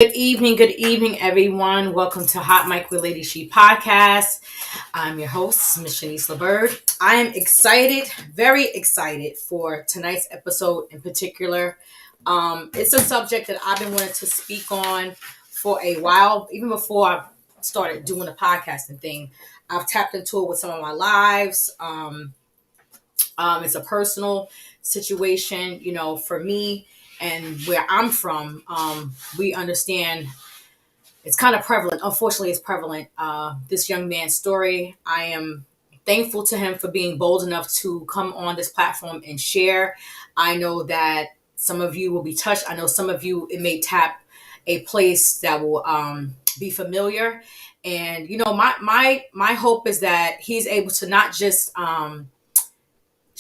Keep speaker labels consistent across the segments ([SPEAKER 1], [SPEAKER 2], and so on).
[SPEAKER 1] Good evening, everyone. Welcome to Hot Mic with Lady She podcast. I'm your host, Miss Shanice LaBird. I am excited, very excited for tonight's episode in particular. It's a subject that I've been wanting to speak on for a while, even before I started doing the podcasting thing. I've tapped into it with some of my lives. It's a personal situation, for me and where I'm from. We understand it's kind of prevalent. Unfortunately, it's prevalent. This young man's story. I am thankful to him for being bold enough to come on this platform and share. I know that some of you will be touched. I know some of you, it may tap a place that will be familiar. And my hope is that he's able to not just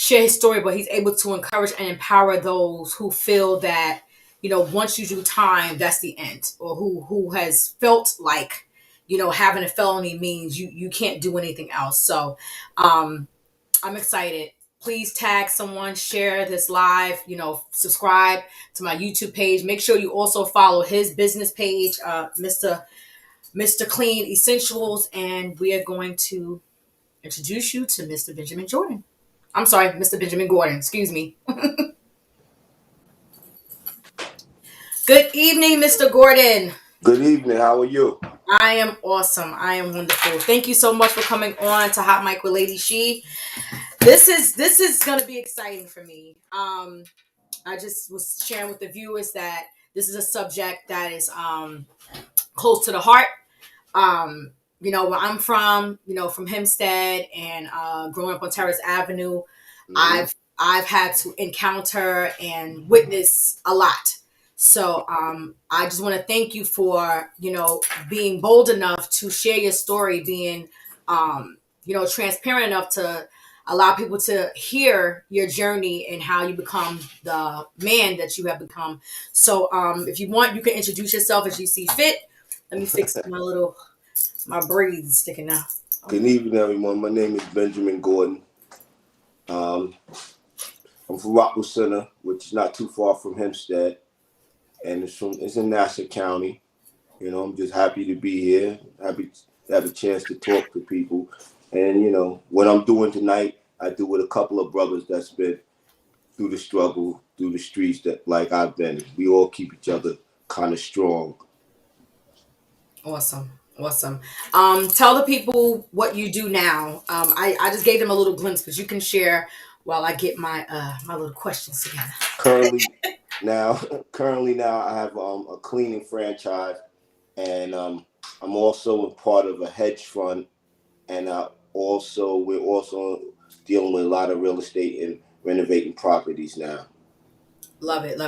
[SPEAKER 1] share his story, but he's able to encourage and empower those who feel that, once you do time, that's the end, or who has felt like, having a felony means you can't do anything else. So I'm excited. Please tag someone, share this live, subscribe to my YouTube page. Make sure you also follow his business page, Mr. Klean Essentials, and we are going to introduce you to Mr. Benjamin Jordan. I'm sorry, Mr. Benjamin Gordon. Excuse me. Good evening, Mr. Gordon.
[SPEAKER 2] Good evening. How are you?
[SPEAKER 1] I am awesome. I am wonderful. Thank you so much for coming on to Hot Mic with Lady She. This is going to be exciting for me. I just was sharing with the viewers that this is a subject that is close to the heart. Where I'm from, from Hempstead and growing up on Terrace Avenue, I've had to encounter and witness a lot. So I just want to thank you for, being bold enough to share your story, being, transparent enough to allow people to hear your journey and how you become the man that you have become. So if you want, you can introduce yourself as you see fit. Let me fix my braids sticking out.
[SPEAKER 2] Good evening, everyone. My name is Benjamin Gordon. I'm from Rockville Center, which is not too far from Hempstead, and it's in Nassau County. I'm just happy to be here, happy to have a chance to talk to people. And what I'm doing tonight, I do with a couple of brothers that's been through the struggle, through the streets that like I've been. We all keep each other kind of strong.
[SPEAKER 1] Awesome. Tell the people what you do now. I just gave them a little glimpse, but you can share while I get my little questions together.
[SPEAKER 2] Currently now, I have a cleaning franchise, and I'm also a part of a hedge fund, and we're also dealing with a lot of real estate and renovating properties now.
[SPEAKER 1] Love it.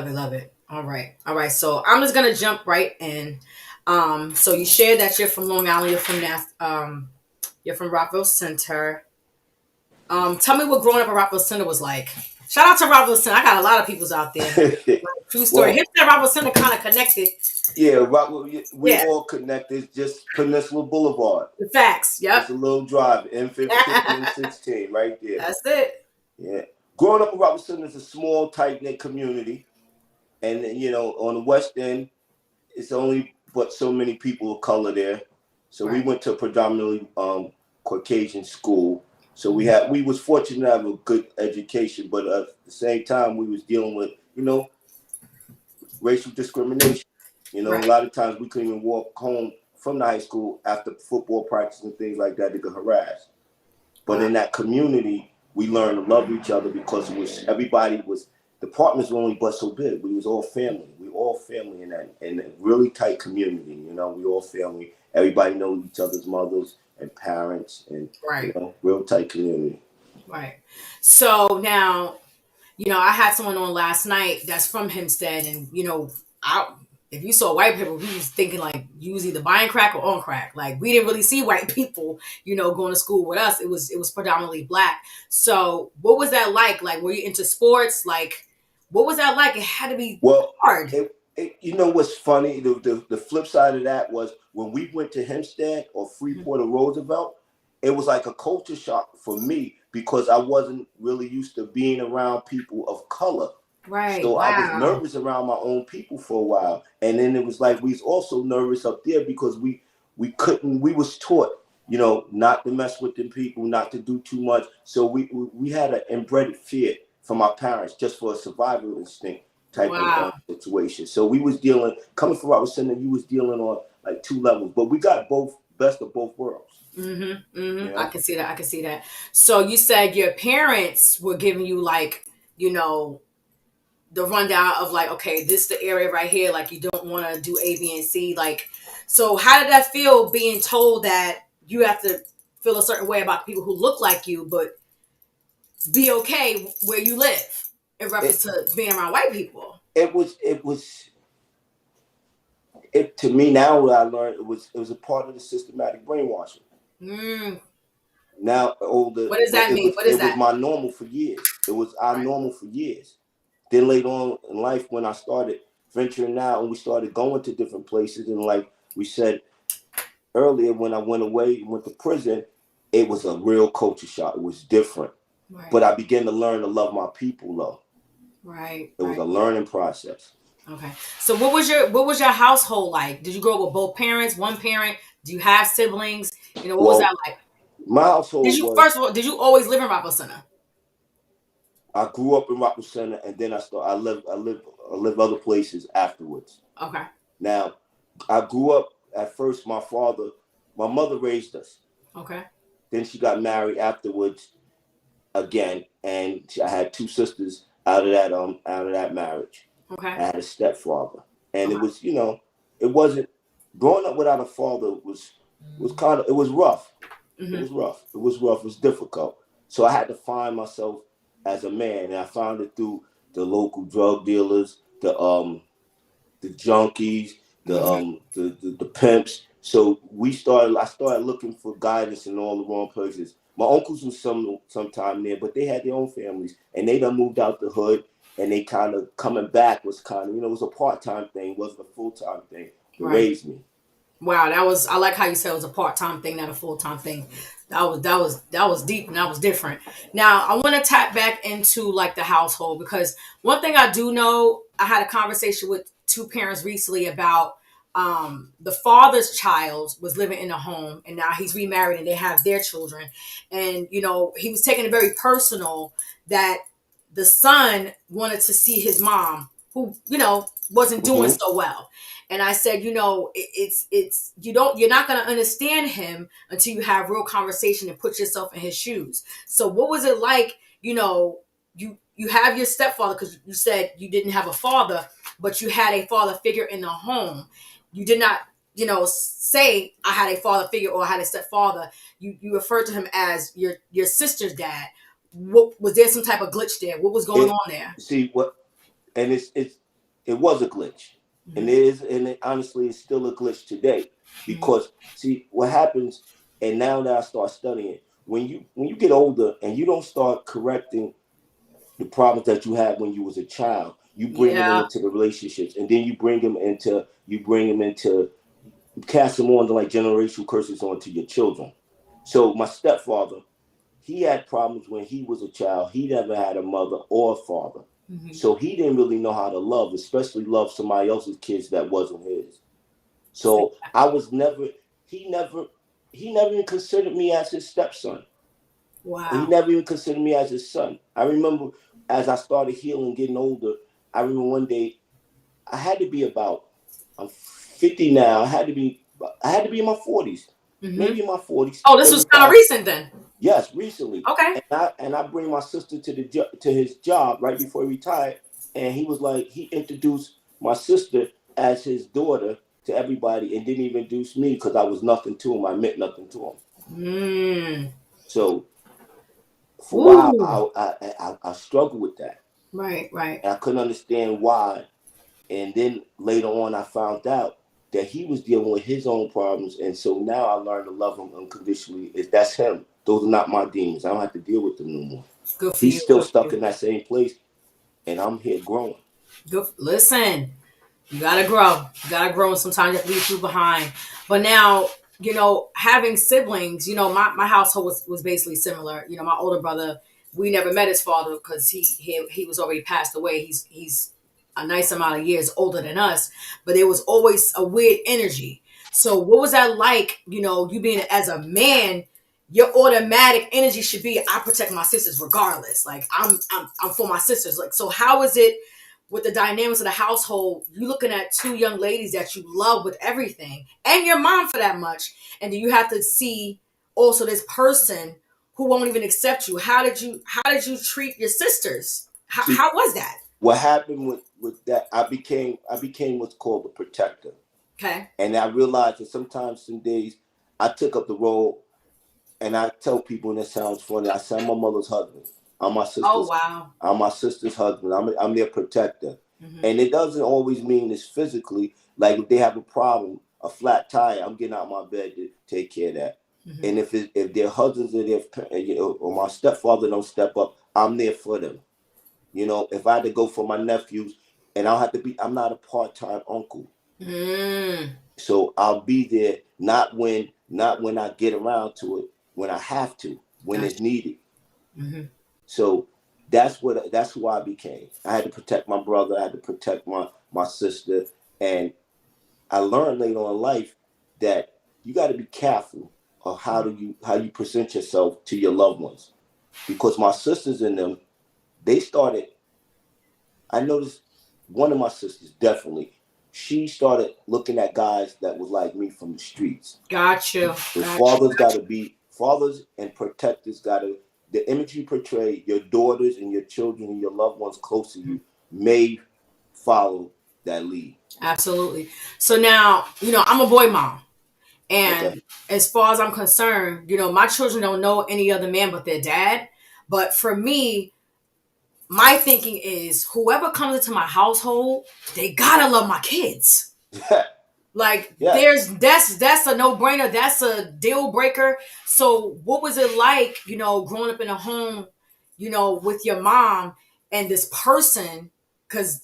[SPEAKER 1] All right. So I'm just gonna jump right in. So you shared that you're from Long Island. You're from Rockville Center. Tell me what growing up in Rockville Center was like. Shout out to Rockville Center. I got a lot of peoples out there. True story. Hempstead, Rockville Center kind of connected.
[SPEAKER 2] Yeah, Rockville. We all connected. Just Peninsula Boulevard.
[SPEAKER 1] The facts. Yep.
[SPEAKER 2] It's a little drive. M15 and 16, right there.
[SPEAKER 1] That's it.
[SPEAKER 2] Yeah. Growing up in Rockville Center is a small, tight-knit community, and on the west end, it's only but so many people of color there. So we went to a predominantly Caucasian school. So we was fortunate to have a good education, but at the same time we was dealing with, racial discrimination. A lot of times we couldn't even walk home from the high school after football practice and things like that. They got harassed. But in that community, we learned to love each other because the apartments were only but so big. We was all family. We all family in a really tight community. We all family. Everybody knows each other's mothers and parents, and real tight community.
[SPEAKER 1] Right. So now, I had someone on last night that's from Hempstead, and if you saw white people, we was thinking like you was either buying crack or on crack. Like we didn't really see white people, going to school with us. It was predominantly black. So what was that like? Like were you into sports? Like what was that like? It had to be hard.
[SPEAKER 2] What's funny? The flip side of that was when we went to Hempstead or Freeport or Roosevelt, it was like a culture shock for me because I wasn't really used to being around people of color.
[SPEAKER 1] Right.
[SPEAKER 2] So I was
[SPEAKER 1] Wow.
[SPEAKER 2] nervous around my own people for a while, and then it was like we was also nervous up there because we couldn't. We was taught, not to mess with them people, not to do too much. So we had an inbred fear from our parents just for a survival instinct type of
[SPEAKER 1] Wow.
[SPEAKER 2] situation. So we was dealing coming from what I was saying that you was dealing on like two levels, but we got both best of both worlds.
[SPEAKER 1] I can see that. I can see that. So you said your parents were giving you like, you know, the rundown of like, okay, this is the area right here. Like you don't want to do A, B, and C. Like, so how did that feel being told that you have to feel a certain way about people who look like you, but be okay where you live in reference
[SPEAKER 2] It
[SPEAKER 1] to being around white people?
[SPEAKER 2] it was it to me now what I learned it was a part of the systematic brainwashing.
[SPEAKER 1] Mm,
[SPEAKER 2] Now older,
[SPEAKER 1] what does
[SPEAKER 2] but
[SPEAKER 1] that
[SPEAKER 2] it
[SPEAKER 1] mean?
[SPEAKER 2] was
[SPEAKER 1] What is
[SPEAKER 2] it was
[SPEAKER 1] that?
[SPEAKER 2] my normal for years. It was our
[SPEAKER 1] Right.
[SPEAKER 2] normal for years. Then later on in life, when I started venturing out and we started going to different places, and like we said earlier, when I went away and went to prison, it was a real culture shock. It was different, but
[SPEAKER 1] Right.
[SPEAKER 2] I began to learn to love my people. Though
[SPEAKER 1] Right.
[SPEAKER 2] it was
[SPEAKER 1] Right.
[SPEAKER 2] a learning process.
[SPEAKER 1] Okay. So what was your household like? Did you grow up with both parents, one parent? Do you have siblings? What was that
[SPEAKER 2] Well,
[SPEAKER 1] like?
[SPEAKER 2] my
[SPEAKER 1] Did
[SPEAKER 2] household
[SPEAKER 1] you
[SPEAKER 2] was
[SPEAKER 1] first of all did you always live in Rockville Center?
[SPEAKER 2] I grew up in Rockville Center, and then I lived other places afterwards.
[SPEAKER 1] Okay.
[SPEAKER 2] Now, I grew up at first. My mother raised us.
[SPEAKER 1] Okay.
[SPEAKER 2] Then she got married afterwards again, and I had two sisters out of that marriage.
[SPEAKER 1] Okay.
[SPEAKER 2] I had a stepfather, and it
[SPEAKER 1] Okay.
[SPEAKER 2] was it wasn't growing up without a father was kind of it was rough. It
[SPEAKER 1] Hmm.
[SPEAKER 2] was rough. It was rough. It was difficult. So I had to find myself as a man, and I found it through the local drug dealers, the junkies,
[SPEAKER 1] Hmm.
[SPEAKER 2] the pimps. So I started looking for guidance in all the wrong places. My uncles was sometime there, but they had their own families, and they done moved out the hood, and they kind of coming back was kind of it was a part time thing, wasn't a full time thing to
[SPEAKER 1] Right.
[SPEAKER 2] raise me.
[SPEAKER 1] Wow, I like how you said it was a part-time thing, not a full-time thing. That was deep and that was different. Now I want to tap back into like the household because one thing I do know, I had a conversation with two parents recently about the father's child was living in a home and now he's remarried and they have their children. And he was taking it very personal that the son wanted to see his mom who, wasn't doing
[SPEAKER 2] Hmm.
[SPEAKER 1] so well. And I said, it's you're not going to understand him until you have real conversation and put yourself in his shoes. So what was it like, you have your stepfather because you said you didn't have a father, but you had a father figure in the home. You did not, say I had a father figure or I had a stepfather. You referred to him as your sister's dad. What was there some type of glitch there? What was going
[SPEAKER 2] It
[SPEAKER 1] on there?
[SPEAKER 2] see what and it was a glitch, and
[SPEAKER 1] Hmm.
[SPEAKER 2] it is, and it honestly is still a glitch today
[SPEAKER 1] Hmm.
[SPEAKER 2] because see what happens, and now that I start studying when you get older and you don't start correcting the problems that you had when you was a child, you bringing them
[SPEAKER 1] Yeah.
[SPEAKER 2] into the relationships, and then you cast them on to like generational curses onto your children. So my stepfather, he had problems when he was a child. He never had a mother or a father.
[SPEAKER 1] Hmm.
[SPEAKER 2] So he didn't really know how to love, especially love somebody else's kids that wasn't his. So I was never, he never, he never even considered me as his stepson. He
[SPEAKER 1] Wow.
[SPEAKER 2] never even considered me as his son. I remember as I started healing, getting older, I remember one day I had to be about, I'm 50 now. I had to be in my 40s,
[SPEAKER 1] Hmm.
[SPEAKER 2] maybe in my 40s,
[SPEAKER 1] Oh, this was kind of
[SPEAKER 2] 35.
[SPEAKER 1] recent then.
[SPEAKER 2] Yes, recently,
[SPEAKER 1] Okay.
[SPEAKER 2] and I bring my sister to his job right before he retired, and he was like he introduced my sister as his daughter to everybody, and didn't even introduce me because I was nothing to him. I meant nothing to him.
[SPEAKER 1] Mm.
[SPEAKER 2] So for a while,
[SPEAKER 1] Ooh.
[SPEAKER 2] I struggled with that,
[SPEAKER 1] Right, right.
[SPEAKER 2] and I couldn't understand why. And then later on, I found out that he was dealing with his own problems, and so now I learned to love him unconditionally. If that's him, those are not my demons. I don't have to deal with them no more.
[SPEAKER 1] Good for
[SPEAKER 2] He's
[SPEAKER 1] you.
[SPEAKER 2] still
[SPEAKER 1] Good for
[SPEAKER 2] stuck
[SPEAKER 1] you.
[SPEAKER 2] in that same place, and I'm here growing.
[SPEAKER 1] Good. Listen, you gotta grow. You gotta grow, and sometimes you have to leave people behind. But now, having siblings, my household was basically similar. My older brother we never met his father because he was already passed away. He's a nice amount of years older than us, but there was always a weird energy. So what was that like? You know, you being as a man, your automatic energy should be, I protect my sisters regardless. Like I'm for my sisters. Like, so how is it with the dynamics of the household? You looking at two young ladies that you love with everything, and your mom for that much, and then you have to see also this person who won't even accept you. How did you treat your sisters? How,
[SPEAKER 2] See,
[SPEAKER 1] how was that?
[SPEAKER 2] what happened with that, I became what's called a protector.
[SPEAKER 1] Okay.
[SPEAKER 2] And I realized that sometimes some days I took up the role, and I tell people, and it sounds funny, I say I'm my mother's husband. I'm my
[SPEAKER 1] Oh
[SPEAKER 2] sister's
[SPEAKER 1] wow.
[SPEAKER 2] I'm my sister's husband. I'm their protector.
[SPEAKER 1] Hmm.
[SPEAKER 2] And it doesn't always mean it's physically. Like if they have a problem, a flat tire, I'm getting out of my bed to take care of that.
[SPEAKER 1] Hmm.
[SPEAKER 2] And if their husbands or or my stepfather don't step up, I'm there for them. If I had to go for my nephews, and I'm not a part-time uncle.
[SPEAKER 1] Mm.
[SPEAKER 2] So I'll be there, not when I get around to it, when I have to, when it's
[SPEAKER 1] Gotcha.
[SPEAKER 2] needed.
[SPEAKER 1] Hmm.
[SPEAKER 2] So that's who I became. I had to protect my brother, I had to protect my sister, and I learned later on in life that you got to be careful of how you present yourself to your loved ones, because my sisters and them, they started. I noticed one of my sisters definitely. She started looking at guys that was like me from the streets.
[SPEAKER 1] Got you.
[SPEAKER 2] The
[SPEAKER 1] Got you.
[SPEAKER 2] fathers and protectors gotta, the image you portray, your daughters and your children and your loved ones close to you may follow that lead.
[SPEAKER 1] Absolutely. So now, I'm a boy mom.
[SPEAKER 2] Okay.
[SPEAKER 1] And as far as I'm concerned, my children don't know any other man but their dad. But for me, my thinking is whoever comes into my household, they gotta love my kids. Like
[SPEAKER 2] Yes.
[SPEAKER 1] that's a no-brainer. That's a deal breaker. So what was it like, growing up in a home, with your mom and this person? Because,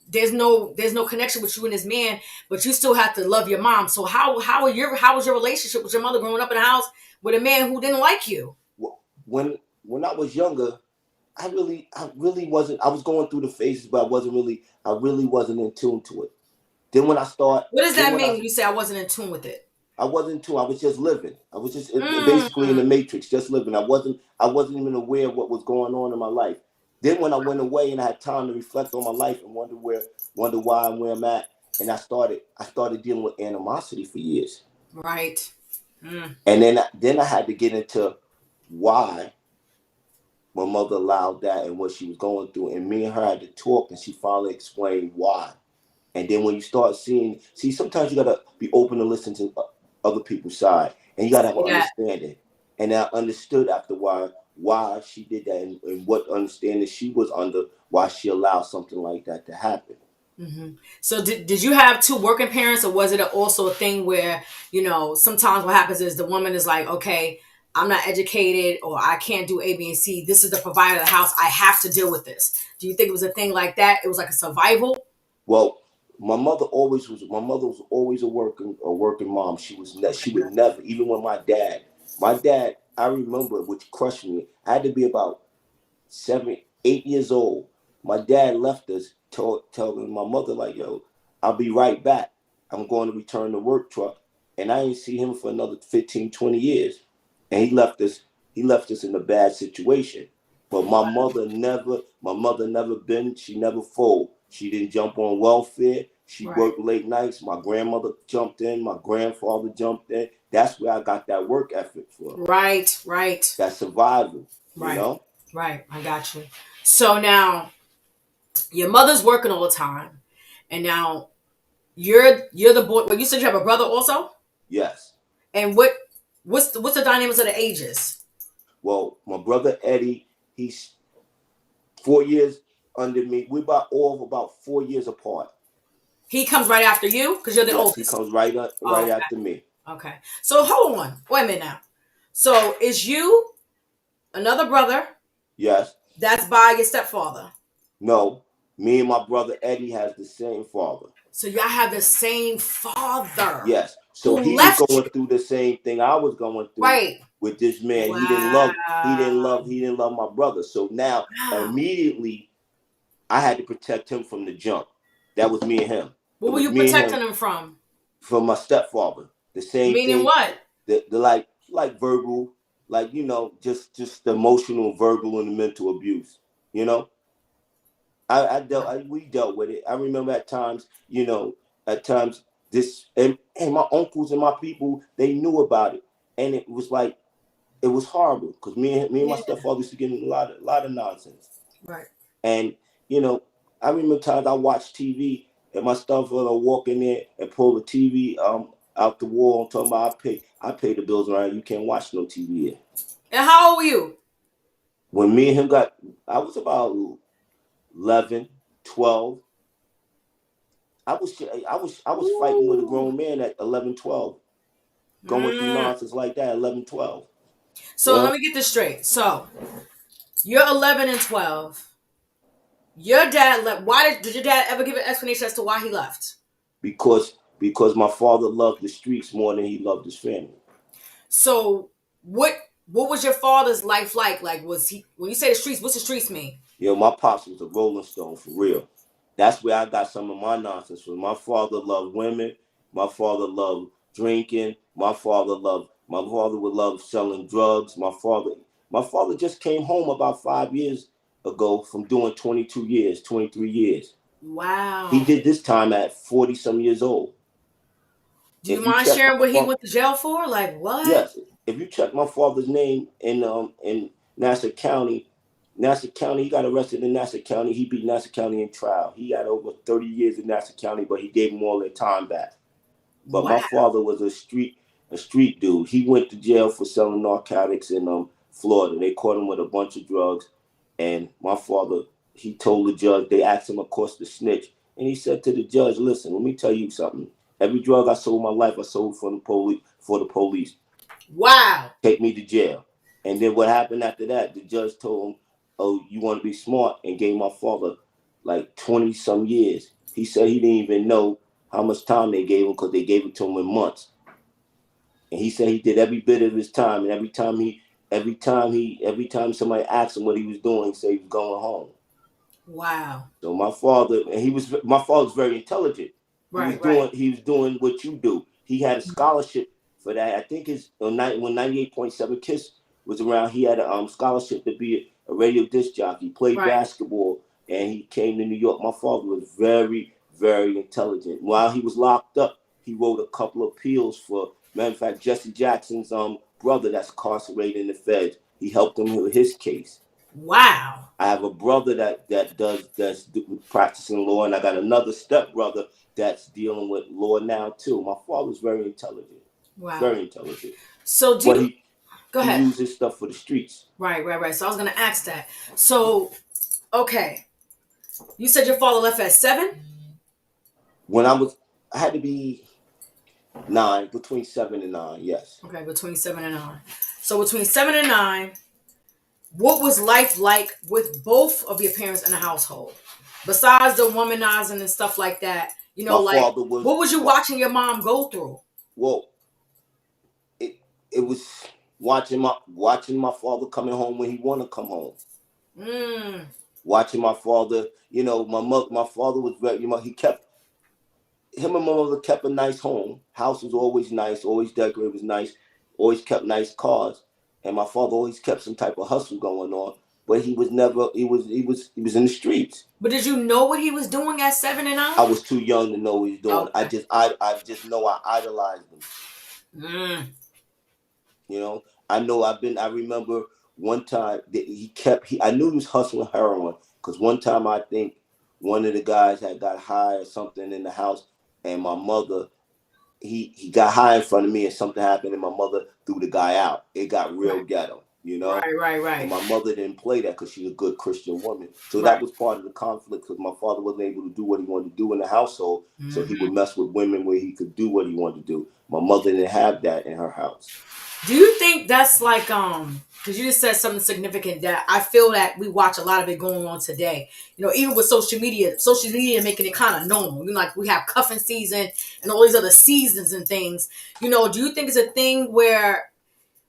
[SPEAKER 1] there's no connection with you and this man, but you still have to love your mom. So how was your relationship with your mother growing up in a house with a man who didn't like you?
[SPEAKER 2] When I was younger, I really wasn't. I was going through the phases, but I really wasn't in tune to it. Then when I start,
[SPEAKER 1] What does
[SPEAKER 2] then
[SPEAKER 1] that
[SPEAKER 2] when
[SPEAKER 1] mean when you say I wasn't in tune with it?
[SPEAKER 2] I wasn't too. I was just living. I was just basically in
[SPEAKER 1] Mm,
[SPEAKER 2] the matrix, just living. I wasn't even aware of what was going on in my life. Then when I went away and I had time to reflect on my life and wonder why and where I'm at, and I started dealing with animosity for years.
[SPEAKER 1] right. Mm,
[SPEAKER 2] And then I had to get into why my mother allowed that and what she was going through. And me and her had to talk, and she finally explained why. And then when you start see, sometimes you gotta be open to listen to other people's side, and you gotta have
[SPEAKER 1] say
[SPEAKER 2] an
[SPEAKER 1] that.
[SPEAKER 2] understanding. And I understood after why she did that, and what understanding she was under, why she allowed something like that to happen.
[SPEAKER 1] Hmm. So did you have two working parents, or was it also a thing where, sometimes what happens is the woman is like, okay, I'm not educated or I can't do A, B, and C. This is the provider of the house. I have to deal with this. Do you think it was a thing like that? It was like a survival?
[SPEAKER 2] Well, my mother was always a working mom. She would never, even when my dad, I remember, which crushed me. I had to be about 7, 8 years old. My dad left us, telling my mother, like, yo, I'll be right back. I'm going to return the work truck. And I didn't see him for another 15, 20 years. And he left us in a bad situation. But my mother never been, she never folded. She didn't jump on welfare. She
[SPEAKER 1] Right.
[SPEAKER 2] worked late nights. My grandmother jumped in. My grandfather jumped in. That's where I got that work ethic from.
[SPEAKER 1] Right. Right.
[SPEAKER 2] That survival, you
[SPEAKER 1] Right.
[SPEAKER 2] know?
[SPEAKER 1] Right. I got you. So now your mother's working all the time, and now you're the boy. Well, you said you have a brother also,
[SPEAKER 2] Yes.
[SPEAKER 1] and what's the dynamics of the ages?
[SPEAKER 2] Well, my brother Eddie, he's 4 years under me. We're about 4 years apart.
[SPEAKER 1] He comes right after you because you're the
[SPEAKER 2] Yes, he
[SPEAKER 1] oldest.
[SPEAKER 2] comes right
[SPEAKER 1] Oh,
[SPEAKER 2] after me.
[SPEAKER 1] okay. So hold on. Wait a minute now. So is you another brother
[SPEAKER 2] Yes.
[SPEAKER 1] that's by your stepfather?
[SPEAKER 2] No. Me and my brother Eddie has the same father.
[SPEAKER 1] So y'all have the same father.
[SPEAKER 2] Yes. So he was
[SPEAKER 1] left
[SPEAKER 2] going
[SPEAKER 1] you.
[SPEAKER 2] through the same thing I was going through
[SPEAKER 1] Right.
[SPEAKER 2] with this man.
[SPEAKER 1] Wow.
[SPEAKER 2] He didn't love my brother. So now
[SPEAKER 1] Wow.
[SPEAKER 2] immediately I had to protect him from the jump. That was me and him. It
[SPEAKER 1] What were
[SPEAKER 2] was
[SPEAKER 1] you
[SPEAKER 2] me and him
[SPEAKER 1] protecting him from?
[SPEAKER 2] from my stepfather. The same
[SPEAKER 1] Meaning
[SPEAKER 2] thing.
[SPEAKER 1] what?
[SPEAKER 2] The like verbal, like just the emotional, verbal, and the mental abuse. You know, we dealt with it. I remember at times, at times this and my uncles and my people, they knew about it, and it was like it was horrible because me and my
[SPEAKER 1] Yeah.
[SPEAKER 2] stepfather used to get in a lot of nonsense.
[SPEAKER 1] Right.
[SPEAKER 2] And I remember times I watched TV and my stepfather walk in there and pull the TV out the wall and talking about I pay the bills around. You can't watch no TV here.
[SPEAKER 1] And how old were you?
[SPEAKER 2] When me and him I was about 11, 12. I was fighting with a
[SPEAKER 1] Ooh.
[SPEAKER 2] grown man at 11, 12, going through
[SPEAKER 1] Mm.
[SPEAKER 2] nonsense like that at 11, 12.
[SPEAKER 1] So let
[SPEAKER 2] Yeah,
[SPEAKER 1] me get this straight. So you're 11 and 12. Your dad left. Why did your dad ever give an explanation as to why he left?
[SPEAKER 2] because my father loved the streets more than he loved his family.
[SPEAKER 1] So what was your father's life like? Like, was he, when you say the streets, what's the streets mean?
[SPEAKER 2] My pops was a Rolling Stone for real. That's where I got some of my nonsense from. My father loved women. My father loved drinking. My father would love selling drugs. My father just came home about 5 years ago from doing 22 years, 23 years. He
[SPEAKER 1] Wow.
[SPEAKER 2] did this time at 40 some years old.
[SPEAKER 1] Do you
[SPEAKER 2] If you
[SPEAKER 1] mind
[SPEAKER 2] check
[SPEAKER 1] sharing
[SPEAKER 2] my
[SPEAKER 1] what he
[SPEAKER 2] father,
[SPEAKER 1] went to jail for? Like, what?
[SPEAKER 2] yes, if you check my father's name in Nassau County, he got arrested in Nassau County. He beat Nassau County in trial. He had over 30 years in Nassau County, but he gave them all their time back. But
[SPEAKER 1] Wow.
[SPEAKER 2] my father was a street dude. He went to jail for selling narcotics in Florida. They caught him with a bunch of drugs, and my father, he told the judge. They asked him, of course, to snitch, and he said to the judge, "Listen, let me tell you something. Every drug I sold in my life, I sold for the police. For the police,
[SPEAKER 1] Wow.
[SPEAKER 2] take me to jail." And then what happened after that? The judge told him, "Oh, you want to be smart," and gave my father like 20 some years. He said he didn't even know how much time they gave him because they gave it to him in months. And he said he did every bit of his time, and every time somebody asked him what he was doing, he said he was going home.
[SPEAKER 1] Wow.
[SPEAKER 2] So my father's very intelligent. He was
[SPEAKER 1] Right, right,
[SPEAKER 2] doing he was doing what you do. He had a scholarship for that. I think when 98.7 Kiss was around, he had a scholarship to be a radio disc jockey. He played
[SPEAKER 1] right.
[SPEAKER 2] basketball, and he came to New York. My father was very, very intelligent. While he was locked up, he wrote a couple of appeals for, matter of fact, Jesse Jackson's brother that's incarcerated in the feds. He helped him with his case.
[SPEAKER 1] Wow.
[SPEAKER 2] I have a brother that's practicing law, and I got another step brother that's dealing with law now too. My father's very intelligent,
[SPEAKER 1] Wow.
[SPEAKER 2] very intelligent,
[SPEAKER 1] So do
[SPEAKER 2] but
[SPEAKER 1] you,
[SPEAKER 2] he
[SPEAKER 1] go
[SPEAKER 2] he
[SPEAKER 1] ahead.
[SPEAKER 2] uses stuff for the streets.
[SPEAKER 1] Right, right, right. So I was gonna ask that. So, okay. You said your father left at 7?
[SPEAKER 2] When I had to be 9, between 7 and 9. Yes.
[SPEAKER 1] Okay, between 7 and 9. So between 7 and 9, what was life like with both of your parents in the household? Besides the womanizing and stuff like that,
[SPEAKER 2] My
[SPEAKER 1] like,
[SPEAKER 2] father was
[SPEAKER 1] what was you watching your mom go through?
[SPEAKER 2] well. It was watching my father coming home when he want to come home.
[SPEAKER 1] Mm.
[SPEAKER 2] Watching my father, my father was very, he kept him and my mother kept a nice home. House was always nice, always decorated, was nice, always kept nice cars. And my father always kept some type of hustle going on. But he was never he was in the streets.
[SPEAKER 1] But did you know what he was doing at 7 and 9?
[SPEAKER 2] I was too young to know what he was doing.
[SPEAKER 1] Okay.
[SPEAKER 2] I just know I idolized him.
[SPEAKER 1] Mm.
[SPEAKER 2] You know, I remember one time that I knew he was hustling heroin because one time I think one of the guys had got high or something in the house, and my mother, he got high in front of me and something happened and my mother threw the guy out. It got real
[SPEAKER 1] Right,
[SPEAKER 2] ghetto, you know?
[SPEAKER 1] right, right,
[SPEAKER 2] And
[SPEAKER 1] right,
[SPEAKER 2] my mother didn't play that because she's a good Christian woman. So
[SPEAKER 1] right.
[SPEAKER 2] that was part of the conflict because my father wasn't able to do what he wanted to do in the household. So he
[SPEAKER 1] Hmm.
[SPEAKER 2] would mess with women where he could do what he wanted to do. My mother didn't have that in her house.
[SPEAKER 1] Do you think that's like because you just said something significant that I feel that we watch a lot of it going on today. Even with social media making it kind of normal. Like we have cuffing season and all these other seasons and things. Do you think it's a thing where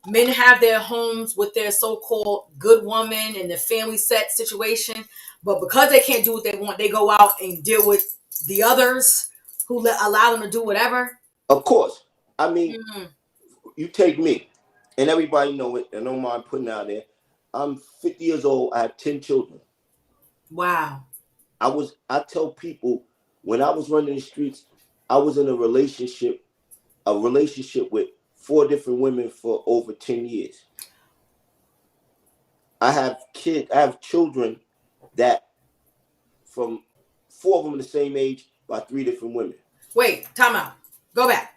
[SPEAKER 1] men have their homes with their so-called good woman and the family set situation, but because they can't do what they want, they go out and deal with the others who allow them to do whatever?
[SPEAKER 2] Of course. I mean,
[SPEAKER 1] Mm,
[SPEAKER 2] you take me, and everybody know it. I don't mind putting out there. I'm 50 years old. I have 10 children.
[SPEAKER 1] wow.
[SPEAKER 2] I tell people when I was running the streets, I was in a relationship with 4 different women for over 10 years. I have children that from 4 of them the same age by 3 different women.
[SPEAKER 1] Wait, time out. Go back.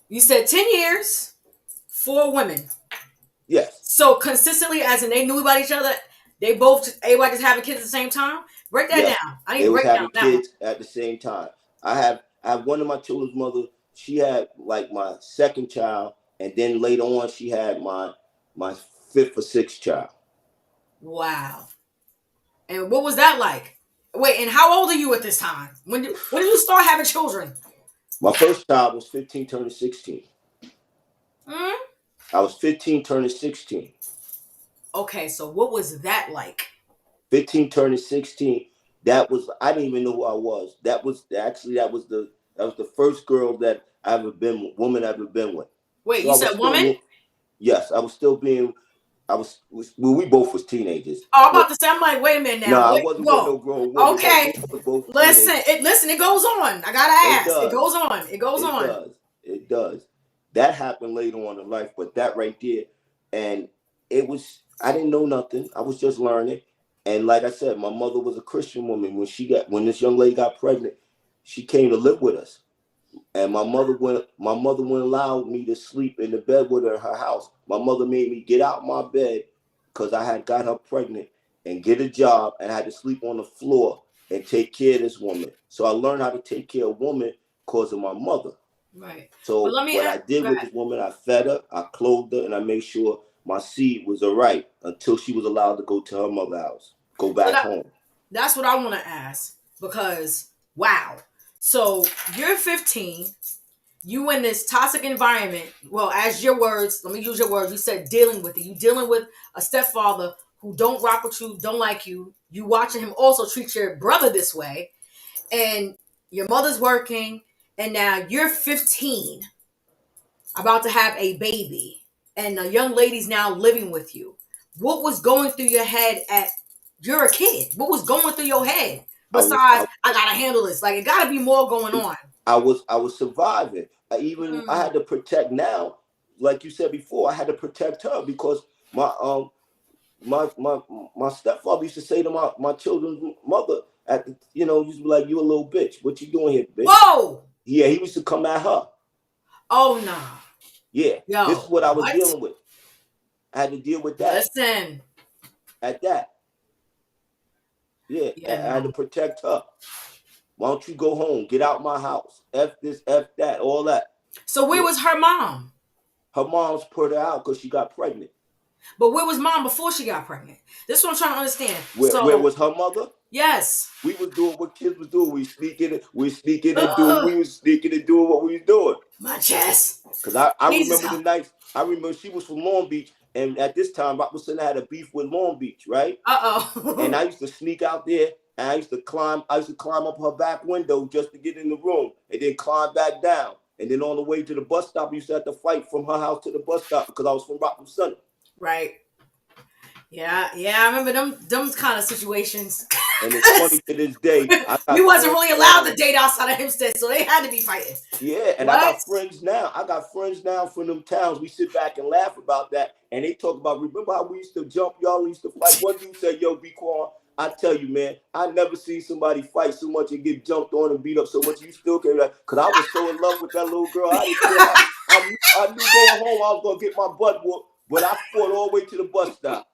[SPEAKER 1] You said 10 years, 4 women.
[SPEAKER 2] Yes.
[SPEAKER 1] So consistently, as in they knew about each other, everybody just having kids at the same time? Break that
[SPEAKER 2] Yes.
[SPEAKER 1] down. I need
[SPEAKER 2] They
[SPEAKER 1] to
[SPEAKER 2] was
[SPEAKER 1] break down
[SPEAKER 2] having
[SPEAKER 1] that one.
[SPEAKER 2] kids at the same time. I have one of my children's mother, she had like my second child, and then later on she had my fifth or sixth child.
[SPEAKER 1] Wow. And what was that like? Wait, and how old are you at this time? When did you start having children?
[SPEAKER 2] My first child was 15 turning 16.
[SPEAKER 1] Hmm?
[SPEAKER 2] I was 15 turning 16.
[SPEAKER 1] Okay, so what was that like?
[SPEAKER 2] 15 turning 16. I didn't even know who I was. That was the first girl that I ever been with, woman I ever been with.
[SPEAKER 1] Wait,
[SPEAKER 2] So
[SPEAKER 1] you
[SPEAKER 2] I was
[SPEAKER 1] said woman?
[SPEAKER 2] still, yes, I was still being, well, we both was teenagers.
[SPEAKER 1] Oh, I'm
[SPEAKER 2] But
[SPEAKER 1] about to say, I'm like, wait a minute
[SPEAKER 2] no,
[SPEAKER 1] now.
[SPEAKER 2] I
[SPEAKER 1] Wait,
[SPEAKER 2] wasn't with
[SPEAKER 1] whoa.
[SPEAKER 2] no grown woman, but
[SPEAKER 1] Okay.
[SPEAKER 2] we was both
[SPEAKER 1] Listen,
[SPEAKER 2] teenagers.
[SPEAKER 1] it goes on. I gotta
[SPEAKER 2] It
[SPEAKER 1] ask. It
[SPEAKER 2] does.
[SPEAKER 1] goes on. It goes
[SPEAKER 2] It
[SPEAKER 1] on.
[SPEAKER 2] does. It does. That happened later on in life, but that right there, and I didn't know nothing. I was just learning. And like I said, my mother was a Christian woman. When this young lady got pregnant, she came to live with us. And my mother wouldn't allow me to sleep in the bed with her in her house. My mother made me get out my bed because I had got her pregnant and get a job, and I had to sleep on the floor and take care of this woman. So I learned how to take care of a woman because of my mother.
[SPEAKER 1] Right. But
[SPEAKER 2] So
[SPEAKER 1] let me
[SPEAKER 2] what
[SPEAKER 1] ask,
[SPEAKER 2] I did
[SPEAKER 1] go
[SPEAKER 2] with
[SPEAKER 1] ahead.
[SPEAKER 2] this woman, I fed her, I clothed her, and I made sure my seed was all right until she was allowed to go to her mother's house, go
[SPEAKER 1] So
[SPEAKER 2] back home.
[SPEAKER 1] that's what I want to ask because wow. So you're 15. You in this toxic environment. Well, as your words, let me use your words. You said dealing with it. You dealing with a stepfather who don't rock with you, don't like you. You watching him also treat your brother this way, and your mother's working, and now you're 15, about to have a baby, and the young lady's now living with you. What was going through your head at you're a kid? What was going through your head
[SPEAKER 2] I was
[SPEAKER 1] besides
[SPEAKER 2] I,
[SPEAKER 1] I gotta handle this? Like it gotta be more going on.
[SPEAKER 2] I was surviving. I
[SPEAKER 1] Mm,
[SPEAKER 2] had to protect now, like you said before. I had to protect her because my my my my stepfather used to say to my children's mother used to be like, "You a little bitch. What you doing here, bitch?"
[SPEAKER 1] whoa!
[SPEAKER 2] Yeah, he used to come at her.
[SPEAKER 1] Oh no!
[SPEAKER 2] Yeah, this is
[SPEAKER 1] Yo,
[SPEAKER 2] what I was
[SPEAKER 1] what?
[SPEAKER 2] dealing with. I had to deal with that
[SPEAKER 1] Listen,
[SPEAKER 2] at that. Yeah,
[SPEAKER 1] yeah,
[SPEAKER 2] I had
[SPEAKER 1] no.
[SPEAKER 2] to protect her. Why don't you go home? Get out my house. F this, F that, all that.
[SPEAKER 1] So where
[SPEAKER 2] Yeah.
[SPEAKER 1] was her mom?
[SPEAKER 2] Her mom's put her out because she got pregnant.
[SPEAKER 1] But where was mom before she got pregnant? This is what I'm trying to understand.
[SPEAKER 2] Where
[SPEAKER 1] So
[SPEAKER 2] was her mother?
[SPEAKER 1] yes.
[SPEAKER 2] We was doing what kids was doing. We was sneaking and doing what we was doing.
[SPEAKER 1] My chest.
[SPEAKER 2] Cause I
[SPEAKER 1] Jesus
[SPEAKER 2] remember the
[SPEAKER 1] help.
[SPEAKER 2] nights. I remember she was from Long Beach, and at this time, Robinson had a beef with Long Beach, right? And
[SPEAKER 1] Uh-oh.
[SPEAKER 2] I used to sneak out there, and I used to climb up her back window just to get in the room, and then climb back down. And then on the way to the bus stop, I used to have to fight from her house to the bus stop because I was from Robinson.
[SPEAKER 1] Right. Yeah, I remember them kind of situations.
[SPEAKER 2] And it's funny to this day, I
[SPEAKER 1] We
[SPEAKER 2] got
[SPEAKER 1] wasn't
[SPEAKER 2] friends
[SPEAKER 1] really allowed
[SPEAKER 2] now.
[SPEAKER 1] to date outside of Hempstead, so they had to be fighting.
[SPEAKER 2] Yeah, and I
[SPEAKER 1] What?
[SPEAKER 2] got friends now. From them towns. We sit back and laugh about that, and they talk about, remember how we used to jump, y'all used to fight. One dude said, "Yo, be quiet." I tell you, man, I never seen somebody fight so much and get jumped on and beat up so much. You still can't, because I was so in love with that little girl. I didn't care how. I knew going home I was gonna get my butt whooped, but I fought all the way to the bus stop.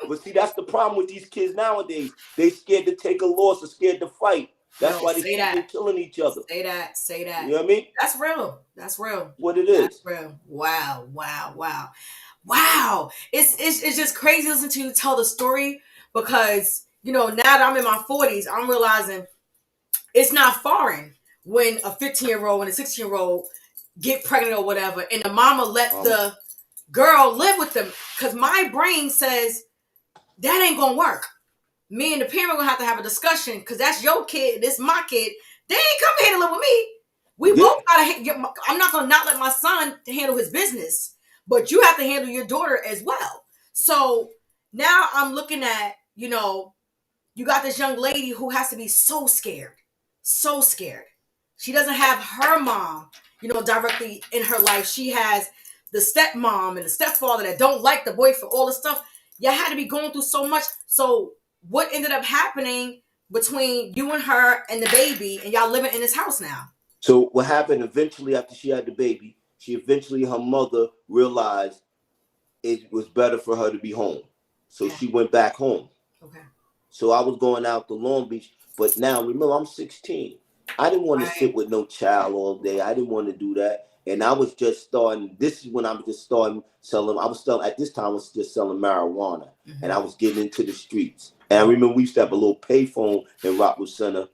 [SPEAKER 2] But see, that's the problem with these kids nowadays. They scared to take a loss or scared to fight. That's
[SPEAKER 1] Yo,
[SPEAKER 2] why they
[SPEAKER 1] say
[SPEAKER 2] shooting and
[SPEAKER 1] that.
[SPEAKER 2] killing each other.
[SPEAKER 1] Say that. Say that.
[SPEAKER 2] You know what I mean?
[SPEAKER 1] That's real. That's real.
[SPEAKER 2] What it
[SPEAKER 1] That's
[SPEAKER 2] is.
[SPEAKER 1] real. Wow. Wow. Wow. Wow. It's just crazy listening to you tell the story because, now that I'm in my 40s, I'm realizing it's not foreign when a 15-year-old and a 16-year-old get pregnant or whatever, and the mama let the girl live with them. Because my brain says that ain't gonna work. Me and the parent gonna have a discussion because that's your kid, this my kid. They ain't come here to live with me. We both gotta. I'm not gonna not let my son handle his business, but you have to handle your daughter as well. So now I'm looking at, you got this young lady who has to be so scared, so scared. She doesn't have her mom, directly in her life. She has the stepmom and the stepfather that don't like the boyfriend, all the stuff. Y'all had to be going through so much. So what ended up happening between you and her and the baby, and y'all living in this house now?
[SPEAKER 2] So what happened eventually after she had the baby, her mother realized it was better for her to be home. So she went back home.
[SPEAKER 1] Okay.
[SPEAKER 2] So I was going out to Long Beach. But now, remember, I'm 16. I didn't want to sit with no child all day. I didn't want to do that. And I was just starting. This is when I was just starting selling. At this time, I was just selling marijuana. Mm-hmm. And I was getting into the streets. And I remember we used to have a little payphone in Rockwood Center.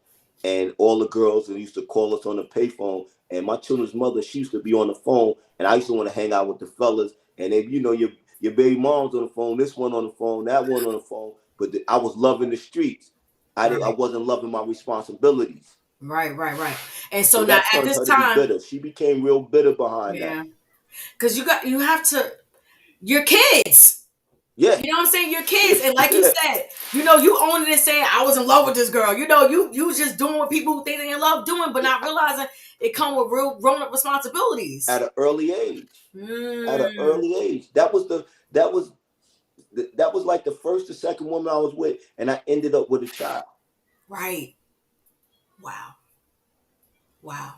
[SPEAKER 2] And all the girls used to call us on the payphone. And my children's mother, she used to be on the phone. And I used to want to hang out with the fellas. And then, your baby mom's on the phone, this one on the phone, that one on the phone. But I was loving the streets. I wasn't loving my responsibilities.
[SPEAKER 1] Right. And so now
[SPEAKER 2] that
[SPEAKER 1] at
[SPEAKER 2] turned
[SPEAKER 1] this
[SPEAKER 2] her
[SPEAKER 1] time,
[SPEAKER 2] to be bitter. She became real bitter behind that.
[SPEAKER 1] Because you have to, your kids.
[SPEAKER 2] Yeah.
[SPEAKER 1] You know what I'm saying? Your kids. And like you said, you own it and saying, I was in love with this girl. You was just doing what people who think they in love doing, but not realizing it come with real grown-up responsibilities.
[SPEAKER 2] At an early age. At an early age. That was like the first or second woman I was with, and I ended up with a child.
[SPEAKER 1] Right. Wow.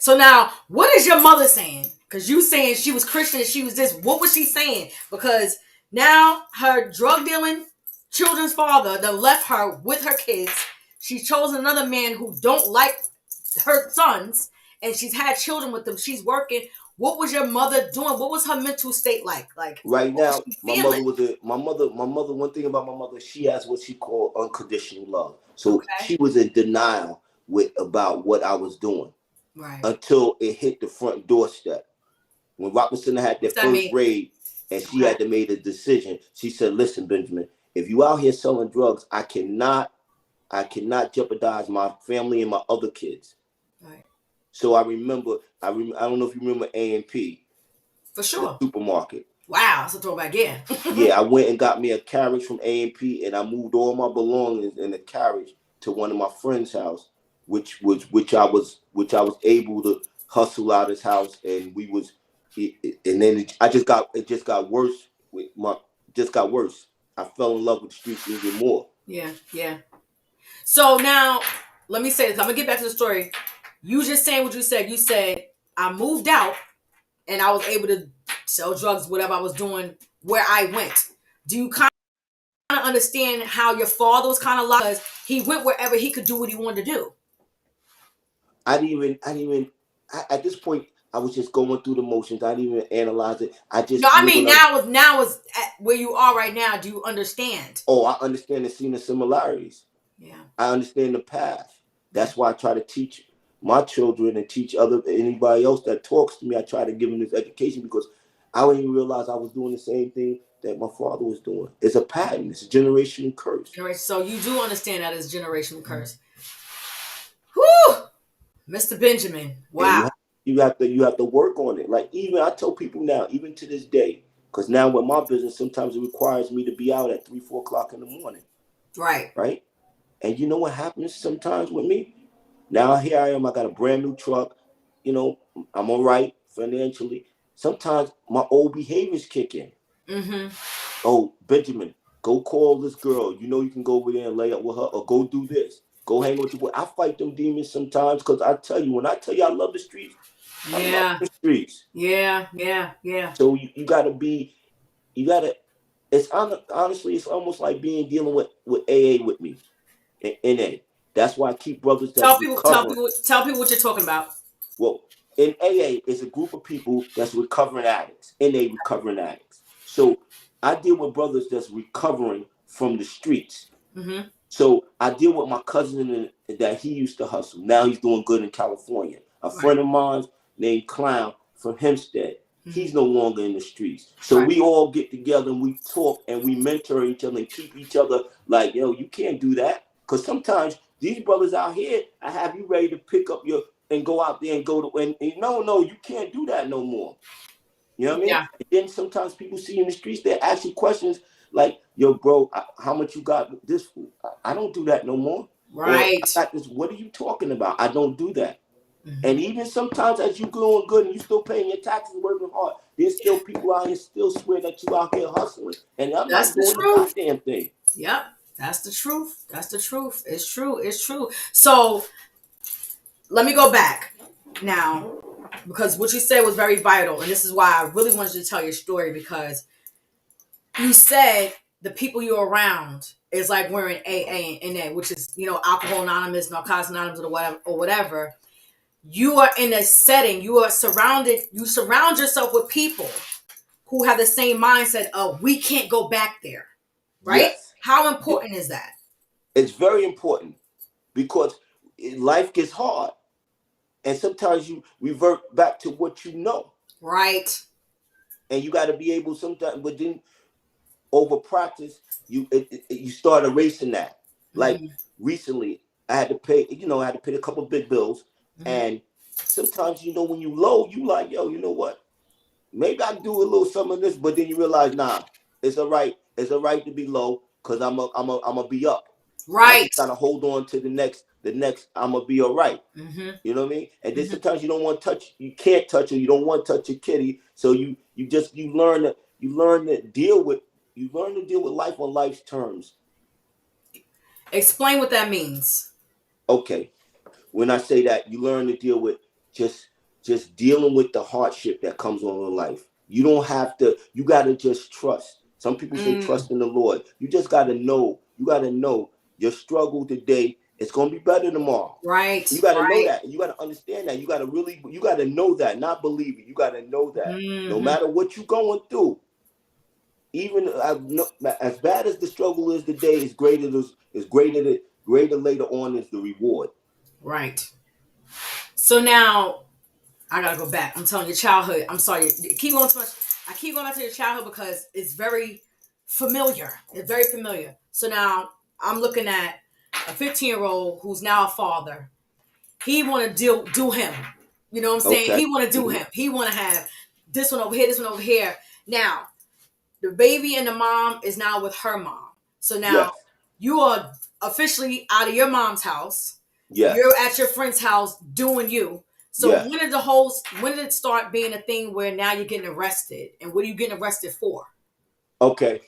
[SPEAKER 1] So now, what is your mother saying? Because you saying she was Christian and she was this. What was she saying? Because now her drug dealing children's father that left her with her kids. She's chosen another man who don't like her sons, and she's had children with them. She's working. What was your mother doing? What was her mental state like? Like
[SPEAKER 2] right now, my mother. One thing about my mother, she has what she called unconditional love. So she was in denial about what I was doing, until it hit the front doorstep. When Robinson had their first raid, and she had to make a decision. She said, "Listen, Benjamin, if you out here selling drugs, I cannot jeopardize my family and my other kids." Right. So I remember. I don't know if you remember A&P.
[SPEAKER 1] For sure.
[SPEAKER 2] The supermarket.
[SPEAKER 1] Wow, that's a throwback. Yeah.
[SPEAKER 2] Yeah, I went and got me a carriage from A&P, and I moved all my belongings in the carriage to one of my friend's house, which I was able to hustle out his house, and then it just got worse. I fell in love with the streets even more.
[SPEAKER 1] Yeah. So now, let me say this. I'm gonna get back to the story. You just saying what you said. You said I moved out, and I was able to sell drugs, whatever I was doing, where I went. Do you kind of understand how your father was kind of like? Because he went wherever he could do what he wanted to do.
[SPEAKER 2] I didn't even. At this point, I was just going through the motions. I didn't even analyze it.
[SPEAKER 1] Now is where you are right now. Do you understand?
[SPEAKER 2] Oh, I understand and see the similarities.
[SPEAKER 1] Yeah.
[SPEAKER 2] I understand the path. That's why I try to teach my children and teach anybody else that talks to me. I try to give them this education because I didn't even realize I was doing the same thing that my father was doing. It's a pattern. It's a generational curse.
[SPEAKER 1] So you do understand that as generational curse. Whew! Mr. Benjamin. Wow.
[SPEAKER 2] You have to work on it. Like, even I tell people now, even to this day, because now with my business, sometimes it requires me to be out at 3-4 o'clock in the morning. Right. And you know what happens sometimes with me? Now here I am. I got a brand new truck. I'm all right financially. Sometimes my old behaviors kick in. Mm-hmm. Oh, Benjamin, go call this girl. You can go over there and lay up with her, or go do this. Go hang with I fight them demons sometimes, because I tell you, when I tell you I love the streets, I love the streets.
[SPEAKER 1] Yeah.
[SPEAKER 2] So you gotta be, honestly, it's almost like dealing with AA with me, in NA. That's why I keep brothers that's recovering.
[SPEAKER 1] Tell people what you're talking about.
[SPEAKER 2] Well, in AA is a group of people that's recovering addicts, NA recovering addicts. So I deal with brothers that's recovering from the streets.
[SPEAKER 1] Mm-hmm.
[SPEAKER 2] So I deal with my cousin that he used to hustle. Now he's doing good in California. A friend of mine named Klean from Hempstead. He's no longer in the streets. So we all get together and we talk and we mentor each other and keep each other like, yo, you can't do that. Because sometimes these brothers out here, I have you ready to pick up your and go out there and go to and no, you can't do that no more. You know what I mean?
[SPEAKER 1] Yeah.
[SPEAKER 2] And then sometimes people see you in the streets, they ask you questions like, yo, bro, how much you got this food? I don't do that no more.
[SPEAKER 1] Right.
[SPEAKER 2] Or I got this, what are you talking about? I don't do that. And even sometimes as you going good and you still paying your taxes, working hard, there's still people out here still swear that you out here hustling. And I'm not doing the goddamn thing.
[SPEAKER 1] Yep. That's the truth. That's the truth. It's true. It's true. So let me go back now, because what you said was very vital. And this is why I really wanted you to tell your story, because you said the people you're around is like we're in AA and NA, which is, Alcohol Anonymous, Narcotics Anonymous, or whatever. You are in a setting, you surround yourself with people who have the same mindset of we can't go back there. Right? Yes. How important is that?
[SPEAKER 2] It's very important because life gets hard. And sometimes you revert back to what you know.
[SPEAKER 1] Right.
[SPEAKER 2] And you got to be able sometimes, but then over practice, you start erasing that. Like recently, I had to pay a couple of big bills. And sometimes, when you low, you like, yo, you know what? Maybe I do a little some of this, but then you realize, nah, it's all right. It's all right to be low because I'm a be up.
[SPEAKER 1] Right.
[SPEAKER 2] I just gotta hold on to the next. I'm gonna be all right. You know what I mean? And then sometimes you don't want to touch. You can't touch, or you don't want to touch your kitty. So you learn to deal with life on life's terms.
[SPEAKER 1] Explain what that means.
[SPEAKER 2] Okay. When I say that, you learn to deal with just dealing with the hardship that comes on in life. You don't have to, you got to just trust. Some people say trust in the Lord. You just got to know. You got to know your struggle today, it's going to be better tomorrow.
[SPEAKER 1] Right.
[SPEAKER 2] You got to know that. You got to understand that. You got to know that, not believe it. You got to know that. No matter what you're going through, even as bad as the struggle is today, is greater later on is the reward.
[SPEAKER 1] Right. So now I gotta go back. I'm telling you, childhood. I'm sorry. Keep going too much. I keep going back to your childhood because it's very familiar. It's very familiar. So now I'm looking at a 15-year-old who's now a father. He want to do him. You know what I'm saying? Okay. He want to do him. He want to have this one over here, this one over here. Now, the baby and the mom is now with her mom. So now you are officially out of your mom's house. Yeah. You're at your friend's house doing you. So when did it start being a thing where now you're getting arrested? And what are you getting arrested for?
[SPEAKER 2] Okay.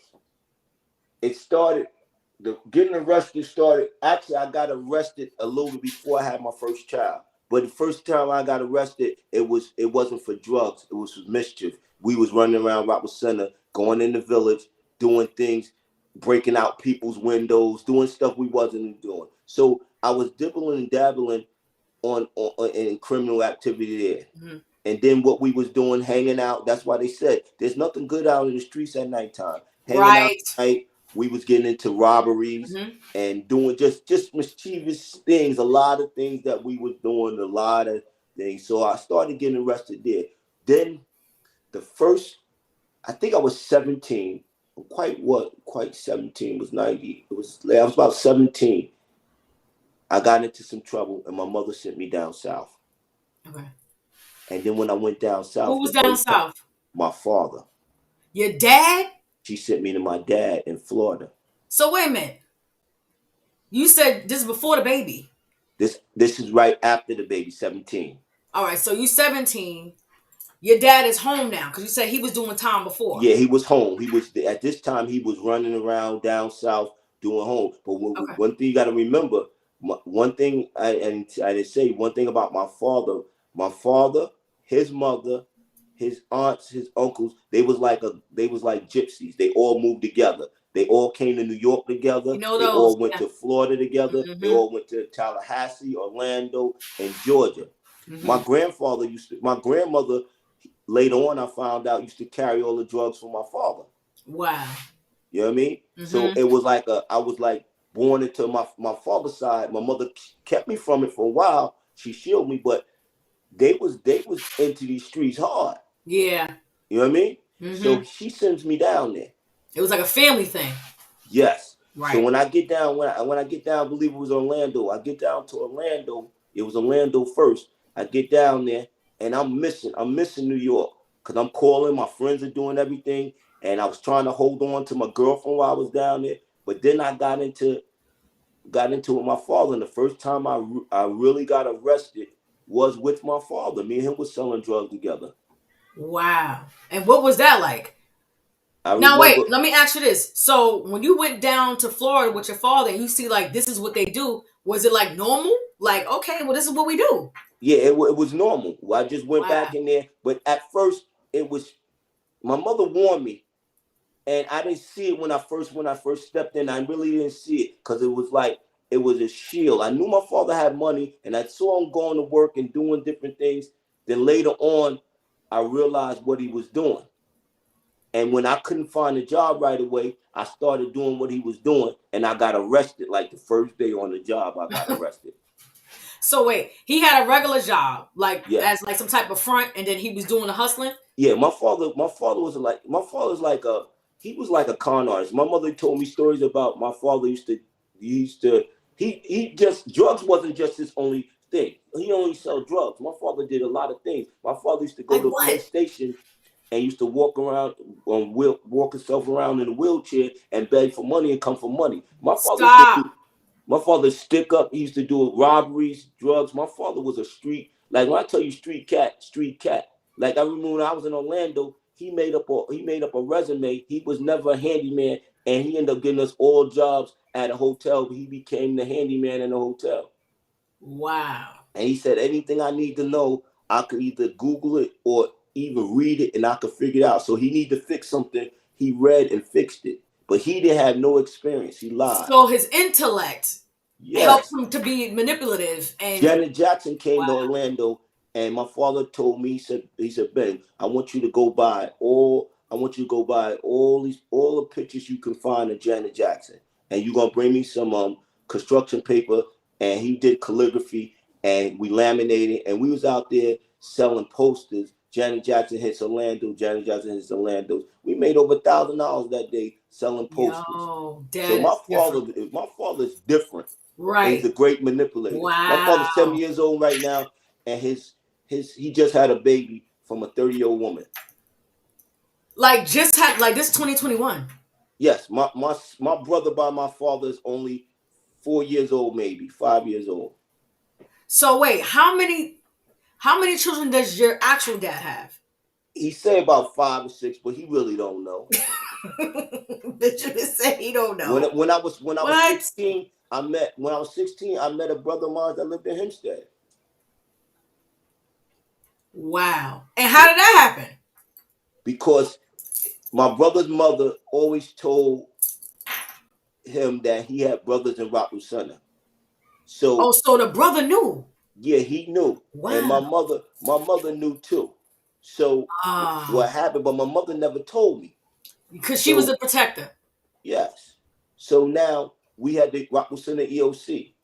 [SPEAKER 2] Getting arrested started, actually I got arrested a little before I had my first child. But the first time I got arrested, it wasn't for drugs, it was for mischief. We was running around Rockwood Center, going in the village, doing things, breaking out people's windows, doing stuff we wasn't doing. So I was dibbling and dabbling on in criminal activity there. And then what we was doing, hanging out, that's why they said there's nothing good out in the streets at nighttime. Hanging out at night, we was getting into robberies and doing just mischievous things, a lot of things that we was doing, a lot of things. So I started getting arrested there. Then I think I was 17, quite 17, was 90. I was about 17. I got into some trouble and my mother sent me down south.
[SPEAKER 1] Okay.
[SPEAKER 2] And then when I went down south.
[SPEAKER 1] Who was down south?
[SPEAKER 2] My father.
[SPEAKER 1] Your dad?
[SPEAKER 2] She sent me to my dad in Florida.
[SPEAKER 1] So wait a minute. You said this is before the baby.
[SPEAKER 2] This is right after the baby, 17.
[SPEAKER 1] All right, so you 17. Your dad is home now because you said he was doing time before.
[SPEAKER 2] Yeah, he was home. At this time he was running around down south doing home. But one thing you got to remember, one thing I didn't say, one thing about my father, his mother, his aunts, his uncles, they was like gypsies. They all moved together. They all came to New York together.
[SPEAKER 1] You know
[SPEAKER 2] They
[SPEAKER 1] those.
[SPEAKER 2] all went
[SPEAKER 1] Yeah.
[SPEAKER 2] to Florida together. They
[SPEAKER 1] Mm-hmm.
[SPEAKER 2] all went to Tallahassee, Orlando, and Georgia.
[SPEAKER 1] Mm-hmm.
[SPEAKER 2] My grandmother, later on I found out, used to carry all the drugs for my father.
[SPEAKER 1] Wow.
[SPEAKER 2] You know what I mean? So
[SPEAKER 1] Mm-hmm.
[SPEAKER 2] it was like I was like born into my father's side. My mother kept me from it for a while. She shielded me, but they was into these streets hard.
[SPEAKER 1] Yeah.
[SPEAKER 2] You know what I mean? So
[SPEAKER 1] Mm-hmm.
[SPEAKER 2] she sends me down there.
[SPEAKER 1] It was like a family thing.
[SPEAKER 2] Yes. So
[SPEAKER 1] Right.
[SPEAKER 2] when I get down, when I get down, I believe it was Orlando. I get down to Orlando. It was Orlando first. I get down there and I'm missing New York because I'm calling. My friends are doing everything, and I was trying to hold on to my girlfriend while I was down there. But then I got into it with my father, and the first time I really got arrested was with my father. Me and him was selling drugs together.
[SPEAKER 1] Wow. And what was that like?
[SPEAKER 2] I
[SPEAKER 1] Now wait,
[SPEAKER 2] remember,
[SPEAKER 1] let me ask you this. So when you went down to Florida with your father and you see like this is what they do, was it like normal? Like, okay, well this is what we do.
[SPEAKER 2] yeah, it was normal. I just went
[SPEAKER 1] Wow.
[SPEAKER 2] back in there, but at first it was my mother warned me, and I didn't see it when I first stepped in. I really didn't see it because it was like it was a shield. I knew my father had money, and I saw him going to work and doing different things. Then later on, I realized what he was doing. And when I couldn't find a job right away, I started doing what he was doing, and I got arrested. Like the first day on the job, I got arrested.
[SPEAKER 1] So wait, he had a regular job, like as
[SPEAKER 2] Yes.
[SPEAKER 1] like some type of front, and then he was doing the hustling.
[SPEAKER 2] Yeah, my father was like he was like a con artist. My mother told me stories about my father used to he just drugs wasn't just his only thing. He only sold drugs. My father did a lot of things. My father used to go
[SPEAKER 1] Like
[SPEAKER 2] to a
[SPEAKER 1] what?
[SPEAKER 2] police station and used to walk around walk himself around in a wheelchair and beg for money and come for money.
[SPEAKER 1] Stop.
[SPEAKER 2] My father stick up. He used to do robberies, drugs. My father was a street, like when I tell you street cat, street cat. Like I remember when I was in Orlando, he made up a resume. He was never a handyman, and he ended up getting us all jobs at a hotel. He became the handyman in the hotel.
[SPEAKER 1] Wow.
[SPEAKER 2] And he said anything I need to know, I could either Google it or even read it, and I could figure it out. So he needed to fix something. He read and fixed it, but he didn't have no experience. He lied.
[SPEAKER 1] So his intellect helped
[SPEAKER 2] Yes.
[SPEAKER 1] him to be manipulative and
[SPEAKER 2] Janet Jackson came to
[SPEAKER 1] wow.
[SPEAKER 2] Orlando, and my father told me, he said, Ben, I want you to go buy all the pictures you can find of Janet Jackson. And you're gonna bring me some construction paper. And he did calligraphy, and we laminated, and we was out there selling posters. Janet Jackson hits Orlando, Janet Jackson hits Orlando. We made over $1,000 that day selling posters.
[SPEAKER 1] Yo,
[SPEAKER 2] So
[SPEAKER 1] that
[SPEAKER 2] my
[SPEAKER 1] is different.
[SPEAKER 2] father, my father's different, and he's
[SPEAKER 1] Right.
[SPEAKER 2] a great manipulator. My father's
[SPEAKER 1] Wow.
[SPEAKER 2] 70 years old right now, and his he just had a baby from a 30-year-old woman.
[SPEAKER 1] Like just had like this 2021.
[SPEAKER 2] Yes, my brother by my father is only 4 years old, maybe 5 years old.
[SPEAKER 1] So wait, how many children does your actual dad have?
[SPEAKER 2] He say about 5 or 6, but he really don't know.
[SPEAKER 1] Benjamin said he don't
[SPEAKER 2] When
[SPEAKER 1] know.
[SPEAKER 2] when I was
[SPEAKER 1] What?
[SPEAKER 2] 16, I met a brother of mine that lived in Hempstead.
[SPEAKER 1] Wow. And how did that happen?
[SPEAKER 2] Because my brother's mother always told him that he had brothers in Rockwood Center.
[SPEAKER 1] Oh,
[SPEAKER 2] So
[SPEAKER 1] so the brother knew.
[SPEAKER 2] yeah, he knew, and
[SPEAKER 1] Wow.
[SPEAKER 2] my mother knew too. So
[SPEAKER 1] Ah,
[SPEAKER 2] what happened? But my mother never told me.
[SPEAKER 1] because she was
[SPEAKER 2] So
[SPEAKER 1] the protector.
[SPEAKER 2] yes, so now we had the Rockwood Center EOC,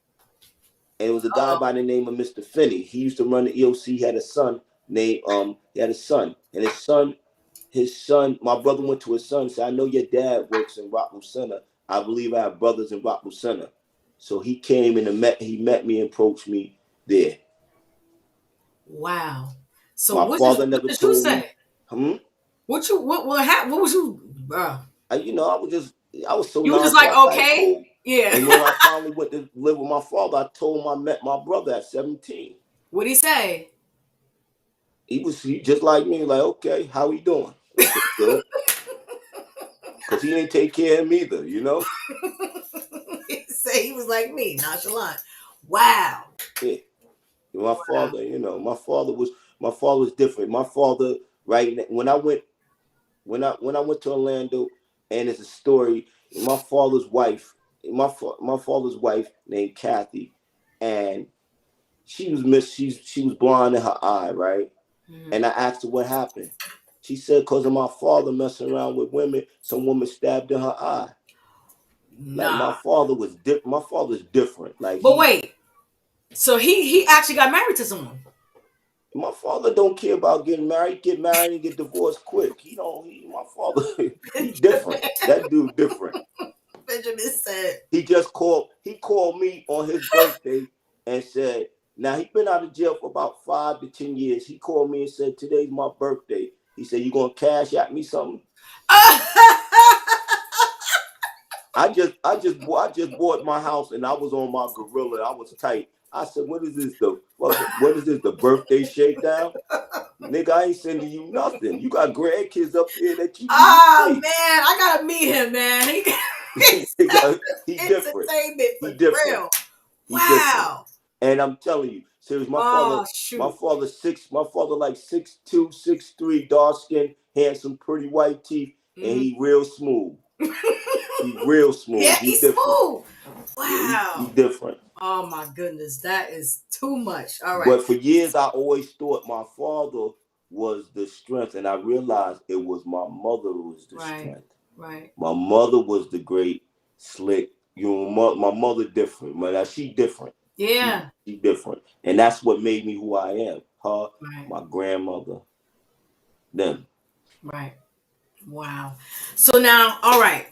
[SPEAKER 2] and it was a guy
[SPEAKER 1] Uh-oh.
[SPEAKER 2] by the name of Mr. Finney. He used to run the EOC. He had a son named he had a son, and his son, my brother went to his son and said, I know your dad works in Rockwood Center. I believe I have brothers in Rockwood Center. So he came in and met me and approached me there.
[SPEAKER 1] Wow. So
[SPEAKER 2] My
[SPEAKER 1] what did
[SPEAKER 2] father
[SPEAKER 1] what
[SPEAKER 2] never
[SPEAKER 1] did you
[SPEAKER 2] told me.
[SPEAKER 1] say?
[SPEAKER 2] Hmm?
[SPEAKER 1] What was you
[SPEAKER 2] I was so
[SPEAKER 1] you were just like,
[SPEAKER 2] nonchalant,
[SPEAKER 1] okay?
[SPEAKER 2] cool.
[SPEAKER 1] Yeah.
[SPEAKER 2] And when I finally went to live with my father, I told him I met my brother at 17.
[SPEAKER 1] What'd he say?
[SPEAKER 2] He just like me, like, okay, how he doing? Okay, good. Because he ain't take care of him either.
[SPEAKER 1] He said he was like me, nonchalant. Wow.
[SPEAKER 2] Yeah. My
[SPEAKER 1] Wow.
[SPEAKER 2] father, my father was different. My father, right when I went to Orlando, and it's a story. my father's wife, my father's wife named Kathy, and she was blind in her eye, right? And I asked her what happened. She said because of my father messing around with women, some woman stabbed in her eye. Like
[SPEAKER 1] Nah.
[SPEAKER 2] my father's different. Like
[SPEAKER 1] But wait, so he actually got married to someone.
[SPEAKER 2] my father don't care about getting married. Get married and get divorced quick. My father, he different. That dude different.
[SPEAKER 1] Benjamin said.
[SPEAKER 2] He called me on his birthday and said, now he been out of jail for about 5 to 10 years. He called me and said, today's my birthday. He said, you gonna cash at me something? I just bought my house and I was on my gorilla. I was tight. I said, what is this? The birthday shakedown? Nigga, I ain't sending you nothing. You got grandkids up there that you need to
[SPEAKER 1] Oh man,
[SPEAKER 2] see.
[SPEAKER 1] I gotta meet him, man.
[SPEAKER 2] He different.
[SPEAKER 1] Entertainment for
[SPEAKER 2] He different.
[SPEAKER 1] real.
[SPEAKER 2] He different.
[SPEAKER 1] Wow.
[SPEAKER 2] And I'm telling you, serious,
[SPEAKER 1] Oh
[SPEAKER 2] my
[SPEAKER 1] shoot.
[SPEAKER 2] father like 6'2", 6'3", dark skin, handsome, pretty white teeth, and he real smooth. He real smooth.
[SPEAKER 1] Yeah,
[SPEAKER 2] He
[SPEAKER 1] he's
[SPEAKER 2] different.
[SPEAKER 1] smooth.
[SPEAKER 2] Yeah, he
[SPEAKER 1] Wow.
[SPEAKER 2] different.
[SPEAKER 1] Oh my goodness, that is too much. All right.
[SPEAKER 2] But for years, I always thought my father was the strength, and I realized it was my mother who was the
[SPEAKER 1] Right.
[SPEAKER 2] strength.
[SPEAKER 1] Right.
[SPEAKER 2] My mother was the great slick. My mother different, man. She different.
[SPEAKER 1] Yeah.
[SPEAKER 2] She different, and that's what made me who I am. Her,
[SPEAKER 1] Right.
[SPEAKER 2] my grandmother, them.
[SPEAKER 1] Right. Wow. So now, all right.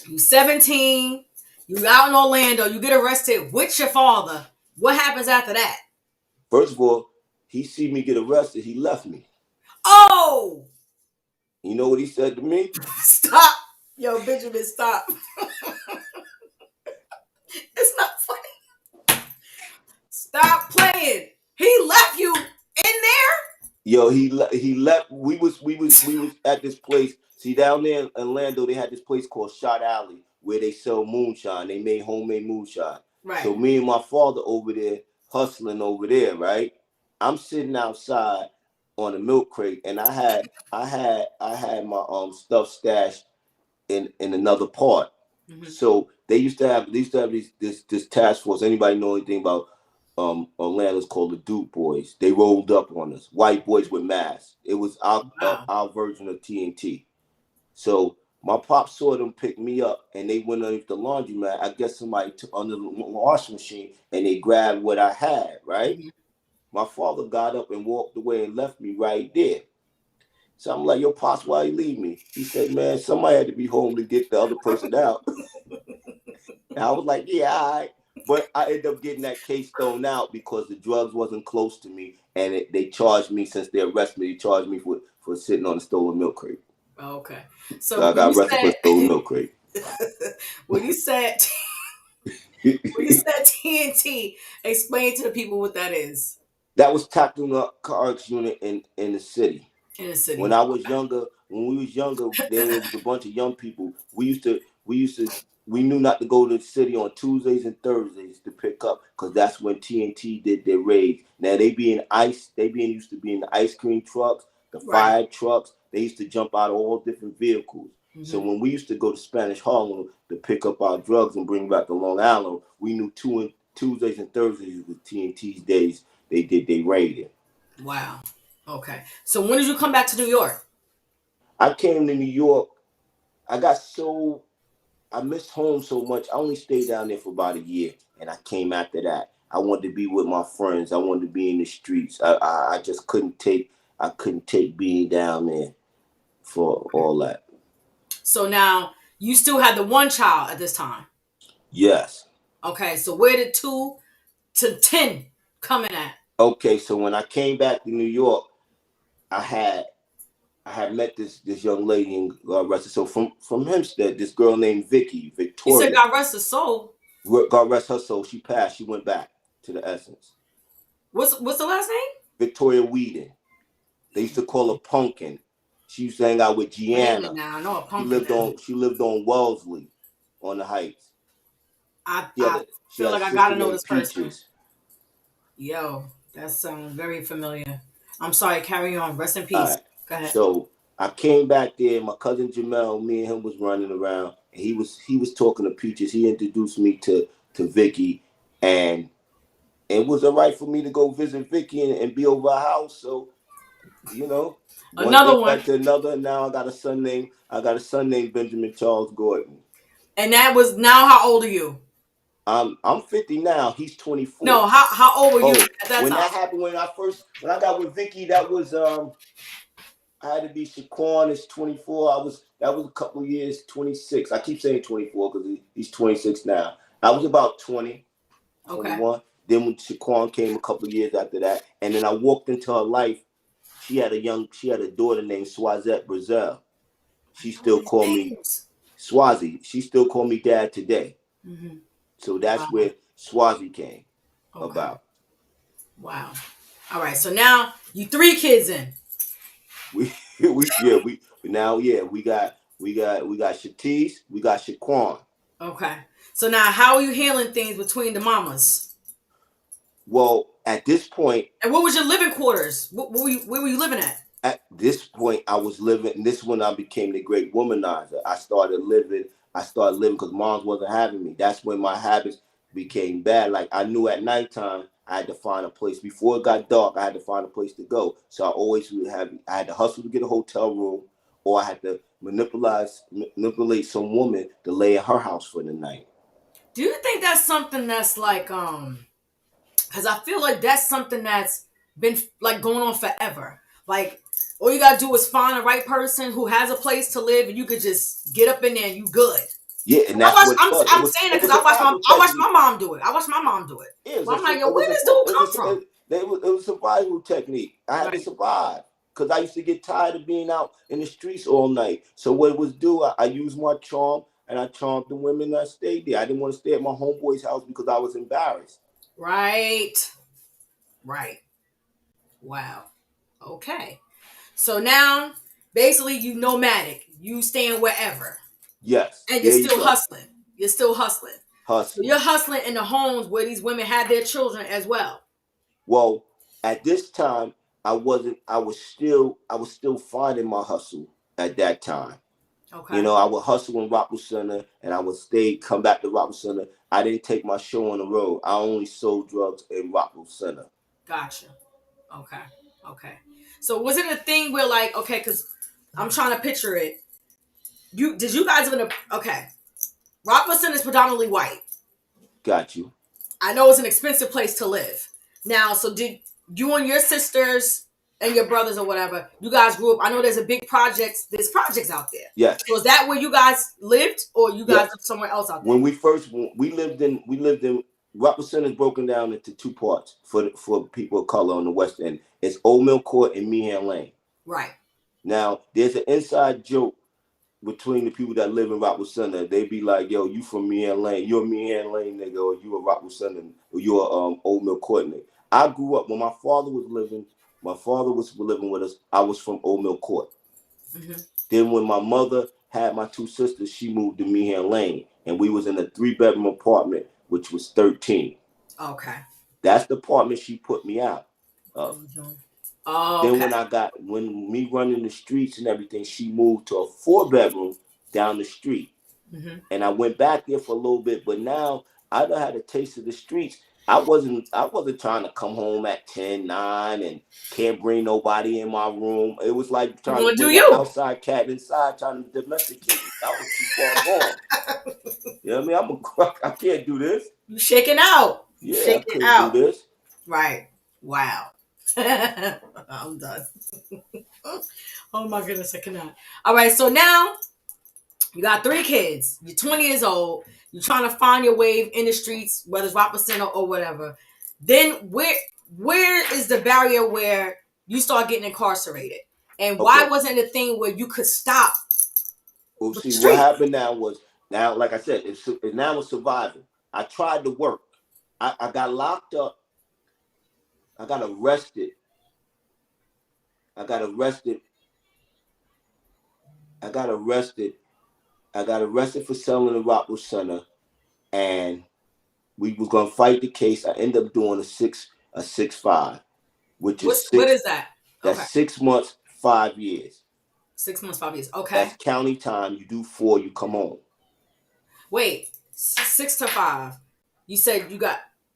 [SPEAKER 1] You 17. You out in Orlando. You get arrested with your father. What happens after that?
[SPEAKER 2] First of all, he see me get arrested. He left me.
[SPEAKER 1] Oh,
[SPEAKER 2] You know what he said to me?
[SPEAKER 1] stop. Yo, Benjamin, stop. It's not funny. Stop playing. He left you in there?
[SPEAKER 2] Yo, he left. We was at this place. See, down there in Orlando, they had this place called Shot Alley where they sell moonshine. They made homemade moonshine.
[SPEAKER 1] Right.
[SPEAKER 2] So me and my father over there hustling over there, right? I'm sitting outside on a milk crate, and I had my stuff stashed in another part. So they used to have this task force. Anybody know anything about Orlando's called the Duke Boys? They rolled up on us, white boys with masks. It was
[SPEAKER 1] Wow.
[SPEAKER 2] our version of TNT. So my pop saw them pick me up, and they went underneath the laundromat. I guess somebody took under the washing machine, and they grabbed what I had. Right. My father got up and walked away and left me right there. So I'm like, yo, Pops, why you leave me? He said, man, somebody had to be home to get the other person out. And I was like, yeah, all right. But I ended up getting that case thrown out because the drugs wasn't close to me, and they charged me, since they arrested me, they charged me for sitting on a stolen milk crate.
[SPEAKER 1] Okay.
[SPEAKER 2] So
[SPEAKER 1] So
[SPEAKER 2] I got arrested for a stolen milk crate.
[SPEAKER 1] when you said when you said TNT, explain to the people what that is
[SPEAKER 2] That was tactical narcotics unit in the city.
[SPEAKER 1] in the city.
[SPEAKER 2] When we was younger, there was a bunch of young people. We knew not to go to the city on Tuesdays and Thursdays to pick up, because that's when TNT did their raids. Now they being used to be in the ice cream trucks, the
[SPEAKER 1] Right.
[SPEAKER 2] fire trucks. They used to jump out of all different vehicles. So when we used to go to Spanish Harlem to pick up our drugs and bring back to Long Island, we knew Tuesdays and Thursdays was TNT's days. They did their raiding.
[SPEAKER 1] Wow. Okay. So when did you come back to New York?
[SPEAKER 2] I came to New York. I got so I missed home so much. I only stayed down there for about a year, and I came after that. I wanted to be with my friends. I wanted to be in the streets. I just couldn't take being down there for all that.
[SPEAKER 1] So now you still had the one child at this time.
[SPEAKER 2] Yes.
[SPEAKER 1] Okay. So where did 2 to 10 coming at?
[SPEAKER 2] Okay. So when I came back to New York, I had I had met this young lady in arrested. So from Hempstead, this girl named
[SPEAKER 1] You said
[SPEAKER 2] Victoria.
[SPEAKER 1] God rest his soul.
[SPEAKER 2] God rest her soul. She passed. She went back to the Essence.
[SPEAKER 1] What's the last name?
[SPEAKER 2] Victoria Whedon. They used to call her Pumpkin. She used to hang out with
[SPEAKER 1] Wait a minute
[SPEAKER 2] Gianna.
[SPEAKER 1] now. I know a
[SPEAKER 2] She
[SPEAKER 1] pumpkin
[SPEAKER 2] lived
[SPEAKER 1] now.
[SPEAKER 2] on Wellesley, on the Heights.
[SPEAKER 1] I
[SPEAKER 2] She
[SPEAKER 1] feel
[SPEAKER 2] had a
[SPEAKER 1] like I
[SPEAKER 2] sister
[SPEAKER 1] gotta know
[SPEAKER 2] named
[SPEAKER 1] this person.
[SPEAKER 2] Peaches.
[SPEAKER 1] Yo, that sounds very familiar. I'm sorry. Carry on. Rest in
[SPEAKER 2] All
[SPEAKER 1] peace.
[SPEAKER 2] right.
[SPEAKER 1] Go ahead.
[SPEAKER 2] So I came back there. My cousin Jamel, me and him was running around. he was talking to Peaches. He introduced me to Vicky, and it was all right for me to go visit Vicky and be over her house. So one thing
[SPEAKER 1] Another one.
[SPEAKER 2] led to another. Now I got a son named Benjamin Charles Gordon.
[SPEAKER 1] And that was now. How old are you?
[SPEAKER 2] I'm 50 now. He's 24.
[SPEAKER 1] No, how old were you
[SPEAKER 2] Oh,
[SPEAKER 1] at that
[SPEAKER 2] when
[SPEAKER 1] time?
[SPEAKER 2] that happened, when I got with Vicky, that was I had to be Shaquan is 24. That was a couple of years, 26. I keep saying 24 because he's 26 now. I was about 20,
[SPEAKER 1] Okay.
[SPEAKER 2] 21. Then when Shaquan came a couple of years after that, and then I walked into her life. She had a daughter named Swazette Brazil. She
[SPEAKER 1] I know
[SPEAKER 2] still
[SPEAKER 1] these
[SPEAKER 2] called me
[SPEAKER 1] names.
[SPEAKER 2] Swazi. She still called me dad today.
[SPEAKER 1] Mm-hmm.
[SPEAKER 2] So that's
[SPEAKER 1] Wow.
[SPEAKER 2] where Swazi came
[SPEAKER 1] Okay.
[SPEAKER 2] about.
[SPEAKER 1] Wow. All right. So now you 3 kids in.
[SPEAKER 2] We now we got Shatice, we got Shaquan.
[SPEAKER 1] Okay. So now how are you handling things between the mamas?
[SPEAKER 2] Well, at this point,
[SPEAKER 1] And what was your living quarters? Where were you living at?
[SPEAKER 2] I was living. This is when I became the great womanizer. I started living because moms wasn't having me. That's when my habits became bad. Like I knew at nighttime I had to find a place. Before it got dark, I had to find a place to go. So I had to hustle to get a hotel room, or I had to manipulate some woman to lay in her house for the night.
[SPEAKER 1] Do you think that's something that's like because I feel like that's something that's been like going on forever. Like all you gotta do is find the right person who has a place to live, and you could just get up in there and you good.
[SPEAKER 2] Yeah, and that's what it was.
[SPEAKER 1] I'm saying that
[SPEAKER 2] It
[SPEAKER 1] because
[SPEAKER 2] was survival
[SPEAKER 1] I watched
[SPEAKER 2] technique.
[SPEAKER 1] my mom do it. I watched my mom do it.
[SPEAKER 2] It
[SPEAKER 1] So
[SPEAKER 2] was
[SPEAKER 1] I'm like, yo,
[SPEAKER 2] it
[SPEAKER 1] where
[SPEAKER 2] was a
[SPEAKER 1] this dude come from?
[SPEAKER 2] it was a survival technique. I had to
[SPEAKER 1] Right,
[SPEAKER 2] survive because I used to get tired of being out in the streets all night. So what it was do, I used my charm and I charmed the women that stayed there. I didn't want to stay at my homeboy's house because I was embarrassed.
[SPEAKER 1] right, right. Wow. Okay. So now, basically, you nomadic. You staying wherever,
[SPEAKER 2] Yes,
[SPEAKER 1] and you're
[SPEAKER 2] there you
[SPEAKER 1] still
[SPEAKER 2] go,
[SPEAKER 1] hustling. You're still hustling. So
[SPEAKER 2] hustling.
[SPEAKER 1] you're hustling in the homes where these women have their children as well.
[SPEAKER 2] Well, at this time, I wasn't. I was still finding my hustle at that time.
[SPEAKER 1] Okay.
[SPEAKER 2] I would hustle in Rockville Center and I would come back to Rockville Center. I didn't take my show on the road. I only sold drugs in Rockville Center.
[SPEAKER 1] Gotcha. Okay. Okay. So was it a thing where like, okay, because I'm trying to picture it. You guys live in a okay. Rockville is predominantly white.
[SPEAKER 2] Got you.
[SPEAKER 1] I know it's an expensive place to live. Now, so did you and your sisters and your brothers or whatever, you guys grew up? I know there's projects out there.
[SPEAKER 2] Yes.
[SPEAKER 1] So is that where you guys lived or you guys
[SPEAKER 2] Yes.
[SPEAKER 1] lived somewhere else out there?
[SPEAKER 2] When we lived in Rockville Center is broken down into two parts for people of color on the west end. It's Old Mill Court and Meehan Lane.
[SPEAKER 1] Right.
[SPEAKER 2] Now, there's an inside joke between the people that live in Rockville Center. They be like, yo, you from Meehan Lane. You're a Meehan Lane nigga, or you a Rockville Center, or you're a Old Mill Court nigga. I grew up when my father was living with us. I was from Old Mill Court.
[SPEAKER 1] Mm-hmm.
[SPEAKER 2] Then when my mother had my two sisters, she moved to Meehan Lane, and we was in a 3-bedroom apartment, which was 13.
[SPEAKER 1] Okay.
[SPEAKER 2] That's the apartment she put me out of.
[SPEAKER 1] Oh,
[SPEAKER 2] Then
[SPEAKER 1] okay.
[SPEAKER 2] when me running the streets and everything, she moved to a 4-bedroom down the street.
[SPEAKER 1] Mm-hmm.
[SPEAKER 2] And I went back there for a little bit, but now I done had a taste of the streets. I wasn't trying to come home at 10, 9 and can't bring nobody in my room. It was like
[SPEAKER 1] You
[SPEAKER 2] trying to
[SPEAKER 1] want to do
[SPEAKER 2] bring an
[SPEAKER 1] you?
[SPEAKER 2] outside cat inside, trying to domesticate me. I was too far gone. You know what I mean? I can't do this.
[SPEAKER 1] You shaking out. You
[SPEAKER 2] Yeah, I
[SPEAKER 1] shaking
[SPEAKER 2] couldn't do
[SPEAKER 1] out.
[SPEAKER 2] this.
[SPEAKER 1] Right. Wow. I'm done. Oh my goodness, I cannot. All right, so now you got 3 kids. You're 20 years old. You're trying to find your way in the streets, whether it's Rockville Center or whatever. Then where is the barrier where you start getting incarcerated? And why
[SPEAKER 2] Okay.
[SPEAKER 1] wasn't it a thing where you could stop
[SPEAKER 2] Well,
[SPEAKER 1] with the
[SPEAKER 2] see, what
[SPEAKER 1] street?
[SPEAKER 2] happened now, like I said, it's now it's survival. I tried to work. I got locked up. I got arrested. I got arrested. I got arrested. I got arrested for selling the Rockville Center, and we was gonna fight the case. I ended up doing a 6-5, which is
[SPEAKER 1] What
[SPEAKER 2] six.
[SPEAKER 1] is that?
[SPEAKER 2] That's
[SPEAKER 1] Okay.
[SPEAKER 2] 6 months, 5 years.
[SPEAKER 1] 6 months, 5 years. Okay.
[SPEAKER 2] That's county time. You do 4, you come home.
[SPEAKER 1] Wait, 6 to 5. You said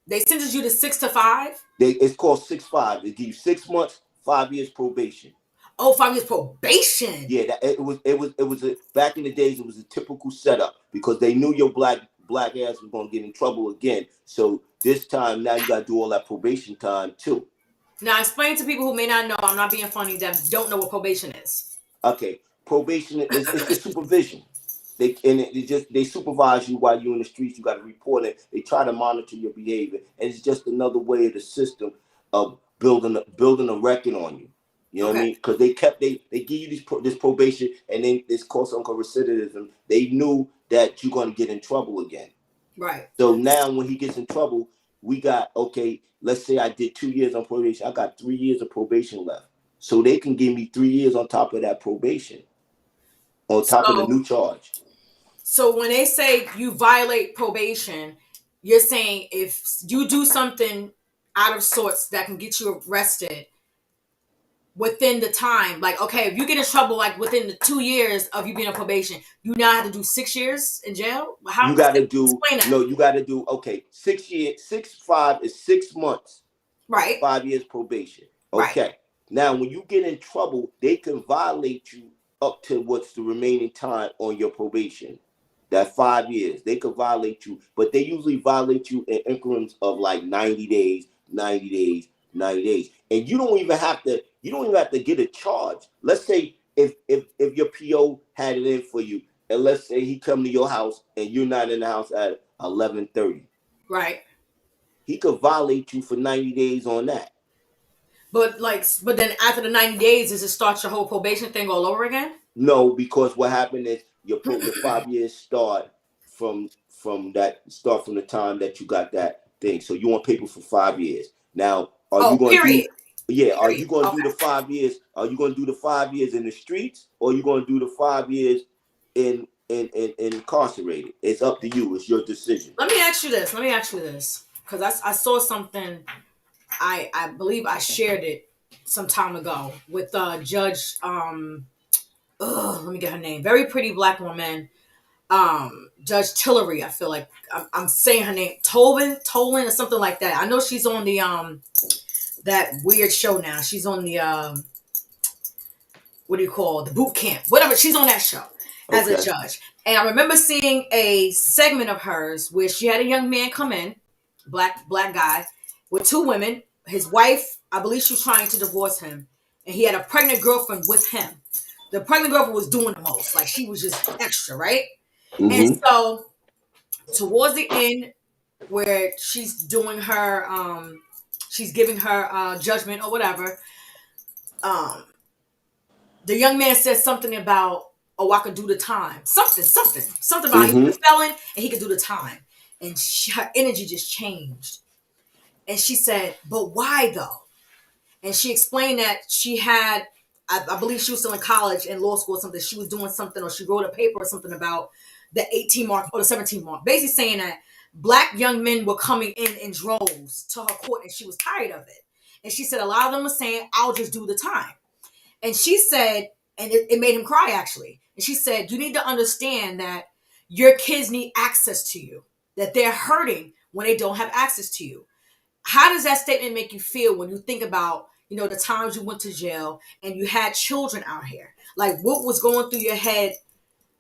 [SPEAKER 1] they sentenced you to 6 to 5.
[SPEAKER 2] It's called 6-5. They give you 6 months, 5 years probation.
[SPEAKER 1] Oh, 5 years probation.
[SPEAKER 2] Yeah, back in the days. It was a typical setup because they knew your black ass was gonna get in trouble again. So this time now you gotta do all that probation time too.
[SPEAKER 1] Now explain to people who may not know. I'm not being funny. That don't know what probation is.
[SPEAKER 2] Okay, probation is it's just supervision. They supervise you while you're in the streets. You got to report it. They try to monitor your behavior, and it's just another way of the system of building a record on you. You know what I
[SPEAKER 1] Okay.
[SPEAKER 2] mean? Because they give you this probation, and then this called something called recidivism. They knew that you're going to get in trouble again.
[SPEAKER 1] Right.
[SPEAKER 2] So now when he gets in trouble, we got, okay, let's say I did 2 years on probation. I got 3 years of probation left. So they can give me 3 years on top of that probation, on top of the
[SPEAKER 1] So
[SPEAKER 2] new charge.
[SPEAKER 1] so when they say you violate probation, you're saying if you do something out of sorts that can get you arrested within the time, like okay, if you get in trouble like within the 2 years of you being on probation, you now have to do 6 years in jail. How
[SPEAKER 2] You got to do,
[SPEAKER 1] explain that?
[SPEAKER 2] no, you got to do, okay, 6 years, 6-5 is 6 months,
[SPEAKER 1] Right.
[SPEAKER 2] 5 years probation.
[SPEAKER 1] Right.
[SPEAKER 2] Okay. Now, when you get in trouble, they can violate you up to what's the remaining time on your probation. That 5 years, they could violate you, but they usually violate you in increments of like 90 days, 90 days, 90 days. And you don't even have to get a charge. Let's say if your PO had it in for you, and let's say he come to your house and you're not in the house at 11:30.
[SPEAKER 1] Right.
[SPEAKER 2] He could violate you for 90 days on that.
[SPEAKER 1] But then after the 90 days, does it start your whole probation thing all over again?
[SPEAKER 2] No, because what happened is your 5 years start from the time that you got that thing. So you want paper for 5 years. Now, are you
[SPEAKER 1] Oh,
[SPEAKER 2] going to do?
[SPEAKER 1] period.
[SPEAKER 2] Yeah, are
[SPEAKER 1] Period.
[SPEAKER 2] you going to do
[SPEAKER 1] Okay.
[SPEAKER 2] the 5 years? Are you going to do the 5 years in the streets, or are you going to do the 5 years in incarcerated? It's up to you. It's your decision.
[SPEAKER 1] Let me ask you this. Because I saw something. I believe I shared it some time ago with Judge. Let me get her name. Very pretty black woman. Judge Tillery. I feel like I'm saying her name. Tolan, or something like that. I know she's on the that weird show now. She's on the what do you call the boot camp? Whatever. She's on that show as a
[SPEAKER 2] Okay.
[SPEAKER 1] judge. And I remember seeing a segment of hers where she had a young man come in, black guy, with two women. His wife, I believe she was trying to divorce him, and he had a pregnant girlfriend with him. The pregnant girlfriend was doing the most, like she was just extra, right? And
[SPEAKER 2] Mm-hmm.
[SPEAKER 1] so towards the end, where she's giving her judgment or whatever, um, the young man says something about, oh, I could do the time. Something about he's
[SPEAKER 2] Mm-hmm.
[SPEAKER 1] a felon and he could do the time. And her energy just changed. And she said, but why though? And she explained that she had, I believe she was still in college and law school or something. She was doing something, or she wrote a paper or something about the 18 mark or the 17 mark. Basically saying that black young men were coming in droves to her court and she was tired of it. And she said a lot of them were saying, I'll just do the time. And she said, and it made him cry actually. And she said, you need to understand that your kids need access to you, that they're hurting when they don't have access to you. How does that statement make you feel when you think about, the times you went to jail and you had children out here? Like, what was going through your head?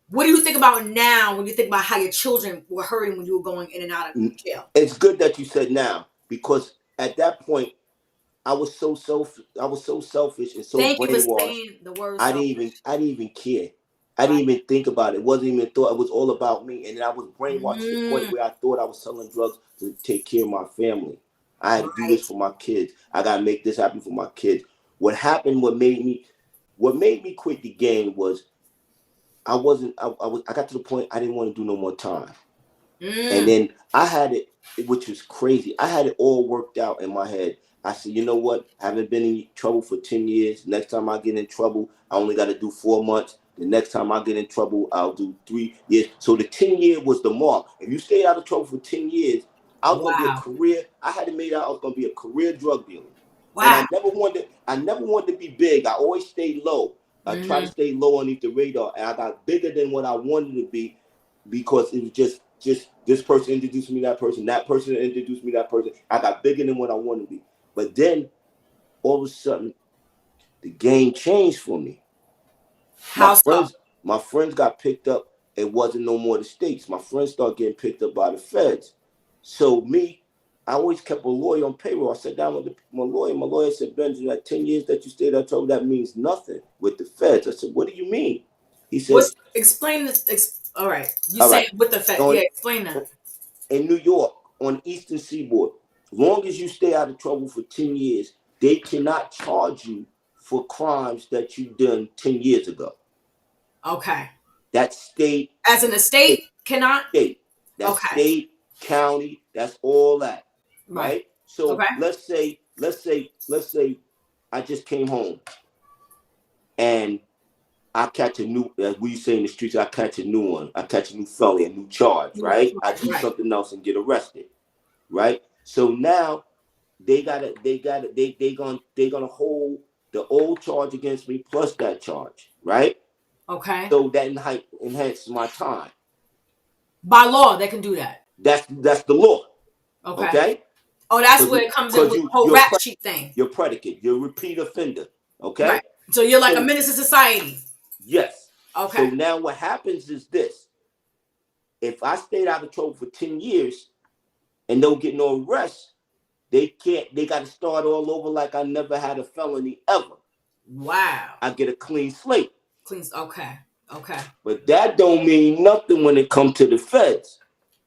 [SPEAKER 1] What do you think about now when you think about how your children were hurting when you were going in and out of jail?
[SPEAKER 2] It's good that you said now, because at that point I was so selfish and so
[SPEAKER 1] Thank you for
[SPEAKER 2] brainwashed.
[SPEAKER 1] saying the word
[SPEAKER 2] I didn't
[SPEAKER 1] selfish.
[SPEAKER 2] even I didn't even care. I
[SPEAKER 1] Right.
[SPEAKER 2] didn't even think about it. It wasn't even a thought. It was all about me. And then I was brainwashed to the point
[SPEAKER 1] Mm,
[SPEAKER 2] where I thought I was selling drugs to take care of my family. I had to do this
[SPEAKER 1] right.
[SPEAKER 2] for my kids. I gotta make this happen for my kids. What happened, what made me quit the game was I got to the point I didn't want to do no more time. And
[SPEAKER 1] Mm,
[SPEAKER 2] then I had it, which was crazy. I had it all worked out in my head. I said, you know what? I haven't been in trouble for 10 years. Next time I get in trouble, I only got to do 4 months. The next time I get in trouble, I'll do 3 years. So the 10-year was the mark. If you stay out of trouble for 10 years, I was going to be a
[SPEAKER 1] wow.
[SPEAKER 2] career. I had to make out I was going to be a career drug dealer. And
[SPEAKER 1] Wow.
[SPEAKER 2] I never wanted to be big. I always stayed low. I tried to
[SPEAKER 1] Hmm.
[SPEAKER 2] stay low underneath the radar. And I got bigger than what I wanted to be. because it was just this person introduced me that person introduced me that person. I got bigger than what I wanted to be. But then all of a sudden the game changed for me.
[SPEAKER 1] How so?
[SPEAKER 2] My friends got picked up. It wasn't no more the states. My friends started getting picked up by the feds. So me, I always kept a lawyer on payroll. I sat down with my lawyer. My lawyer said, Benjamin, that 10 years that you stayed at trouble, that means nothing with the feds. I said, what do you mean? He said,
[SPEAKER 1] Explain this? All right, you
[SPEAKER 2] all
[SPEAKER 1] saying
[SPEAKER 2] right,
[SPEAKER 1] with the Fed? Yeah,
[SPEAKER 2] on,
[SPEAKER 1] explain that.
[SPEAKER 2] in New York, on the Eastern Seaboard, long as you stay out of trouble for 10 years, they cannot charge you for crimes that you done 10 years ago.
[SPEAKER 1] Okay.
[SPEAKER 2] That state,
[SPEAKER 1] As an estate cannot.
[SPEAKER 2] state, that
[SPEAKER 1] Okay.
[SPEAKER 2] state, county, that's all that,
[SPEAKER 1] Right.
[SPEAKER 2] right? So
[SPEAKER 1] Okay.
[SPEAKER 2] let's say I just came home and I catch a new, as we say in the streets, I catch a new one. I catch a new felony, a new charge, right? I do
[SPEAKER 1] Right.
[SPEAKER 2] something else and get arrested, right? So now they gonna hold the old charge against me plus that charge, right?
[SPEAKER 1] Okay.
[SPEAKER 2] So that enhances my time.
[SPEAKER 1] By law, they can do that.
[SPEAKER 2] That's the law,
[SPEAKER 1] Okay.
[SPEAKER 2] okay?
[SPEAKER 1] Oh, that's
[SPEAKER 2] Because
[SPEAKER 1] where it comes in with the whole rap sheet thing.
[SPEAKER 2] you're predicate, you're a repeat offender,
[SPEAKER 1] Right.
[SPEAKER 2] okay?
[SPEAKER 1] So you're like a
[SPEAKER 2] So
[SPEAKER 1] menace to society.
[SPEAKER 2] yes.
[SPEAKER 1] Okay.
[SPEAKER 2] So now what happens is this: if I stayed out of trouble for 10 years and don't get no arrest, they can't. They got to start all over like I never had a felony ever.
[SPEAKER 1] Wow.
[SPEAKER 2] I get a clean slate.
[SPEAKER 1] Okay. Okay.
[SPEAKER 2] But that don't mean nothing when it comes to the feds.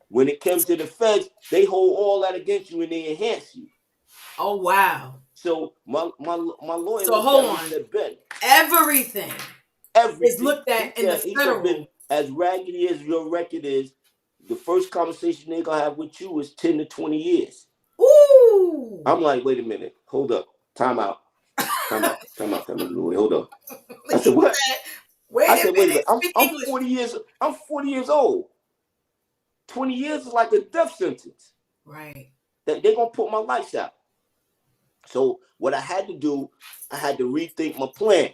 [SPEAKER 2] When it comes to the feds, they hold all that against you and they enhance you.
[SPEAKER 1] Oh wow.
[SPEAKER 2] So my lawyer
[SPEAKER 1] So
[SPEAKER 2] looked
[SPEAKER 1] hold
[SPEAKER 2] at me and
[SPEAKER 1] on.
[SPEAKER 2] said, Ben,
[SPEAKER 1] everything is
[SPEAKER 2] everything.
[SPEAKER 1] looked at in the
[SPEAKER 2] He said, Ben,
[SPEAKER 1] federal.
[SPEAKER 2] as raggedy as your record is, the first conversation they're gonna have with you is 10 to 20 years.
[SPEAKER 1] Ooh.
[SPEAKER 2] I'm like, wait a minute, hold up, time out. Hold up. I said, what?
[SPEAKER 1] Wait
[SPEAKER 2] I
[SPEAKER 1] a
[SPEAKER 2] said, wait a
[SPEAKER 1] minute.
[SPEAKER 2] minute,
[SPEAKER 1] Speak
[SPEAKER 2] I'm
[SPEAKER 1] English.
[SPEAKER 2] 40 years old. 20 years is like a death sentence.
[SPEAKER 1] Right.
[SPEAKER 2] They're gonna put my lights out. So what I had to do, I had to rethink my plan.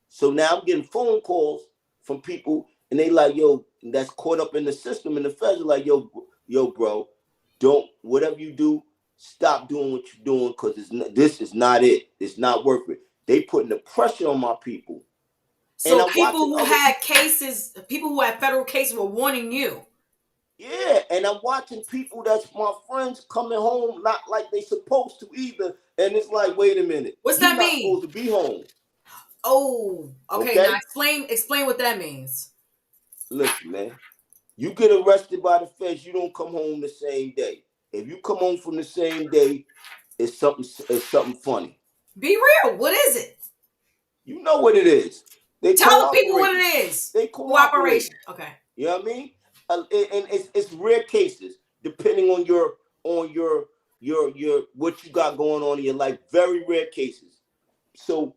[SPEAKER 2] So now I'm getting phone calls from people, and they like, yo, that's caught up in the system, and the feds are like, yo, bro, don't, whatever you do, stop doing what you're doing, because this is not it. It's not worth it. They putting the pressure on my people. And
[SPEAKER 1] So
[SPEAKER 2] I'm
[SPEAKER 1] people
[SPEAKER 2] watching
[SPEAKER 1] who
[SPEAKER 2] other
[SPEAKER 1] had
[SPEAKER 2] people.
[SPEAKER 1] cases, people who had federal cases were warning you.
[SPEAKER 2] Yeah, and I'm watching people that's my friends coming home not like they supposed to either. And it's like, wait a minute,
[SPEAKER 1] What's
[SPEAKER 2] you're
[SPEAKER 1] that
[SPEAKER 2] not
[SPEAKER 1] mean?
[SPEAKER 2] supposed to be home.
[SPEAKER 1] Oh, okay. Now
[SPEAKER 2] Okay?
[SPEAKER 1] explain what that means.
[SPEAKER 2] Listen, man. You get arrested by the feds, you don't come home the same day. If you come home from the same day, it's something funny.
[SPEAKER 1] Be real. What is it?
[SPEAKER 2] You know what it is. They
[SPEAKER 1] Tell the people what
[SPEAKER 2] cooperating.
[SPEAKER 1] it is.
[SPEAKER 2] They
[SPEAKER 1] Cooperation.
[SPEAKER 2] cooperating.
[SPEAKER 1] Okay.
[SPEAKER 2] You know what I mean? And it's rare cases, depending on your what you got going on in your life. Very rare cases. So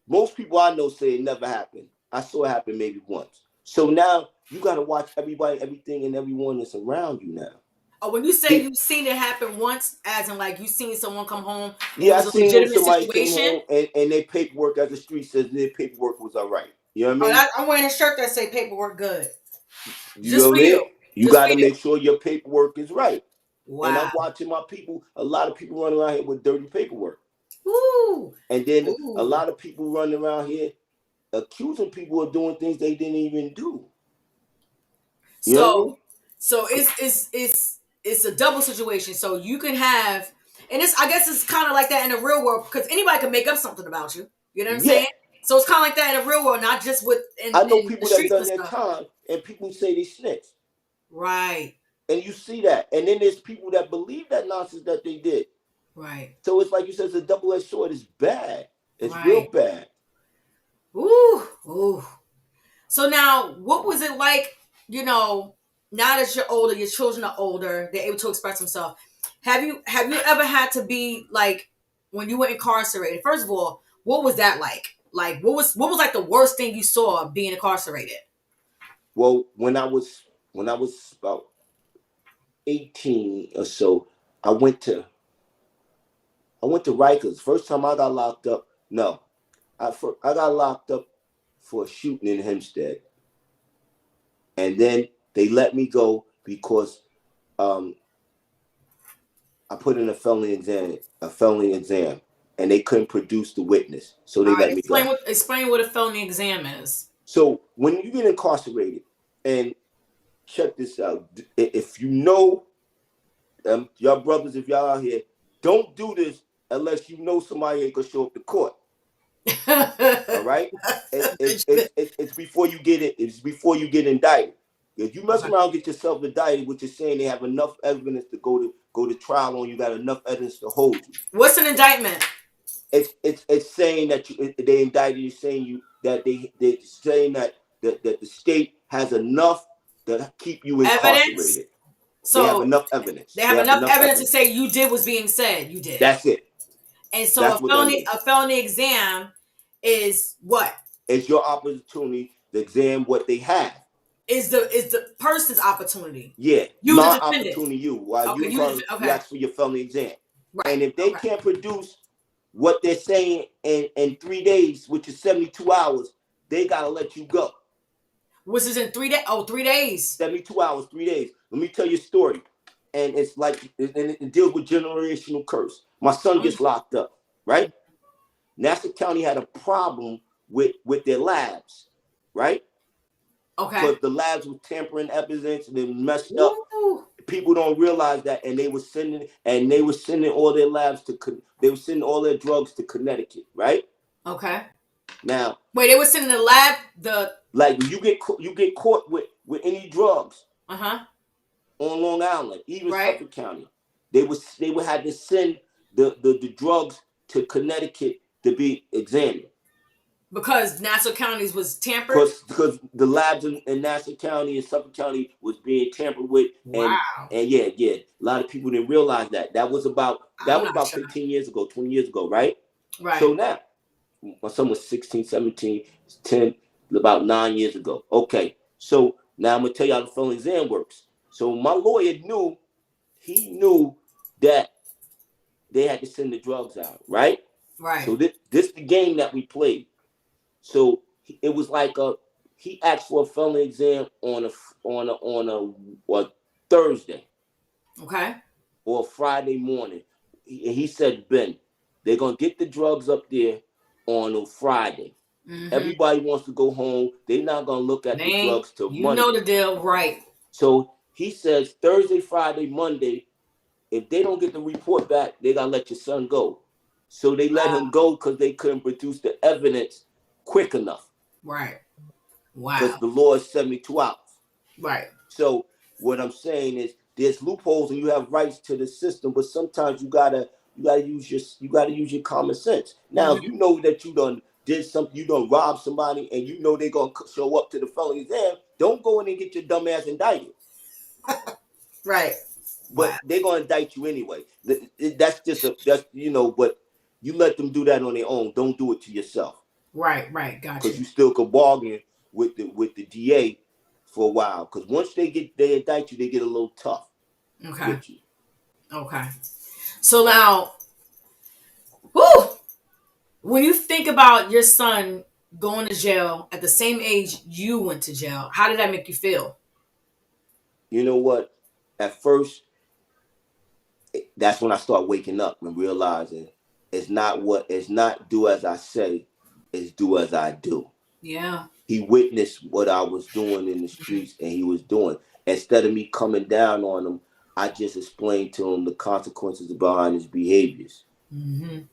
[SPEAKER 2] most people I know say it never happened. I saw it happen maybe once. So now you got to watch everybody, everything, and everyone that's around you now.
[SPEAKER 1] Oh, when you say you've seen it happen once, as in like you've seen someone come home and it
[SPEAKER 2] Yeah, I
[SPEAKER 1] was a
[SPEAKER 2] seen them.
[SPEAKER 1] legitimate
[SPEAKER 2] Somebody came
[SPEAKER 1] situation.
[SPEAKER 2] home and their paperwork, as the street says, their paperwork was all right. You know what I
[SPEAKER 1] Oh,
[SPEAKER 2] mean?
[SPEAKER 1] I'm wearing a shirt that say paperwork good.
[SPEAKER 2] You
[SPEAKER 1] Just
[SPEAKER 2] know
[SPEAKER 1] for
[SPEAKER 2] what I mean?
[SPEAKER 1] you.
[SPEAKER 2] You
[SPEAKER 1] Just
[SPEAKER 2] got
[SPEAKER 1] for
[SPEAKER 2] to
[SPEAKER 1] you.
[SPEAKER 2] make sure your paperwork is right. And I'm
[SPEAKER 1] Wow.
[SPEAKER 2] watching my people. A lot of people running around here with dirty paperwork,
[SPEAKER 1] Ooh.
[SPEAKER 2] and then a
[SPEAKER 1] Ooh.
[SPEAKER 2] lot of people running around here accusing people of doing things they didn't even do. You know what I
[SPEAKER 1] So
[SPEAKER 2] mean?
[SPEAKER 1] so it's a double situation. So you can have, and it's, I guess it's kind of like that in the real world because anybody can make up something about you. You know what I'm
[SPEAKER 2] Yeah,
[SPEAKER 1] saying? So it's kind of like that in the real world, not just with
[SPEAKER 2] I know
[SPEAKER 1] in the
[SPEAKER 2] people that
[SPEAKER 1] streets
[SPEAKER 2] done
[SPEAKER 1] and
[SPEAKER 2] their
[SPEAKER 1] stuff.
[SPEAKER 2] time, and people say they snitch,
[SPEAKER 1] Right.
[SPEAKER 2] and you see that, and then there's people that believe that nonsense that they did.
[SPEAKER 1] Right.
[SPEAKER 2] So it's like you said, it's a double-edged sword. It's bad. It's real
[SPEAKER 1] Right.
[SPEAKER 2] bad.
[SPEAKER 1] Ooh. Ooh. So now, what was it like? You know, now that you're older, your children are older, they're able to express themselves. Have you ever had to be like when you were incarcerated? First of all, what was that like? Like what was like the worst thing you saw being incarcerated?
[SPEAKER 2] Well, when I was about 18 or so, I went to Rikers. First time I got locked up. No, I got locked up for a shooting in Hempstead. And then they let me go because I put in a felony exam, and they couldn't produce the witness, so they
[SPEAKER 1] All right,
[SPEAKER 2] let me go.
[SPEAKER 1] explain what a felony exam is.
[SPEAKER 2] So when you get incarcerated, and check this out, if you know, y'all brothers, if y'all out here, don't do this unless you know somebody ain't gonna show up to court. All right, it's before you get it. It's before you get indicted. If you mess around and get yourself indicted, which is saying they have enough evidence to go to trial on, you got enough evidence to hold you.
[SPEAKER 1] What's an indictment?
[SPEAKER 2] It's saying that they indicted you, saying you that they're saying that the state has enough to keep you incarcerated.
[SPEAKER 1] Evidence?
[SPEAKER 2] So they have enough evidence.
[SPEAKER 1] They have enough evidence to say you did what's being said. You did.
[SPEAKER 2] That's it.
[SPEAKER 1] And so a felony exam is what?
[SPEAKER 2] It's your opportunity to examine what they have.
[SPEAKER 1] Is the person's opportunity.
[SPEAKER 2] Yeah.
[SPEAKER 1] You
[SPEAKER 2] my opportunity, while
[SPEAKER 1] okay,
[SPEAKER 2] you ask for your felony exam.
[SPEAKER 1] Right.
[SPEAKER 2] And if they can't produce what they're saying in 3 days, which is 72 hours, they gotta let you go.
[SPEAKER 1] Which is in 3 days? Oh, 3 days.
[SPEAKER 2] 72 hours, 3 days. Let me tell you a story. And it's like, and it deals with generational curse. My son gets locked up, right? Nassau County had a problem with their labs, right?
[SPEAKER 1] Okay.
[SPEAKER 2] Because the labs were tampering evidence and they messed up. People don't realize that, and they were sending all their all their drugs to Connecticut, right?
[SPEAKER 1] Okay.
[SPEAKER 2] Now,
[SPEAKER 1] wait, they were sending the lab
[SPEAKER 2] like you get caught with any drugs. On Long Island, even Suffolk County, they would have to send the drugs to Connecticut to be examined.
[SPEAKER 1] Because Nassau County's was tampered?
[SPEAKER 2] Because the labs in Nassau County and Suffolk County was being tampered with.
[SPEAKER 1] Wow.
[SPEAKER 2] And yeah. A lot of people didn't realize that. That was about 15 years ago, 20 years ago, right?
[SPEAKER 1] Right.
[SPEAKER 2] So now, my son was 16, 17, 10, about 9 years ago. Okay, so now I'm going to tell you how the felony exam works. So my lawyer knew that they had to send the drugs out, right?
[SPEAKER 1] Right.
[SPEAKER 2] So this is the game that we played. So it was like he asked for a felony exam on a Thursday.
[SPEAKER 1] Okay.
[SPEAKER 2] Or a Friday morning. He said, Ben, they're gonna get the drugs up there on a Friday. Everybody wants to go home. They're not gonna look at the drugs till Monday.
[SPEAKER 1] You know the deal, right?
[SPEAKER 2] So he says Thursday, Friday, Monday, if they don't get the report back, they gotta let your son go. So they let him go because they couldn't produce the evidence quick enough.
[SPEAKER 1] Right. Wow.
[SPEAKER 2] Because the law is 72 hours.
[SPEAKER 1] Right.
[SPEAKER 2] So what I'm saying is there's loopholes and you have rights to the system, but sometimes you gotta use your common sense. Now, if you know that you done did something, you done robbed somebody, and you know they're gonna show up to the felony exam, don't go in and get your dumb ass indicted.
[SPEAKER 1] Right.
[SPEAKER 2] But they're gonna indict you anyway. That's but you let them do that on their own. Don't do it to yourself.
[SPEAKER 1] Right. Gotcha.
[SPEAKER 2] Because you still could bargain with the DA for a while. Because once they indict you, they get a little tough.
[SPEAKER 1] Okay.
[SPEAKER 2] With you.
[SPEAKER 1] Okay. So now, when you think about your son going to jail at the same age you went to jail, how did that make you feel?
[SPEAKER 2] You know what? At first, that's when I start waking up and realizing it's not do as I say, it's do as I do.
[SPEAKER 1] Yeah.
[SPEAKER 2] He witnessed what I was doing in the streets, and he was doing. Instead of me coming down on him, I just explained to him the consequences behind his behaviors. And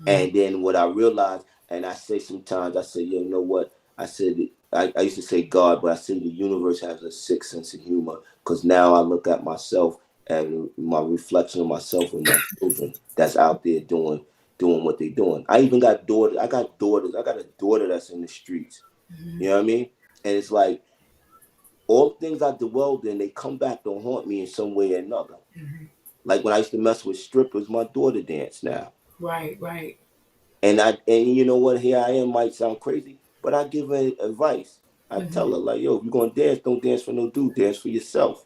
[SPEAKER 2] then what I realized, and I say sometimes, I say, you know what? I said, I used to say God, but I said the universe has a sick sense of humor, because now I look at myself and my reflection of myself and my children that's out there doing what they're doing. I even got daughters. I got a daughter that's in the streets. You know what I mean? And it's like all the things I dwelled in, they come back to haunt me in some way or another. Like when I used to mess with strippers, my daughter dance now.
[SPEAKER 1] Right.
[SPEAKER 2] And you know what? Here I am, might sound crazy, but I give her advice. I tell her, like, yo, if you're gonna dance, don't dance for no dude, dance for yourself.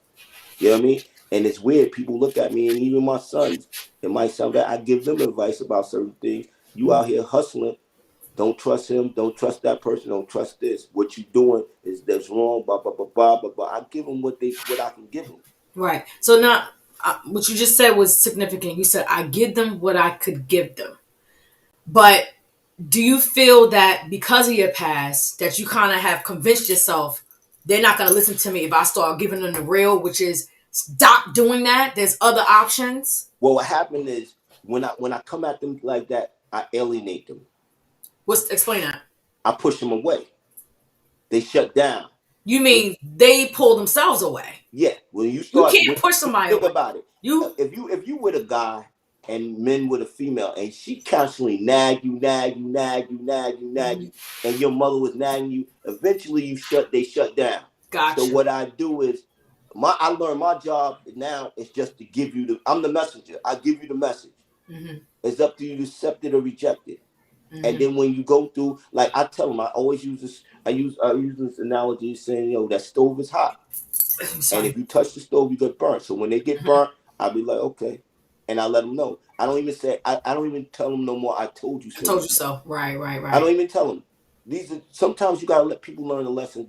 [SPEAKER 2] You know what I mean? And it's weird. People look at me, and even my sons, it might sound bad. I give them advice about certain things. You out here hustling, Don't trust him. Don't trust that person. Don't trust this. What you doing is that's wrong. Blah blah blah blah blah blah. I give them what I can give them.
[SPEAKER 1] Right. So now, what you just said was significant. You said I give them what I could give them, but do you feel that because of your past that you kind of have convinced yourself they're not going to listen to me if I start giving them the real, which is stop doing that? There's other options.
[SPEAKER 2] Well, what happened is when I come at them like that, I alienate them.
[SPEAKER 1] Explain that?
[SPEAKER 2] I push them away. They shut down.
[SPEAKER 1] You mean they pull themselves away?
[SPEAKER 2] Yeah. When you
[SPEAKER 1] You
[SPEAKER 2] start,
[SPEAKER 1] can't push somebody
[SPEAKER 2] think
[SPEAKER 1] away.
[SPEAKER 2] about it. If you with a guy and men with a female, and she constantly nag you, and your mother was nagging you, eventually they shut down.
[SPEAKER 1] Gotcha.
[SPEAKER 2] So what I do is, I learned my job now is just to give you I'm the messenger. I give you the message.
[SPEAKER 1] Mm-hmm.
[SPEAKER 2] It's up to you to accept it or reject it.
[SPEAKER 1] Mm-hmm.
[SPEAKER 2] And then when you go through, like I tell them, I always use this. I use this analogy saying, that stove is hot, and if you touch the stove, you get burnt. So when they get burnt, I'll be like, okay, and I let them know. I don't even say, I don't even tell them no more. I told you so.
[SPEAKER 1] I told you so. Right.
[SPEAKER 2] I don't even tell them. Sometimes you gotta let people learn the lesson.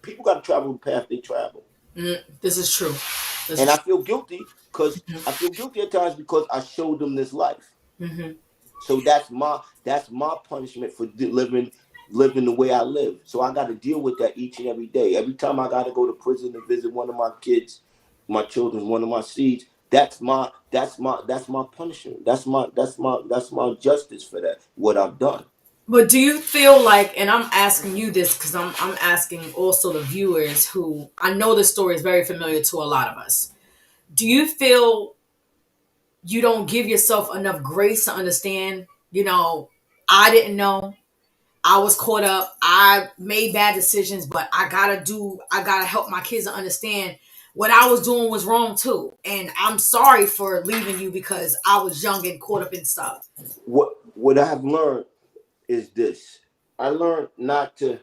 [SPEAKER 2] People gotta travel the path they travel.
[SPEAKER 1] This is true.
[SPEAKER 2] I feel guilty because I feel guilty at times because I showed them this life.
[SPEAKER 1] Mm-hmm.
[SPEAKER 2] So that's my punishment for living the way I live. So I got to deal with that each and every day. Every time I got to go to prison to visit one of my kids, my children, one of my seeds. That's my punishment. That's my justice for that. What I've done.
[SPEAKER 1] But do you feel like, and I'm asking you this because I'm asking also the viewers who I know this story is very familiar to a lot of us. Do you feel you don't give yourself enough grace to understand, I didn't know. I was caught up. I made bad decisions, but I gotta help my kids to understand what I was doing was wrong too. And I'm sorry for leaving you because I was young and caught up in stuff.
[SPEAKER 2] What I have learned is this. I learned not to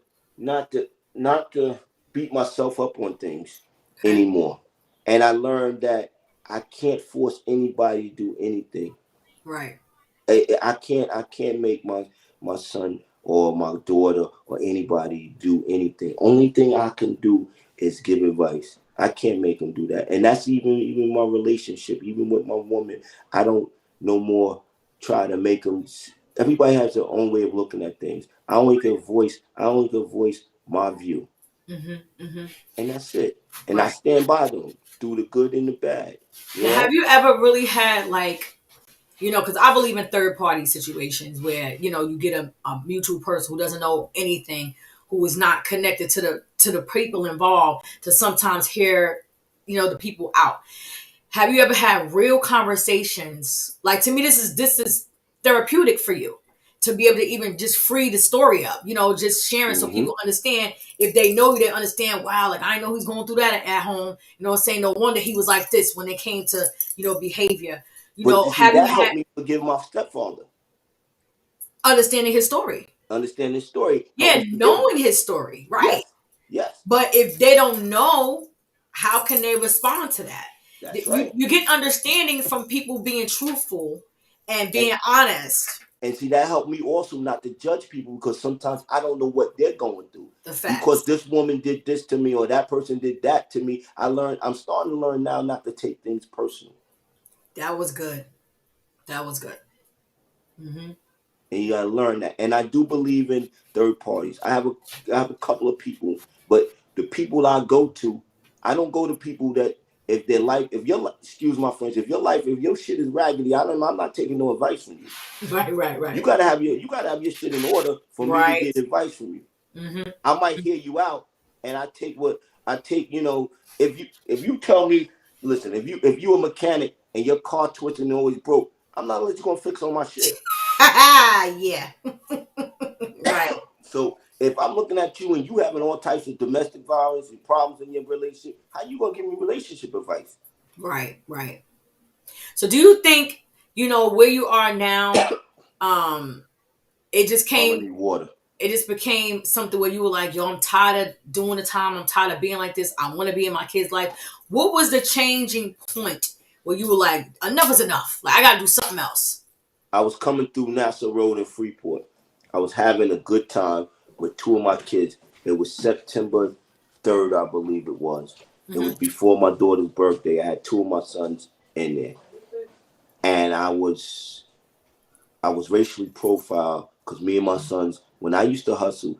[SPEAKER 2] beat myself up on things anymore. And I learned that I can't force anybody to do anything.
[SPEAKER 1] Right.
[SPEAKER 2] I can't make my son or my daughter or anybody do anything. Only thing I can do is give advice. I can't make them do that. And that's even my relationship, even with my woman. I don't no more try to make them. Everybody has their own way of looking at things. I only can voice my view.
[SPEAKER 1] Mm-hmm.
[SPEAKER 2] And that's it. And I stand by them through the good and the bad.
[SPEAKER 1] Now, have you ever really had because I believe in third party situations where, you get a mutual person who doesn't know anything, who is not connected to the people involved to sometimes hear, the people out. Have you ever had real conversations? Like, to me, this is therapeutic for you to be able to even just free the story up, just sharing so people understand. If they know you, they understand, wow, like I know he's going through that at home, saying no wonder he was like this when it came to, behavior.
[SPEAKER 2] That helped me forgive my stepfather.
[SPEAKER 1] Understanding his story.
[SPEAKER 2] Yeah,
[SPEAKER 1] knowing his story, right?
[SPEAKER 2] Yes.
[SPEAKER 1] But if they don't know, how can they respond to that?
[SPEAKER 2] That's right.
[SPEAKER 1] You get understanding from people being truthful and being honest.
[SPEAKER 2] And see, that helped me also not to judge people because sometimes I don't know what they're going through.
[SPEAKER 1] The facts.
[SPEAKER 2] Because this woman did this to me or that person did that to me. I'm starting to learn now not to take things personal.
[SPEAKER 1] That was good. Mm-hmm.
[SPEAKER 2] And you gotta learn that. And I do believe in third parties. I have a couple of people, but the people I go to, I don't go to people that if excuse my French, if your shit is raggedy, I'm not taking no advice from you.
[SPEAKER 1] Right.
[SPEAKER 2] You gotta have your shit in order for me to get advice from you.
[SPEAKER 1] Mm-hmm.
[SPEAKER 2] I might hear you out, and I take. If you tell me, listen, if you a mechanic and your car twisted and always broke, I'm not gonna fix all my shit.
[SPEAKER 1] Yeah. Right.
[SPEAKER 2] So if I'm looking at you and you having all types of domestic violence and problems in your relationship, how you gonna give me relationship advice?
[SPEAKER 1] Right. So do you think, where you are now, it just came
[SPEAKER 2] water.
[SPEAKER 1] It just became something where you were like, yo, I'm tired of doing the time. I'm tired of being like this. I want to be in my kid's life. What was the changing point where you were like, enough is enough? Like, I got to do something else.
[SPEAKER 2] I was coming through Nassau Road in Freeport. I was having a good time with two of my kids. It was September 3rd, I believe it was. It was before my daughter's birthday. I had two of my sons in there, and I was racially profiled because me and my sons, when I used to hustle,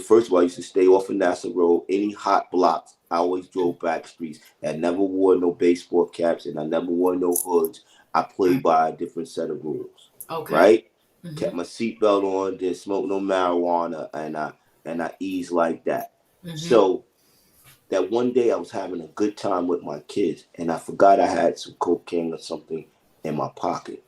[SPEAKER 2] first of all, I used to stay off of Nassau Road, any hot blocks. I always drove back streets. I never wore no baseball caps and I never wore no hoods. I played by a different set of rules.
[SPEAKER 1] Okay.
[SPEAKER 2] Right? Kept my seatbelt on, didn't smoke no marijuana, and I eased like that. So that one day I was having a good time with my kids and I forgot I had some cocaine or something in my pocket.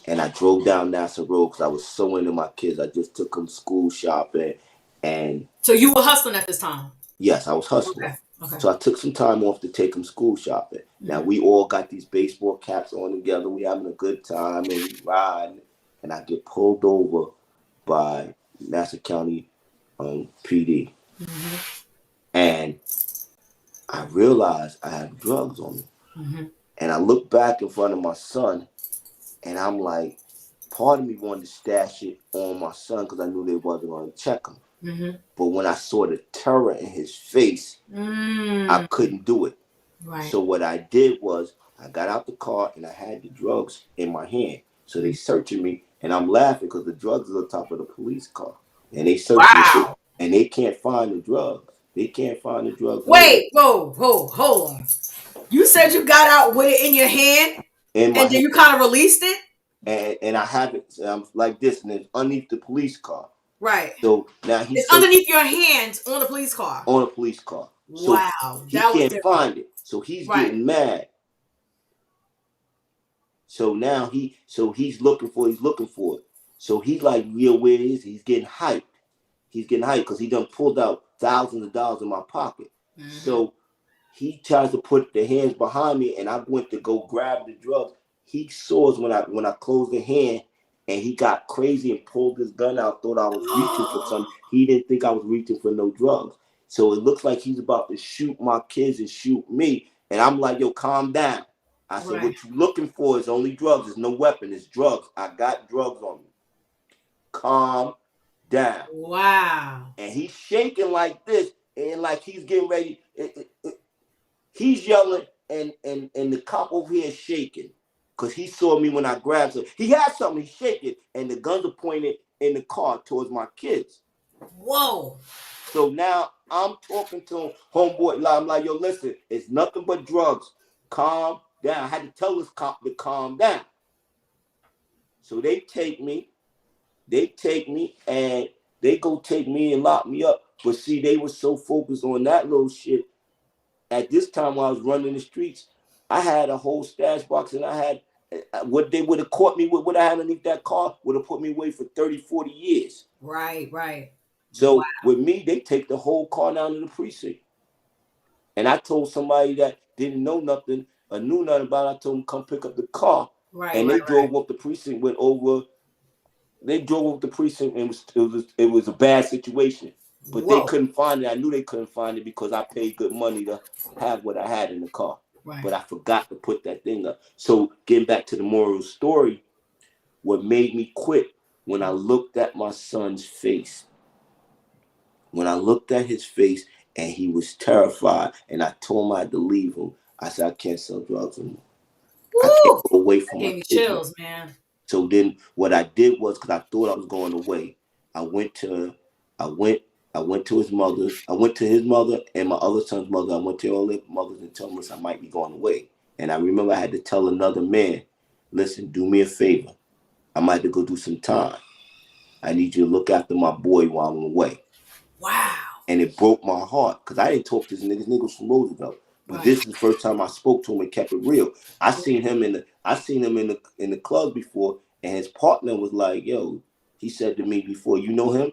[SPEAKER 2] And I drove down Nassau Road because I was so into my kids. I just took them school shopping, and
[SPEAKER 1] So you were hustling at this time?
[SPEAKER 2] yes, I was hustling.
[SPEAKER 1] Okay.
[SPEAKER 2] So I took some time off to take them school shopping. Now we all got these baseball caps on together. We having a good time and we riding. And I get pulled over by Nassau County PD, and I realized I had drugs on me. And I look back in front of my son, and I'm like, part of me wanted to stash it on my son because I knew they wasn't going to check him. But when I saw the terror in his face, I couldn't do it.
[SPEAKER 1] Right.
[SPEAKER 2] So what I did was I got out the car and I had the drugs in my hand. So they searching me, and I'm laughing because the drugs are on top of the police car. And they searching me, and they can't find the drugs. They can't find the drugs.
[SPEAKER 1] Wait, whoa, hold on. You said you got out with it in your hand, and then you kind of released it?
[SPEAKER 2] And I have it like this, and it's underneath the police car.
[SPEAKER 1] Right.
[SPEAKER 2] So now
[SPEAKER 1] it's underneath your hands on the police car.
[SPEAKER 2] On a police car. So
[SPEAKER 1] wow.
[SPEAKER 2] He can't find it. So he's getting mad. So now he's looking for it. So he's like, real where it is. He's getting hyped. Because he done pulled out thousands of dollars in my pocket. So he tries to put the hands behind me, and I went to go grab the drugs. He saw us when I closed the hand, and he got crazy and pulled his gun out, thought I was reaching for something. He didn't think I was reaching for no drugs. So it looks like he's about to shoot my kids and shoot me. And I'm like, yo, calm down. I said, what you looking for is only drugs. It's no weapon. It's drugs. I got drugs on me. Calm down.
[SPEAKER 1] Wow.
[SPEAKER 2] And he's shaking like this, and like he's getting ready. He's yelling, and the cop over here is shaking because he saw me when I grabbed him. He had something, he's shaking, and the guns are pointed in the car towards my kids.
[SPEAKER 1] Whoa.
[SPEAKER 2] So now I'm talking to him, homeboy. I'm like, yo, listen, it's nothing but drugs. Calm down. I had to tell this cop to calm down. So they take me, and they go take me and lock me up. But see, they were so focused on that little shit. At this time when I was running the streets, I had a whole stash box, and I had what they would have caught me with, what I had underneath that car would have put me away for 30, 40 years.
[SPEAKER 1] Right.
[SPEAKER 2] So with me, they take the whole car down to the precinct. And I told somebody that didn't know nothing or knew nothing about it, I told them come pick up the car. And they drove up the precinct, went over. They drove up the precinct, and it was a bad situation. But they couldn't find it. I knew they couldn't find it because I paid good money to have what I had in the car. But I forgot to put that thing up. So getting back to the moral story, what made me quit when I looked at my son's face. When I looked at his face and he was terrified, and I told him I had to leave him, I said, I can't sell drugs anymore. I can't go away from my kids.
[SPEAKER 1] Chills, man.
[SPEAKER 2] So then what I did was, because I thought I was going away, I went to his mother's. I went to his mother and my other son's mother. I went to all their mothers and told them I might be going away. And I remember I had to tell another man, listen, do me a favor. I might have to go do some time. I need you to look after my boy while I'm away.
[SPEAKER 1] Wow.
[SPEAKER 2] And it broke my heart because I didn't talk to this nigga. This nigga was from Roosevelt. But this is the first time I spoke to him and kept it real. I seen him in the clubs before, and his partner was like, yo, he said to me before, you know him?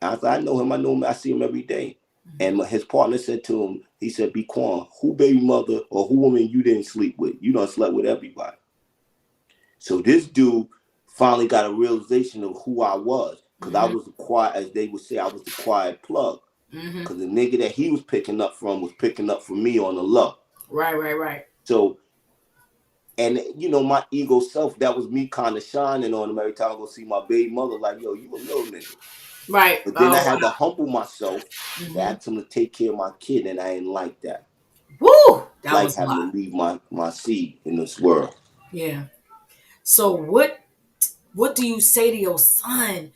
[SPEAKER 2] I said, I know him. I see him every day. And his partner said to him, he said, be quiet. Who baby mother or who woman you didn't sleep with? You done slept with everybody. So this dude finally got a realization of who I was. Because I was the quiet, as they would say, I was the quiet plug. Because the nigga that he was picking up from me on the low.
[SPEAKER 1] Right.
[SPEAKER 2] So And my ego self, that was me kind of shining on him every time I go see my baby mother, like, yo, you a little nigga.
[SPEAKER 1] Right.
[SPEAKER 2] But then I
[SPEAKER 1] Oh
[SPEAKER 2] had to
[SPEAKER 1] wow.
[SPEAKER 2] humble myself to
[SPEAKER 1] Hmm.
[SPEAKER 2] ask him to take care of my kid, and I ain't like that.
[SPEAKER 1] Woo! That
[SPEAKER 2] Like
[SPEAKER 1] was a
[SPEAKER 2] having to
[SPEAKER 1] lot.
[SPEAKER 2] leave my seed in this world.
[SPEAKER 1] Yeah. So what do you say to your son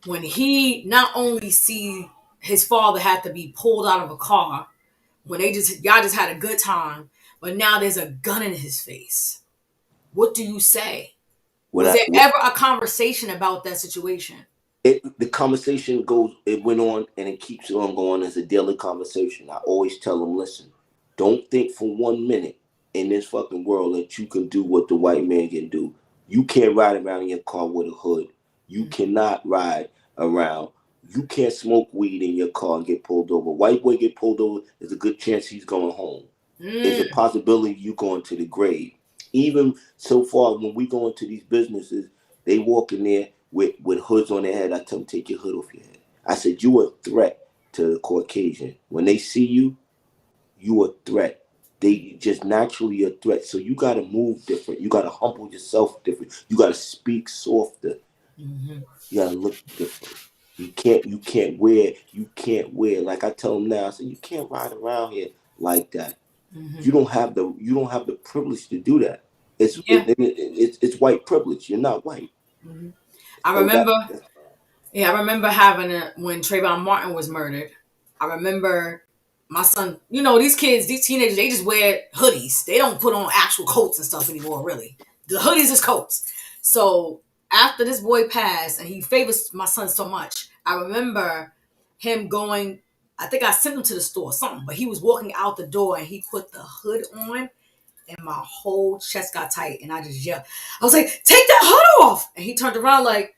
[SPEAKER 1] when he not only see his father have to be pulled out of a car when y'all just had a good time, but now there's a gun in his face? What do you say?
[SPEAKER 2] What
[SPEAKER 1] Was
[SPEAKER 2] I
[SPEAKER 1] there
[SPEAKER 2] what
[SPEAKER 1] ever a conversation about that situation?
[SPEAKER 2] the conversation goes, it went on and it keeps on going as a daily conversation. I always tell them, listen, don't think for 1 minute in this fucking world that you can do what the white man can do. You can't ride around in your car with a hood. You cannot ride around. You can't smoke weed in your car and get pulled over. White boy get pulled over, there's a good chance he's going home. There's a
[SPEAKER 1] Mm,
[SPEAKER 2] possibility you going to the grave. Even so far, when we go into these businesses, they walk in there with hoods on their head. I tell them, take your hood off your head. I said, you a threat to the Caucasian. When they see you, you a threat. They just naturally a threat. So you got to move different. You got to humble yourself different. You got to speak softer.
[SPEAKER 1] mhm,
[SPEAKER 2] You got to look different. You can't wear like I tell them now. I said, you can't ride around here like that.
[SPEAKER 1] mhm.
[SPEAKER 2] You don't have the privilege to do that.
[SPEAKER 1] Yeah.
[SPEAKER 2] It's white privilege. You're not white.
[SPEAKER 1] Mhm. I
[SPEAKER 2] So
[SPEAKER 1] remember. Yeah, I remember having it when Trayvon Martin was murdered. I remember my son. You know, these kids, these teenagers, they just wear hoodies. They don't put on actual coats and stuff anymore. Really, the hoodies is coats. So after this boy passed, and he favors my son so much, I remember him going. I think I sent him to the store, or something, but he was walking out the door and he put the hood on, and my whole chest got tight, and I just yelled. I was like, "Take that hood off!" And he turned around like,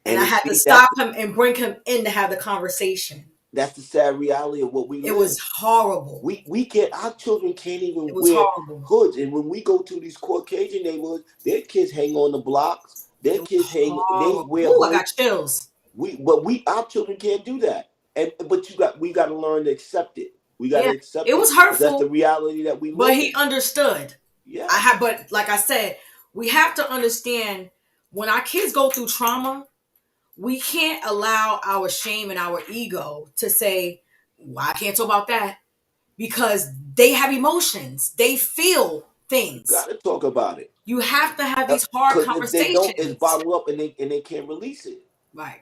[SPEAKER 1] and
[SPEAKER 2] and
[SPEAKER 1] I
[SPEAKER 2] to
[SPEAKER 1] had to
[SPEAKER 2] see
[SPEAKER 1] stop him and bring him in to have the conversation.
[SPEAKER 2] that's the sad reality of what we
[SPEAKER 1] It
[SPEAKER 2] live.
[SPEAKER 1] was horrible.
[SPEAKER 2] We can't our children can't
[SPEAKER 1] It
[SPEAKER 2] even
[SPEAKER 1] was
[SPEAKER 2] wear
[SPEAKER 1] horrible.
[SPEAKER 2] hoods. And when we go to these Caucasian neighborhoods, their kids hang on the blocks. Their
[SPEAKER 1] It was
[SPEAKER 2] kids hang they
[SPEAKER 1] horrible.
[SPEAKER 2] wear
[SPEAKER 1] Ooh, I got
[SPEAKER 2] hoods.
[SPEAKER 1] chills.
[SPEAKER 2] But our children can't do that. And but we gotta learn to accept it. We gotta
[SPEAKER 1] Yeah,
[SPEAKER 2] accept
[SPEAKER 1] it
[SPEAKER 2] it
[SPEAKER 1] was
[SPEAKER 2] because that's the
[SPEAKER 1] hurtful,
[SPEAKER 2] reality that we
[SPEAKER 1] but
[SPEAKER 2] live
[SPEAKER 1] he
[SPEAKER 2] in.
[SPEAKER 1] understood.
[SPEAKER 2] Yes.
[SPEAKER 1] But like I said, we have to understand when our kids go through trauma, we can't allow our shame and our ego to say, well, I can't talk about that because they have emotions. They feel
[SPEAKER 2] You
[SPEAKER 1] things.
[SPEAKER 2] gotta talk about it.
[SPEAKER 1] You have to have these hard
[SPEAKER 2] Because if they don't, it's
[SPEAKER 1] conversations.
[SPEAKER 2] bottled up and they can't release it.
[SPEAKER 1] Right.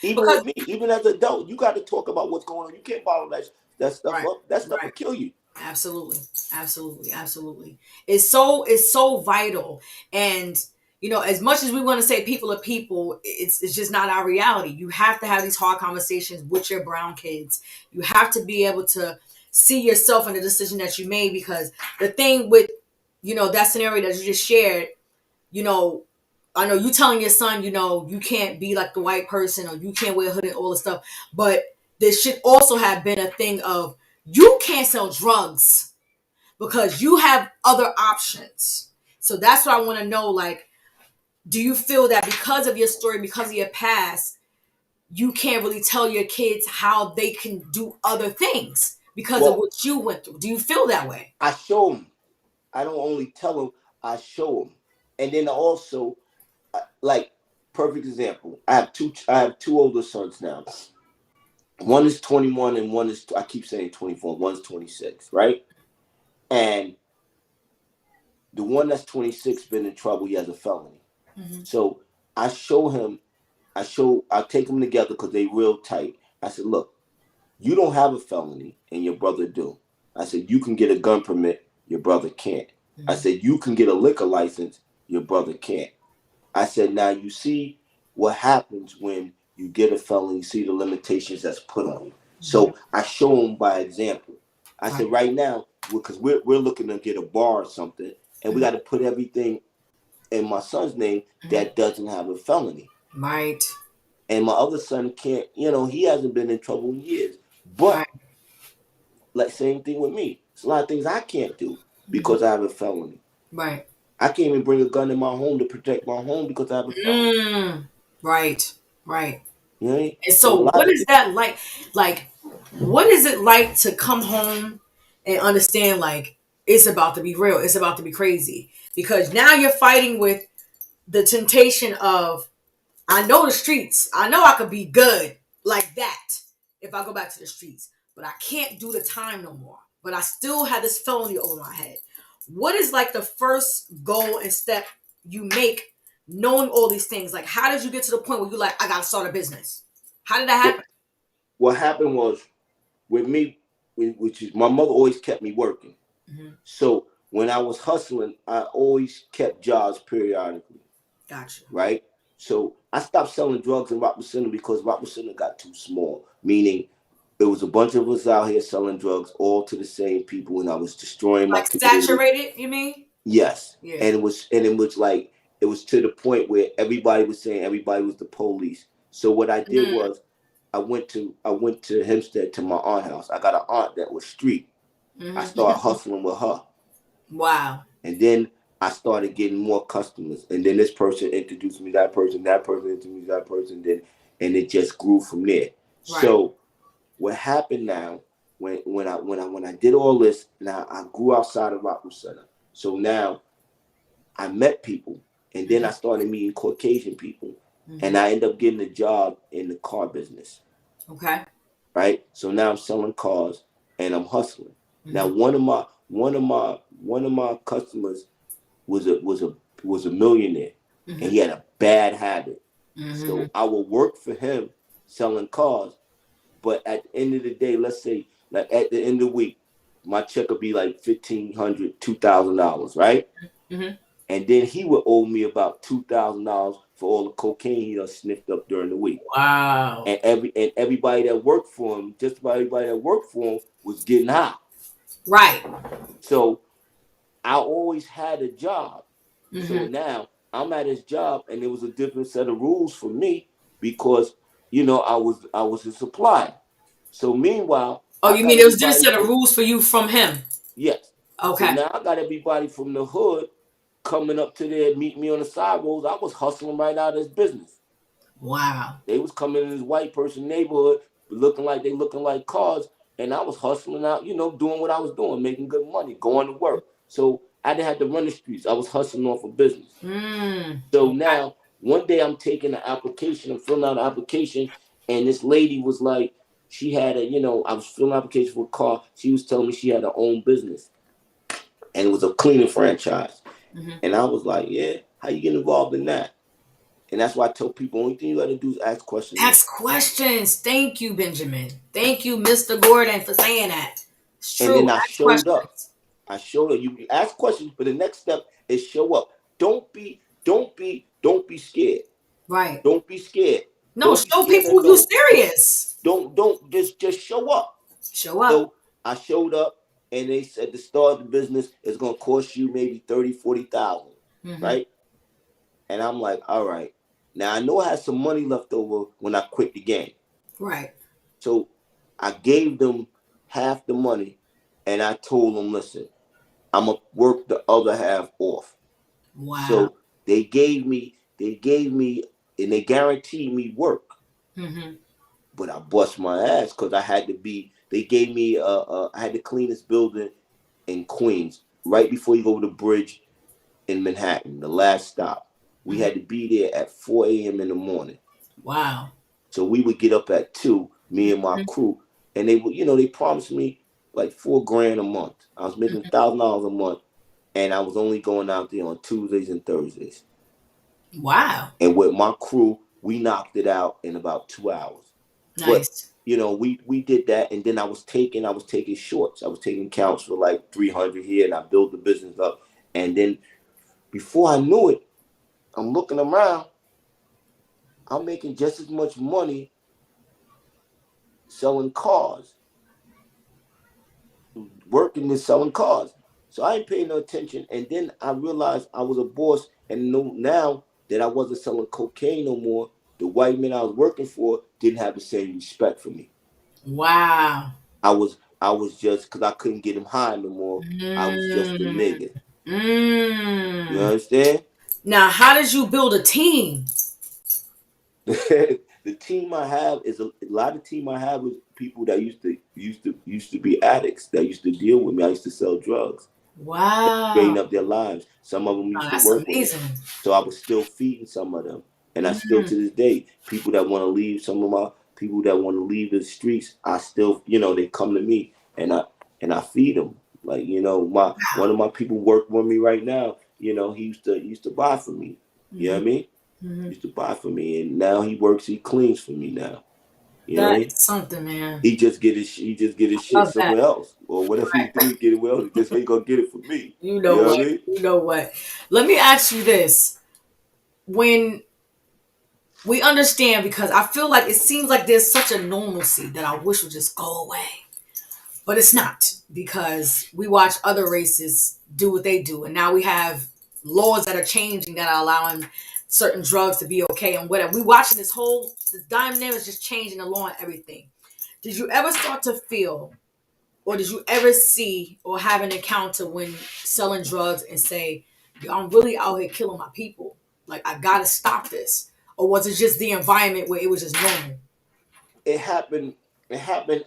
[SPEAKER 2] Even
[SPEAKER 1] Because
[SPEAKER 2] with me, even as an adult, you got to talk about what's going on. You can't bottle that stuff
[SPEAKER 1] right,
[SPEAKER 2] up. That stuff will
[SPEAKER 1] right.
[SPEAKER 2] kill you.
[SPEAKER 1] Absolutely. Absolutely. Absolutely. It's so vital. And as much as we want to say people are people, it's just not our reality. You have to have these hard conversations with your brown kids. You have to be able to see yourself in the decision that you made because the thing with that scenario that you just shared, you know, I know you telling your son, you can't be like the white person or you can't wear a hood and all this stuff, but there should also have been a thing of you can't sell drugs because you have other options. So that's what I want to know. Like, do you feel that because of your story, because of your past, you can't really tell your kids how they can do other things because of
[SPEAKER 2] Well,
[SPEAKER 1] what you went through? Do you feel that way?
[SPEAKER 2] I show them. I don't only tell them. I show them. And then also, like, perfect example. I have two older sons now. One is 21 and one is, I keep saying 24. One's 26, right? And the one that's 26 been in trouble. He has a felony.
[SPEAKER 1] Mm-hmm.
[SPEAKER 2] So I show him. I take them together because they real tight. I said, look, you don't have a felony and your brother do. I said, you can get a gun permit, your brother can't. I
[SPEAKER 1] Mm-hmm.
[SPEAKER 2] said, you can get a liquor license, your brother can't. I said, now you see what happens when you get a felony, you see the limitations that's put on you.
[SPEAKER 1] Mm-hmm.
[SPEAKER 2] So I show them by example. I
[SPEAKER 1] Right.
[SPEAKER 2] said, right now, because we're looking to get a bar or something, and we
[SPEAKER 1] Mm-hmm.
[SPEAKER 2] got to put everything in my son's name that doesn't have a felony.
[SPEAKER 1] Right.
[SPEAKER 2] And my other son can't, he hasn't been in trouble in years.
[SPEAKER 1] Right.
[SPEAKER 2] But like same thing with me. There's a lot of things I can't do
[SPEAKER 1] Mm-hmm.
[SPEAKER 2] because I have a felony.
[SPEAKER 1] Right.
[SPEAKER 2] I can't even bring a gun in my home to protect my home because I have a felony.
[SPEAKER 1] Mm. Right. Right.
[SPEAKER 2] You know what I mean?
[SPEAKER 1] And
[SPEAKER 2] So a
[SPEAKER 1] so,
[SPEAKER 2] lot
[SPEAKER 1] what
[SPEAKER 2] of
[SPEAKER 1] is
[SPEAKER 2] things.
[SPEAKER 1] that like? Like, what is it like to come home and understand, like, it's about to be real. It's about to be crazy because now you're fighting with the temptation of, I know the streets. I know I could be good like that if I go back to the streets, but I can't do the time no more. But I still have this felony over my head. What is like the first goal and step you make knowing all these things? Like, how did you get to the point where you're like, I got to start a business? How did that
[SPEAKER 2] What,
[SPEAKER 1] happen?
[SPEAKER 2] what happened was with me, which is my mother always kept me working.
[SPEAKER 1] Mm-hmm.
[SPEAKER 2] So when I was hustling, I always kept jobs periodically,
[SPEAKER 1] Gotcha.
[SPEAKER 2] right? So I stopped selling drugs in Rockwood Center because Rockwood Center got too small, meaning there was a bunch of us out here selling drugs all to the same people, and I was destroying my
[SPEAKER 1] Like
[SPEAKER 2] community.
[SPEAKER 1] saturated, you mean?
[SPEAKER 2] Yes,
[SPEAKER 1] Yeah.
[SPEAKER 2] and it was like it was to the point where everybody was saying everybody was the police. So what I did
[SPEAKER 1] Mm-hmm.
[SPEAKER 2] was I went to Hempstead to my aunt house. I got an aunt that was street. I started
[SPEAKER 1] Mm-hmm.
[SPEAKER 2] hustling with her,
[SPEAKER 1] Wow.
[SPEAKER 2] and then I started getting more customers. And then this person introduced me that person introduced me that person, then and it just grew from there.
[SPEAKER 1] Right.
[SPEAKER 2] So what happened now when I did all this, now I grew outside of Rockwood Center. So now I met people, and then
[SPEAKER 1] Mm-hmm.
[SPEAKER 2] I started meeting Caucasian people,
[SPEAKER 1] Mm-hmm.
[SPEAKER 2] and I ended up getting a job in the car business.
[SPEAKER 1] Okay.
[SPEAKER 2] Right. So now I'm selling cars and I'm hustling. Now
[SPEAKER 1] Mm-hmm.
[SPEAKER 2] one of my customers was a millionaire, and
[SPEAKER 1] Mm-hmm.
[SPEAKER 2] he had a bad habit.
[SPEAKER 1] Mm-hmm.
[SPEAKER 2] So I would work for him selling cars, but at the end of the day, let's say like at the end of the week, my check would be like $1,500, $2,000, right?
[SPEAKER 1] Mm-hmm.
[SPEAKER 2] And then he would owe me about $2,000 for all the cocaine he done sniffed up during the week.
[SPEAKER 1] Wow.
[SPEAKER 2] And everybody that worked for him, just about everybody that worked for him, was getting high.
[SPEAKER 1] Right.
[SPEAKER 2] So I always had a job. So
[SPEAKER 1] Mm-hmm.
[SPEAKER 2] now I'm at his job, and it was a different set of rules for me because I was a supplier. So meanwhile,
[SPEAKER 1] Oh,
[SPEAKER 2] I
[SPEAKER 1] you
[SPEAKER 2] got
[SPEAKER 1] mean it was just a
[SPEAKER 2] everybody
[SPEAKER 1] set of
[SPEAKER 2] from
[SPEAKER 1] rules for you from him?
[SPEAKER 2] yes. So
[SPEAKER 1] Okay.
[SPEAKER 2] now I got everybody from the hood coming up to there, meet me on the side roads. I was hustling right out of his business.
[SPEAKER 1] Wow.
[SPEAKER 2] They was coming in this white person neighborhood, looking like cars, and I was hustling out, doing what I was doing, making good money, going to work. So I didn't have to run the streets. I was hustling off of business. So
[SPEAKER 1] Okay.
[SPEAKER 2] now one day I'm taking an application, I'm filling out an application, and this lady was like, she had I was filling an application for a car. She was telling me she had her own business, and it was a cleaning franchise.
[SPEAKER 1] Mm-hmm.
[SPEAKER 2] And I was like, yeah, how you get involved in that? And that's why I tell people, only thing you got to do is ask questions.
[SPEAKER 1] Ask questions. Thank you, Benjamin. Thank you, Mr. Gordon, for saying that. It's
[SPEAKER 2] And
[SPEAKER 1] true.
[SPEAKER 2] then I
[SPEAKER 1] Ask
[SPEAKER 2] showed up.
[SPEAKER 1] questions.
[SPEAKER 2] I showed up. You ask questions, but the next step is show up. Don't be scared.
[SPEAKER 1] Right.
[SPEAKER 2] Don't be scared.
[SPEAKER 1] No,
[SPEAKER 2] Don't be
[SPEAKER 1] show
[SPEAKER 2] scared of
[SPEAKER 1] people you
[SPEAKER 2] no.
[SPEAKER 1] serious.
[SPEAKER 2] Don't just show up.
[SPEAKER 1] Show up.
[SPEAKER 2] So I showed up, and they said to start the business is gonna cost you maybe 30, 40,000,
[SPEAKER 1] Mm-hmm.
[SPEAKER 2] right? And I'm like, all right. Now I know I had some money left over when I quit the game.
[SPEAKER 1] Right.
[SPEAKER 2] So I gave them half the money, and I told them, listen, I'm gonna work the other half off.
[SPEAKER 1] Wow.
[SPEAKER 2] So they gave me, and they guaranteed me work.
[SPEAKER 1] Mm-hmm.
[SPEAKER 2] But I bust my ass because I had to be. They gave me. I had to clean this building in Queens right before you go over the bridge in Manhattan, the last stop. We
[SPEAKER 1] Mm-hmm.
[SPEAKER 2] had to be there at 4 a.m. in the morning.
[SPEAKER 1] Wow.
[SPEAKER 2] So we would get up at 2, me and my
[SPEAKER 1] Mm-hmm.
[SPEAKER 2] crew, and they promised me like 4 grand a month. I was making $1,000 a month, and I was only going out there on Tuesdays and Thursdays.
[SPEAKER 1] Wow.
[SPEAKER 2] And with my crew, we knocked it out in about 2 hours. But
[SPEAKER 1] Nice.
[SPEAKER 2] we did that, and then I was taking shorts. I was taking counts for like 300 here, and I built the business up. And then before I knew it, I'm looking around. I'm making just as much money selling cars, working and selling cars. So I ain't paying no attention. And then I realized I was a boss, and now that I wasn't selling cocaine no more, the white men I was working for didn't have the same respect for me.
[SPEAKER 1] Wow.
[SPEAKER 2] I was just because I couldn't get him high no more. I was just a
[SPEAKER 1] Mm.
[SPEAKER 2] nigga. You
[SPEAKER 1] Mm.
[SPEAKER 2] understand?
[SPEAKER 1] Now, how did you build a team?
[SPEAKER 2] The team I have is a lot of team I have is people that used to be addicts that used to deal with me. I used to sell drugs.
[SPEAKER 1] Wow.
[SPEAKER 2] straighten up their lives. Some of them
[SPEAKER 1] Oh,
[SPEAKER 2] used to
[SPEAKER 1] that's
[SPEAKER 2] work with me,
[SPEAKER 1] amazing.
[SPEAKER 2] so I was still feeding some of them, and I still
[SPEAKER 1] Mm,
[SPEAKER 2] to this day, people that want to leave, some of my people that want to leave the streets, I still, they come to me, and I feed them. Like, my one of my people work with me right now. He used to buy for me. You know
[SPEAKER 1] hmm
[SPEAKER 2] what I mean?
[SPEAKER 1] hmm
[SPEAKER 2] He used to buy for me, and now he works. He cleans for me now. You know what I
[SPEAKER 1] That
[SPEAKER 2] mean?
[SPEAKER 1] is something, man.
[SPEAKER 2] He just get his shit
[SPEAKER 1] Love that.
[SPEAKER 2] somewhere else, or whatever he do, he get it well. He just ain't gonna get it from me.
[SPEAKER 1] You
[SPEAKER 2] You
[SPEAKER 1] know
[SPEAKER 2] know
[SPEAKER 1] what?
[SPEAKER 2] what I mean?
[SPEAKER 1] You know what? Let me ask you this. When we understand, because I feel like it seems like there's such a normalcy that I wish would just go away. But it's not, because we watch other races do what they do. And now we have laws that are changing that are allowing certain drugs to be okay and whatever. We watching the dynamic is just changing the law and everything. Did you ever start to feel, or did you ever see or have an encounter when selling drugs and say, yo, I'm really out here killing my people. Like, I gotta stop this. Or was it just the environment where it was just normal?
[SPEAKER 2] It happened. It happened.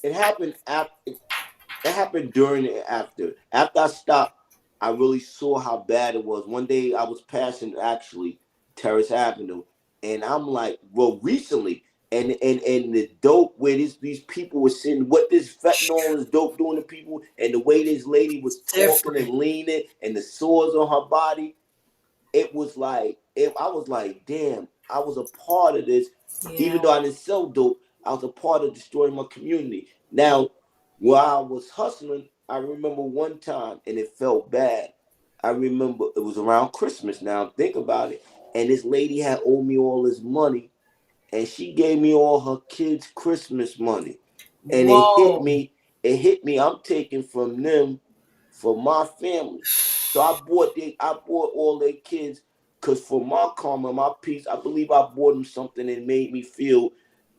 [SPEAKER 2] It happened after. It happened during and after. After I stopped, I really saw how bad it was. One day I was passing actually Terrace Avenue, and I'm like, well, recently, and the dope where these people were sitting, what this fentanyl is dope doing to people, and the way this lady was talking and
[SPEAKER 1] Different.
[SPEAKER 2] leaning, and the sores on her body, it was like I was like, damn, I was a part of this.
[SPEAKER 1] Yeah.
[SPEAKER 2] Even though I didn't sell dope, I was a part of destroying my community. Now, while I was hustling, I remember one time, and it felt bad. I remember it was around Christmas. Now think about it, and this lady had owed me all this money, and she gave me all her kids' Christmas money, and it hit
[SPEAKER 1] Whoa.
[SPEAKER 2] me. It hit me. I'm taking from them for my family. So I bought all their kids because for my karma, my peace, I believe I bought them something that made me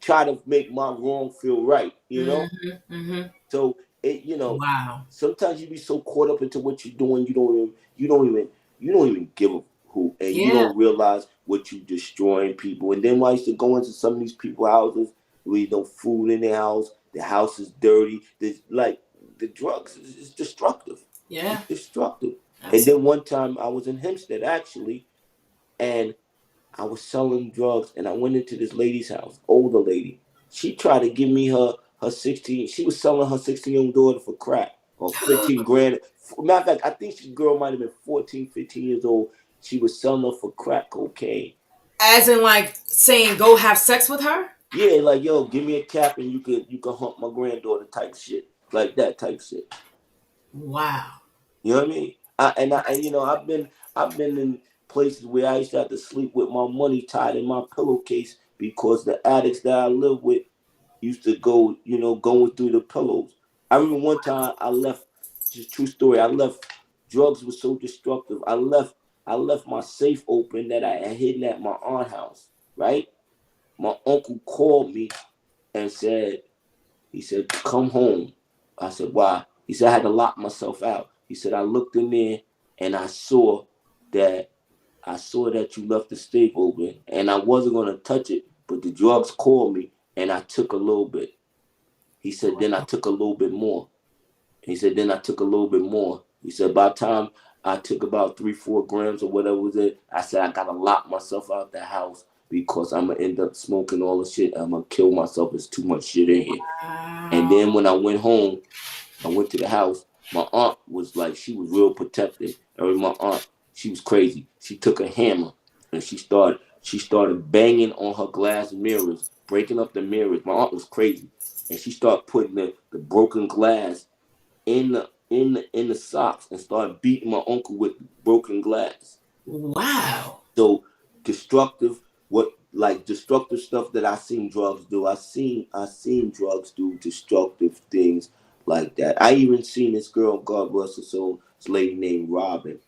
[SPEAKER 2] try to make my wrong feel right.
[SPEAKER 1] Hmm.
[SPEAKER 2] So
[SPEAKER 1] Wow.
[SPEAKER 2] sometimes you be so caught up into what you're doing, you don't even give a who, and you
[SPEAKER 1] Yeah.
[SPEAKER 2] don't realize what you destroying people. And then when I used to go into some of these people's houses, with no food in their house is dirty. There's like the drugs is destructive.
[SPEAKER 1] Yeah.
[SPEAKER 2] It's destructive. And then
[SPEAKER 1] Absolutely.
[SPEAKER 2] one time I was in Hempstead actually, and I was selling drugs, and I went into this lady's house, older lady. She tried to give me her 16. She was selling her 16-year-old daughter for crack or 15 grand. Matter of fact, I think this girl might have been 14, 15 years old. She was selling her for crack cocaine.
[SPEAKER 1] As in, like, saying go have sex with her?
[SPEAKER 2] Yeah, like, yo, give me a cap and you could hump my granddaughter type shit, like that type shit.
[SPEAKER 1] Wow.
[SPEAKER 2] You know what I mean? I've been in places where I used to have to sleep with my money tied in my pillowcase because the addicts that I lived with used to go, going through the pillows. I remember one time I left, just true story, I left, drugs were so destructive. I left my safe open that I had hidden at my aunt's house, right? My uncle called me and he said, come home. I said, why? He said, I had to lock myself out. He said, I looked in there and that I saw that you left the safe open, and I wasn't gonna touch it, but the drugs called me and I took a little bit. He said, then I took a little bit more. He said, then I took a little bit more. He said, by the time I took about 3, 4 grams or whatever was it, I said, I gotta lock myself out the house because I'm gonna end up smoking all the shit. I'm gonna kill myself. There's too much shit in here. And
[SPEAKER 1] Wow.
[SPEAKER 2] then when I went home, I went to the house. My aunt was like, she was real protective. And my aunt, she was crazy. She took a hammer and she started banging on her glass mirrors, breaking up the mirrors. My aunt was crazy. And she started putting the broken glass in the socks and started beating my uncle with broken glass.
[SPEAKER 1] Wow.
[SPEAKER 2] So destructive, what like destructive stuff that I seen drugs do. I seen drugs do destructive things like that. I even seen this girl, God bless her soul, this lady named Robin.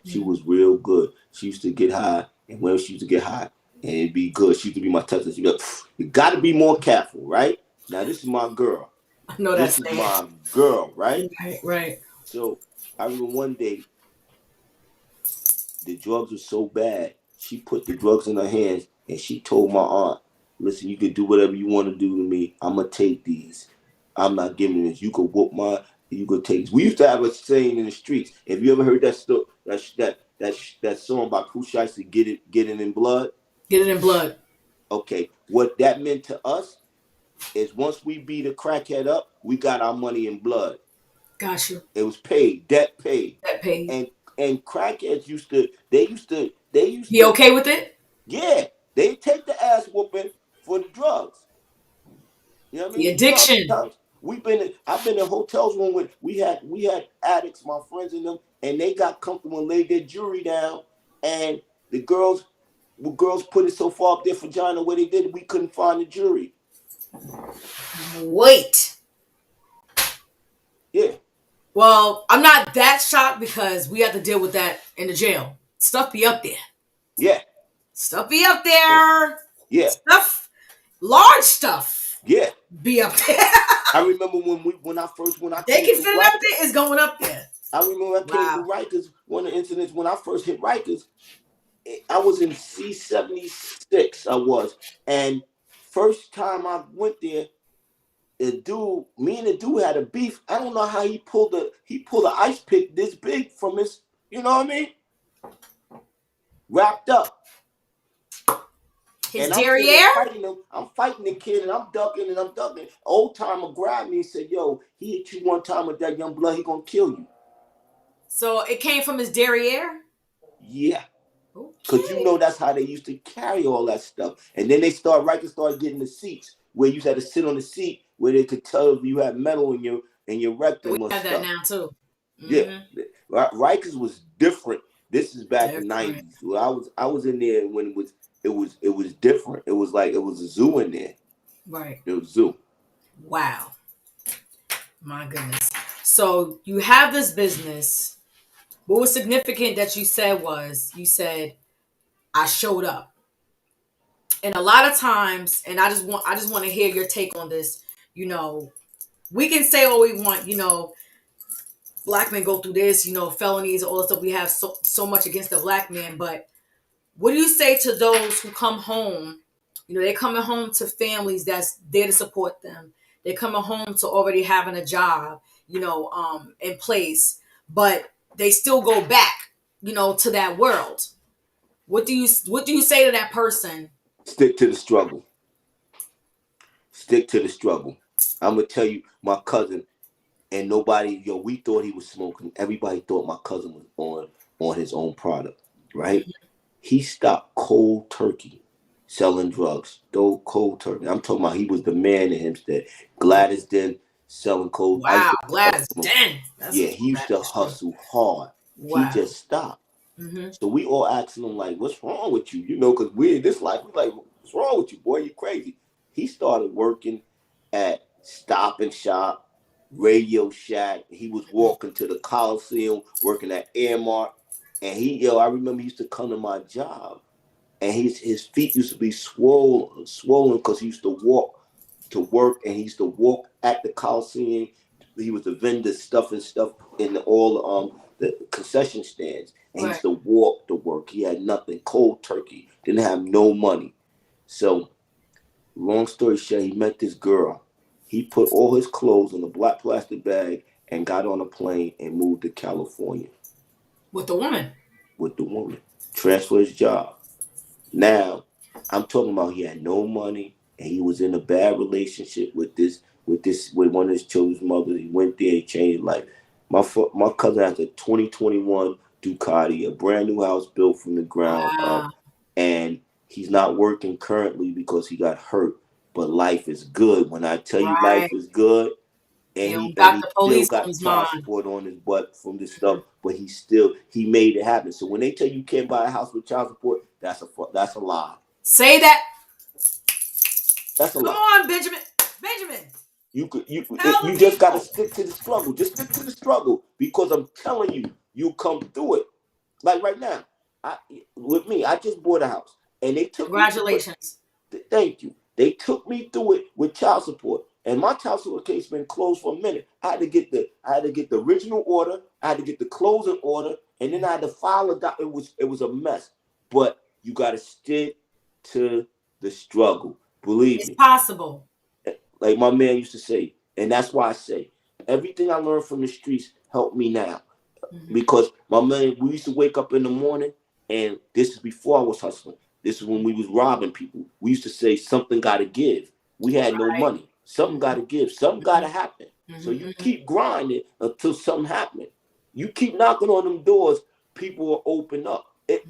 [SPEAKER 2] She
[SPEAKER 1] Mm.
[SPEAKER 2] was real good. She used to get high, and when she used to get high, and it'd be good. She used to be my toucher. She'd be like, you got to be more careful, right? Now this is my girl.
[SPEAKER 1] I know that
[SPEAKER 2] This is
[SPEAKER 1] saying.
[SPEAKER 2] my girl, right?
[SPEAKER 1] Right, right.
[SPEAKER 2] So I remember one day the drugs were so bad, she put the drugs in her hands and she told my aunt, listen, you can do whatever you want to do to me. I'm going to take these. I'm not giving this. You could whoop my. You could take. We used to have a saying in the streets. Have you ever heard that that song by Pooh Shiesty, Get It in Blood?
[SPEAKER 1] Get it in blood.
[SPEAKER 2] Okay, what that meant to us is once we beat a crackhead up, we got our money in blood.
[SPEAKER 1] Got you.
[SPEAKER 2] It was paid, debt paid,
[SPEAKER 1] That paid.
[SPEAKER 2] and crackheads used
[SPEAKER 1] He
[SPEAKER 2] to
[SPEAKER 1] okay with it?
[SPEAKER 2] yeah, they take the ass whooping for the drugs. You know what I
[SPEAKER 1] The
[SPEAKER 2] mean? You know how many
[SPEAKER 1] addiction.
[SPEAKER 2] times I've been in hotels when we had addicts, my friends in them, and they got comfortable and laid their jewelry down, and the girls put it so far up their vagina where they did we couldn't find the jewelry.
[SPEAKER 1] Wait.
[SPEAKER 2] Yeah,
[SPEAKER 1] Well, I'm not that shocked because we have to deal with that in the jail. Stuff be up there.
[SPEAKER 2] yeah,
[SPEAKER 1] Stuff be up there.
[SPEAKER 2] yeah,
[SPEAKER 1] Stuff, large stuff,
[SPEAKER 2] yeah.
[SPEAKER 1] be up there.
[SPEAKER 2] I remember when I
[SPEAKER 1] They
[SPEAKER 2] came
[SPEAKER 1] can
[SPEAKER 2] through
[SPEAKER 1] fit it up
[SPEAKER 2] Rikers.
[SPEAKER 1] there. It's going up there.
[SPEAKER 2] I remember when I came
[SPEAKER 1] Wow.
[SPEAKER 2] through Rikers. One of the incidents when I first hit Rikers, I was in C-76. I was, and first time I went there, me and the dude had a beef. I don't know how he pulled an ice pick this big from his, you know what I mean, wrapped up.
[SPEAKER 1] His
[SPEAKER 2] And I'm sitting there
[SPEAKER 1] derriere.
[SPEAKER 2] fighting him. I'm fighting the kid, and I'm ducking and I'm ducking. Old timer grabbed me and said, "Yo, he hit you one time with that young blood. He gonna kill you."
[SPEAKER 1] So it came from his derriere.
[SPEAKER 2] Yeah. Cause you
[SPEAKER 1] Okay.
[SPEAKER 2] know that's how they used to carry all that stuff. And then Rikers started getting the seats where you had to sit on the seat where they could tell if you had metal in your
[SPEAKER 1] We
[SPEAKER 2] rectum or
[SPEAKER 1] have that
[SPEAKER 2] stuff.
[SPEAKER 1] now too.
[SPEAKER 2] Yeah.
[SPEAKER 1] Mm-hmm.
[SPEAKER 2] Rikers was different. This is back in
[SPEAKER 1] Different.
[SPEAKER 2] '90s. Well, I was in there when it was different. It was like it was a zoo in there.
[SPEAKER 1] Right.
[SPEAKER 2] It was a zoo.
[SPEAKER 1] Wow. My goodness. So you have this business. What was significant that you said I showed up. And a lot of times, and I just want to hear your take on this. You know, we can say all we want, black men go through this, felonies, all the stuff. We have so much against the black man, but what do you say to those who come home? They're coming home to families that's there to support them. They're coming home to already having a job, in place, but they still go back, to that world. What do you say to that person?
[SPEAKER 2] Stick to the struggle. Stick to the struggle. I'm gonna tell you, my cousin and nobody, we thought he was smoking. Everybody thought my cousin was on his own product, right? He stopped cold turkey selling drugs. Though cold turkey. I'm talking about he was the man in Hempstead. Gladys Den selling cold. I used
[SPEAKER 1] Wow,
[SPEAKER 2] to
[SPEAKER 1] Gladys,
[SPEAKER 2] him.
[SPEAKER 1] den. That's
[SPEAKER 2] Yeah,
[SPEAKER 1] a
[SPEAKER 2] he used to
[SPEAKER 1] for sure.
[SPEAKER 2] hustle hard. He
[SPEAKER 1] Wow.
[SPEAKER 2] just stopped.
[SPEAKER 1] Mm-hmm.
[SPEAKER 2] So we all asking him like, "What's wrong with you?" Because we in this life, we like, "What's wrong with you, boy? You crazy?" He started working at Stop and Shop, Radio Shack. He was walking to the Coliseum, working at Airmark, and I remember he used to come to my job, and his feet used to be swollen because he used to walk to work, and he used to walk at the Coliseum. He was a vendor stuffing stuff in all the concession stands, and he
[SPEAKER 1] Right.
[SPEAKER 2] used to walk to work. He had nothing, cold turkey, didn't have no money. So, long story short, he met this girl. He put all his clothes in a black plastic bag and got on a plane and moved to California
[SPEAKER 1] With the woman.
[SPEAKER 2] with the woman. Transfer his job. Now, I'm talking about he had no money and he was in a bad relationship with one of his children's mothers. He went there, he changed his life. My cousin has a 2021 Ducati, a brand new house built from the ground up,
[SPEAKER 1] Wow.
[SPEAKER 2] and he's not working currently because he got hurt. But life is good. When I tell you
[SPEAKER 1] Right.
[SPEAKER 2] life is good, and
[SPEAKER 1] He
[SPEAKER 2] he
[SPEAKER 1] don't
[SPEAKER 2] and
[SPEAKER 1] got
[SPEAKER 2] he
[SPEAKER 1] the
[SPEAKER 2] still
[SPEAKER 1] police on
[SPEAKER 2] got
[SPEAKER 1] his
[SPEAKER 2] child
[SPEAKER 1] mind.
[SPEAKER 2] support on his butt from this stuff, but he made it happen. So when they tell you can't buy a house with child support, that's a lie.
[SPEAKER 1] Say that.
[SPEAKER 2] That's a
[SPEAKER 1] Come
[SPEAKER 2] lie.
[SPEAKER 1] on, Benjamin. Benjamin. Tell the
[SPEAKER 2] You just gotta
[SPEAKER 1] people.
[SPEAKER 2] stick to the struggle. Just stick to the struggle because I'm telling you, you come through it. Like right now, with me, I just bought a house and they took me through it.
[SPEAKER 1] Congratulations.
[SPEAKER 2] Thank you. They took me through it with child support, and my child support case been closed for a minute. I had to get the original order. I had to get the closing order, and then I had to file a doc. It was a mess. But you got to stick to the struggle. Believe
[SPEAKER 1] It's
[SPEAKER 2] me.
[SPEAKER 1] possible.
[SPEAKER 2] Like my man used to say, And that's why I say everything I learned from the streets helped me now.
[SPEAKER 1] Mm-hmm.
[SPEAKER 2] Because my man, we used to wake up in the morning, and this is before I was hustling. This is when we was robbing people. We used to say something got to give. We had no
[SPEAKER 1] Right.
[SPEAKER 2] money. Something got to give. Something got to happen. So you
[SPEAKER 1] Mm-hmm.
[SPEAKER 2] keep grinding until something happens. You keep knocking on them doors, people will open up.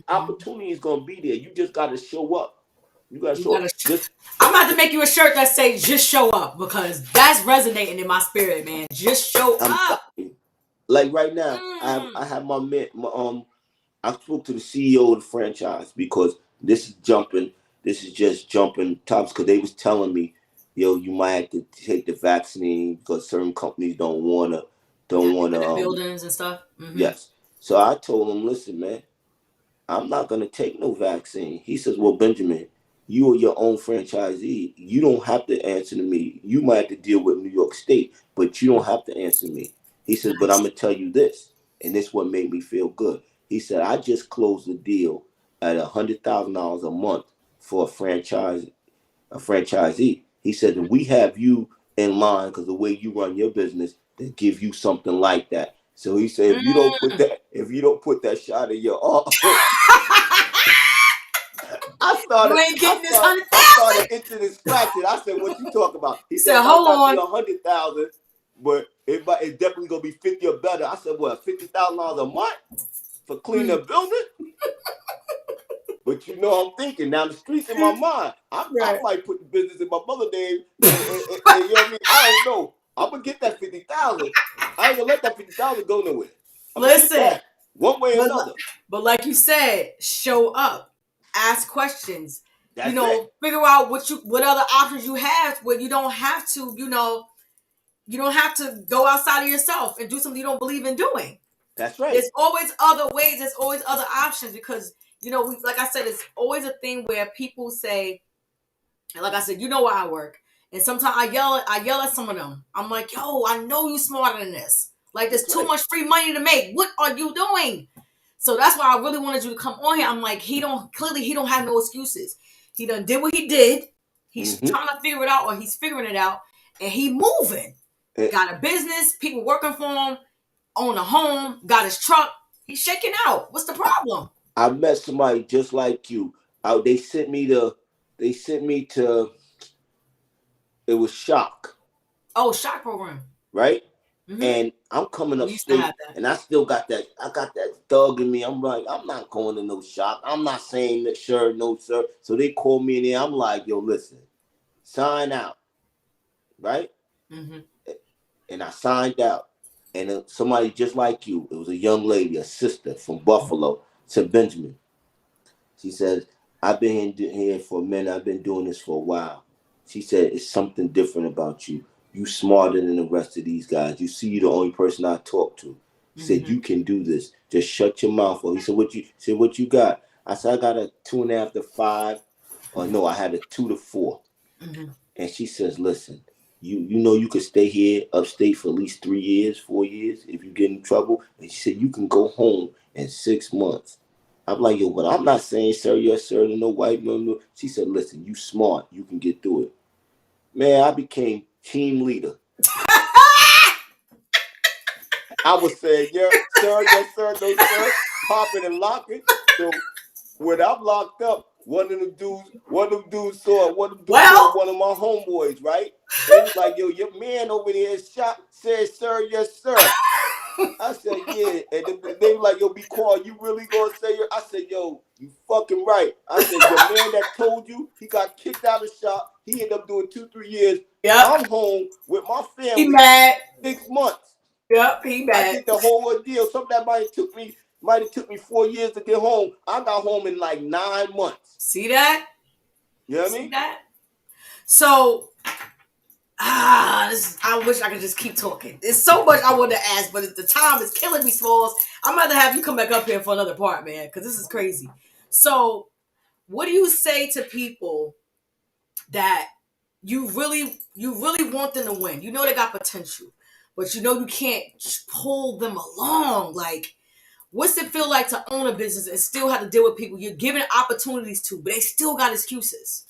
[SPEAKER 2] Opportunity is gonna be there. You just got to show up. You got to
[SPEAKER 1] You
[SPEAKER 2] show up.
[SPEAKER 1] gotta.
[SPEAKER 2] Just
[SPEAKER 1] I'm about to make you a shirt that say "Just show up" because that's resonating in my spirit, man. Just show
[SPEAKER 2] I'm
[SPEAKER 1] up.
[SPEAKER 2] telling you. Like right now,
[SPEAKER 1] Mm.
[SPEAKER 2] I have my man. I spoke to the CEO of the franchise because this is jumping. This is just jumping tops because they was telling me, yo, you might have to take the vaccine because certain companies
[SPEAKER 1] Yeah,
[SPEAKER 2] don't wanna.
[SPEAKER 1] different buildings and stuff. Mm-hmm.
[SPEAKER 2] Yes. So I told him, listen, man, I'm not gonna take no vaccine. He says, well, Benjamin, you are your own franchisee. You don't have to answer to me. You might have to deal with New York State, but you don't have to answer me. He says, but I'm
[SPEAKER 1] Nice.
[SPEAKER 2] gonna tell you this, and this what made me feel good. He said, I just closed a deal at $100,000 a month for a franchisee. He said, and we have you in line because the way you run your business, they give you something like that. So he said,
[SPEAKER 1] Mm.
[SPEAKER 2] if you don't put that shot in your arm, I
[SPEAKER 1] You
[SPEAKER 2] started,
[SPEAKER 1] ain't
[SPEAKER 2] I
[SPEAKER 1] getting this
[SPEAKER 2] started,
[SPEAKER 1] hundred
[SPEAKER 2] I started
[SPEAKER 1] thousand.
[SPEAKER 2] itching and scratching. I said, "What you talking about?" He
[SPEAKER 1] He
[SPEAKER 2] said,
[SPEAKER 1] said,
[SPEAKER 2] "It might
[SPEAKER 1] "Hold
[SPEAKER 2] not be
[SPEAKER 1] on."
[SPEAKER 2] 100,000, but it's definitely gonna be 50 or better." I said, "What, $50,000 a month for cleaning
[SPEAKER 1] Mm.
[SPEAKER 2] a building?" But you know, I'm thinking now the streets in my mind. I
[SPEAKER 1] Right.
[SPEAKER 2] might put the business in my mother's name, and you know what I mean. I don't know. I'm gonna get that 50,000. I ain't gonna let that 50,000 go nowhere. I'm gonna get
[SPEAKER 1] Listen,
[SPEAKER 2] that one way or
[SPEAKER 1] but
[SPEAKER 2] another.
[SPEAKER 1] but like you said, show up, ask questions.
[SPEAKER 2] That's it.
[SPEAKER 1] Figure out what other options you have where you don't have to. You don't have to go outside of yourself and do something you don't believe in doing.
[SPEAKER 2] That's right.
[SPEAKER 1] There's always other ways. There's always other options because like I said, it's always a thing where people say, and like I said, where I work, and sometimes I yell at some of them. I'm like, yo, I know you smarter than this. Like, there's
[SPEAKER 2] That's
[SPEAKER 1] too
[SPEAKER 2] right.
[SPEAKER 1] much free money to make. What are you doing? So that's why I really wanted you to come on here. I'm like, he don't have no excuses. He done did what he did. He's
[SPEAKER 2] Mm-hmm.
[SPEAKER 1] trying to figure it out, or he's figuring it out, and he moving. Got a business, people working for him, own a home, got his truck. He's shaking out. What's the problem?
[SPEAKER 2] I met somebody just like you. They sent me to it was Shock,
[SPEAKER 1] Oh, shock program.
[SPEAKER 2] right?
[SPEAKER 1] Mm-hmm.
[SPEAKER 2] And I'm coming
[SPEAKER 1] We used to have
[SPEAKER 2] upstate
[SPEAKER 1] that.
[SPEAKER 2] and I still got that I got that thug in me. I'm like, I'm not going to no Shock. I'm not saying that sure, no sir. So they called me in there. I'm like, yo, listen, sign out, right?
[SPEAKER 1] Mm-hmm.
[SPEAKER 2] And I signed out. And somebody just like you, it was a young lady, a sister from Buffalo, said, Benjamin. She says, I've been here for a minute. I've been doing this for a while. She said, it's something different about you. You smarter than the rest of these guys. You see, you're the only person I talk to. She said,
[SPEAKER 1] Mm-hmm.
[SPEAKER 2] you can do this. Just shut your mouth. He said, what you got? I said, I got a 2.5 to 5. Or no, I had a 2 to 4.
[SPEAKER 1] Mm-hmm.
[SPEAKER 2] And she says, listen, you know you could stay here upstate for at least 3 years, 4 years if you get in trouble. And she said, you can go home in 6 months. I'm like, yo, but I'm not saying sir, yes, sir, to no white man. No. She said, listen, you smart. You can get through it. Man, I became team leader. I was saying, yeah, sir, yes, sir, no, sir, popping and locking. So when I'm locked up, one of them dudes saw
[SPEAKER 1] Well,
[SPEAKER 2] one of my homeboys, right? They was like, yo, your man over there is shot, said, sir, yes, sir. I said, yeah. And they were like, yo, be quiet. You really gonna say it? I said, yo, you fucking right. I said, your man that told you he got kicked out of the shop, he ended up doing 2-3 years.
[SPEAKER 1] yep.
[SPEAKER 2] I'm home with my
[SPEAKER 1] He
[SPEAKER 2] family
[SPEAKER 1] mad.
[SPEAKER 2] 6 months.
[SPEAKER 1] Yep, he
[SPEAKER 2] I
[SPEAKER 1] mad.
[SPEAKER 2] did the whole ordeal. Something that might have took me 4 years to get home. I got home in like 9 months.
[SPEAKER 1] See that?
[SPEAKER 2] You know what I
[SPEAKER 1] See
[SPEAKER 2] mean?
[SPEAKER 1] that? So, I wish I could just keep talking. There's so much I want to ask, but the time is killing me, Smalls. I'm going to have you come back up here for another part, man, because this is crazy. So, what do you say to people that you really want them to win? You know they got potential, but you can't pull them along. Like, what's it feel like to own a business and still have to deal with people you're giving opportunities to, but they still got excuses?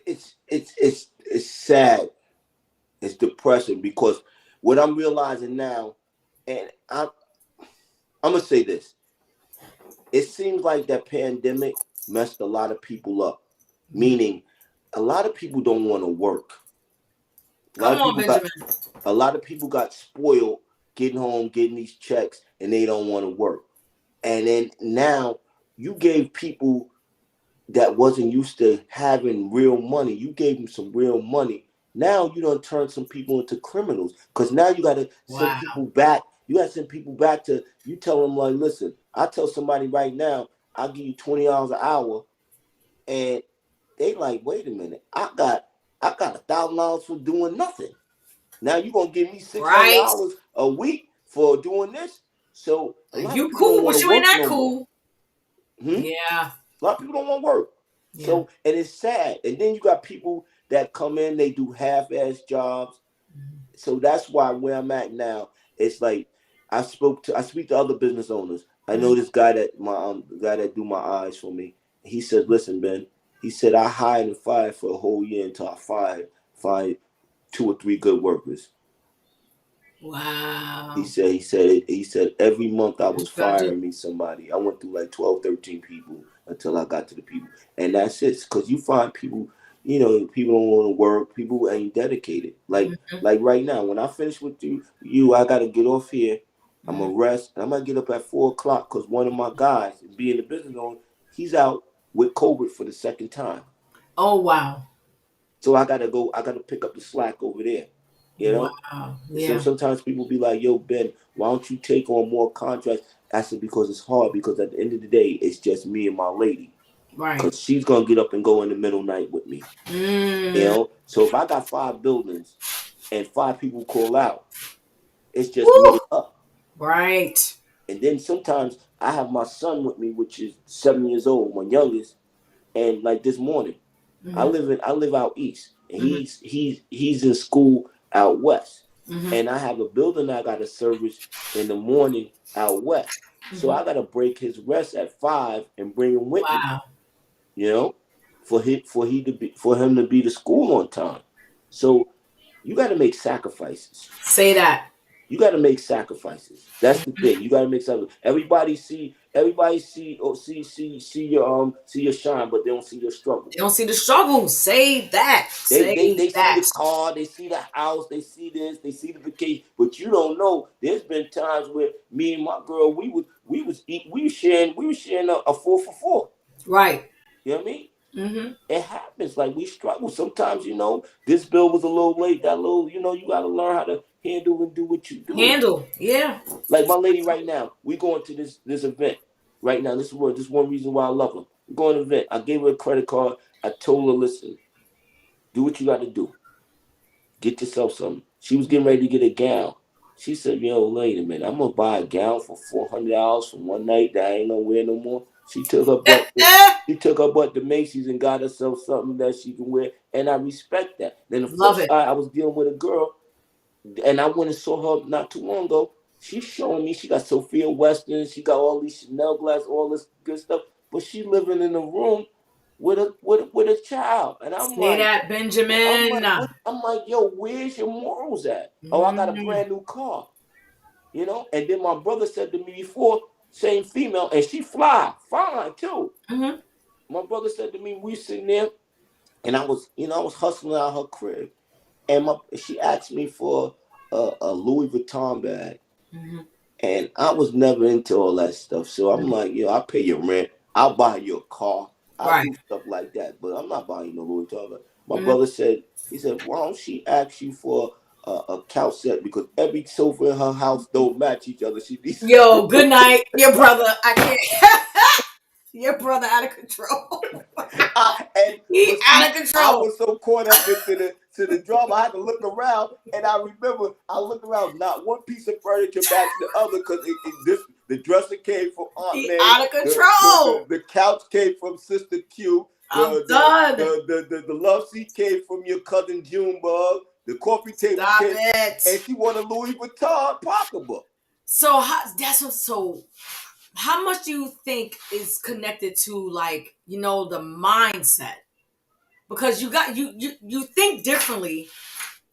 [SPEAKER 2] It's sad. It's depressing because what I'm realizing now, and I'm gonna say this: it seems like that pandemic messed a lot of people up. Meaning, a lot of people don't want to work. A lot
[SPEAKER 1] Come
[SPEAKER 2] of
[SPEAKER 1] on,
[SPEAKER 2] people got
[SPEAKER 1] Benjamin.
[SPEAKER 2] a lot of people got spoiled getting home, getting these checks, and they don't want to work. And then now you gave people that wasn't used to having real money, you gave them some real money. Now you don't turn some people into criminals because now you got to send
[SPEAKER 1] Wow.
[SPEAKER 2] people back. You got to send people back to you. Tell them like, listen, I tell somebody right now, I'll give you $20 an hour, and they like, wait a minute, I got $1,000 for doing nothing. Now you gonna give me six hundred
[SPEAKER 1] Right?
[SPEAKER 2] dollars a week for doing this? So a
[SPEAKER 1] Like,
[SPEAKER 2] lot of
[SPEAKER 1] you
[SPEAKER 2] people don't
[SPEAKER 1] cool,
[SPEAKER 2] want
[SPEAKER 1] but
[SPEAKER 2] to
[SPEAKER 1] you ain't
[SPEAKER 2] work
[SPEAKER 1] that
[SPEAKER 2] no more.
[SPEAKER 1] cool.
[SPEAKER 2] Hmm?
[SPEAKER 1] Yeah.
[SPEAKER 2] A lot of people don't want to work.
[SPEAKER 1] Yeah.
[SPEAKER 2] So and it's sad. And then you got people that come in, they do half-ass jobs. So that's why where I'm at now, it's like I speak to other business owners. I know this guy that the guy that do my eyes for me. He said, "Listen, Ben." He said, "I hired and fired for a whole year until I find two or three good workers." He
[SPEAKER 1] Wow.
[SPEAKER 2] said, he said every month I
[SPEAKER 1] What
[SPEAKER 2] was
[SPEAKER 1] you gotta do?
[SPEAKER 2] firing me somebody. I went through like 12, 13 people until I got to the people. And that's it. Because you find people, people don't want to work. People ain't dedicated.
[SPEAKER 1] Mhm.
[SPEAKER 2] Like right now, when I finish with you, I got to get off here. I'm
[SPEAKER 1] Mhm.
[SPEAKER 2] going to rest. And I'm going to get up at 4 o'clock because one of my guys, being the business owner, he's out with COVID for the second time.
[SPEAKER 1] Oh, wow.
[SPEAKER 2] So I got to pick up the slack over there. You know?
[SPEAKER 1] Wow.
[SPEAKER 2] So
[SPEAKER 1] Yeah.
[SPEAKER 2] sometimes people be like, "Yo, Ben, why don't you take on more contracts?" I said because it's hard. Because at the end of the day, it's just me and my lady.
[SPEAKER 1] Right.
[SPEAKER 2] Because she's gonna get up and go in the middle night with me.
[SPEAKER 1] Mm.
[SPEAKER 2] So if I got 5 buildings and 5 people call out, it's just me
[SPEAKER 1] Woo.
[SPEAKER 2] and her.
[SPEAKER 1] Right.
[SPEAKER 2] And then sometimes I have my son with me, which is 7 years old, my youngest. And like this morning,
[SPEAKER 1] Mm-hmm.
[SPEAKER 2] I live out east, and
[SPEAKER 1] Mm-hmm.
[SPEAKER 2] he's in school out west,
[SPEAKER 1] Mm-hmm.
[SPEAKER 2] and I have a building I got to service in the morning out west. So
[SPEAKER 1] Mm-hmm.
[SPEAKER 2] I got to break his rest at 5 and bring him with me,
[SPEAKER 1] Wow.
[SPEAKER 2] you know, for him to be to school on time. So you got to make sacrifices.
[SPEAKER 1] Say that.
[SPEAKER 2] You got to make sacrifices. That's the thing. You got to make sacrifices. Everybody see, or see your shine, but they don't see your struggle.
[SPEAKER 1] They don't see the struggle. Say that. Say
[SPEAKER 2] They see the
[SPEAKER 1] that.
[SPEAKER 2] car, they see the house, they see this, they see the vacation, but you don't know. There's been times where me and my girl, we were sharing a 4 for 4.
[SPEAKER 1] Right.
[SPEAKER 2] You know what I mean?
[SPEAKER 1] Mm-hmm.
[SPEAKER 2] It happens. Like we struggle sometimes. This bill was a little late. That little, you got to learn how to handle and do what you do.
[SPEAKER 1] Handle. Yeah.
[SPEAKER 2] Like my lady right now, we going to this event right now. This is one reason why I love her. We're going to an event. I gave her a credit card. I told her, listen, do what you got to do. Get yourself something. She was getting ready to get a gown. She said, yo, wait a minute, I'm gonna buy a gown for $400 for one night that I ain't gonna wear no more. She took her butt to Macy's and got herself something that she can wear. And I respect that. Then the flip
[SPEAKER 1] Love it.
[SPEAKER 2] side, I was dealing with a girl, and I went and saw her not too long ago. She's showing me she got Sophia Weston, she got all these Chanel glasses, all this good stuff, but she living in a room with a child. And I'm
[SPEAKER 1] Say
[SPEAKER 2] like,
[SPEAKER 1] that, Benjamin.
[SPEAKER 2] I'm like, yo, where's your morals at? Oh, I got a
[SPEAKER 1] Mm.
[SPEAKER 2] brand new car, And then my brother said to me before, same female, and she fine too.
[SPEAKER 1] Mm-hmm.
[SPEAKER 2] My brother said to me, we sitting there, and I was hustling out her crib, and she asked me for a Louis Vuitton bag,
[SPEAKER 1] Mm-hmm.
[SPEAKER 2] and I was never into all that stuff. So I'm
[SPEAKER 1] Mm-hmm.
[SPEAKER 2] like, yo, I'll pay your rent. I'll buy you a car. I'll
[SPEAKER 1] Right.
[SPEAKER 2] do stuff like that. But I'm not buying you no Louis Vuitton. My
[SPEAKER 1] Mm-hmm.
[SPEAKER 2] brother he said, why don't she ask you for a couch set? Because every sofa in her house don't match each other. She needs.
[SPEAKER 1] Yo, good night. Your brother. I can't. Your brother out of control. He
[SPEAKER 2] But
[SPEAKER 1] out
[SPEAKER 2] see,
[SPEAKER 1] of
[SPEAKER 2] I
[SPEAKER 1] control.
[SPEAKER 2] was so caught up into the drama, I had to look around, and I remember I looked around. Not one piece of furniture matched the other because the dresser came from Aunt
[SPEAKER 1] He
[SPEAKER 2] May,
[SPEAKER 1] out of
[SPEAKER 2] the the,
[SPEAKER 1] control.
[SPEAKER 2] the, the couch came from Sister Q,
[SPEAKER 1] I'm done.
[SPEAKER 2] the love seat came from your cousin Junebug, the coffee table
[SPEAKER 1] Stop
[SPEAKER 2] came, and
[SPEAKER 1] it.
[SPEAKER 2] she wanted a Louis Vuitton pocketbook.
[SPEAKER 1] So how much do you think is connected to, like, the mindset? Because you think differently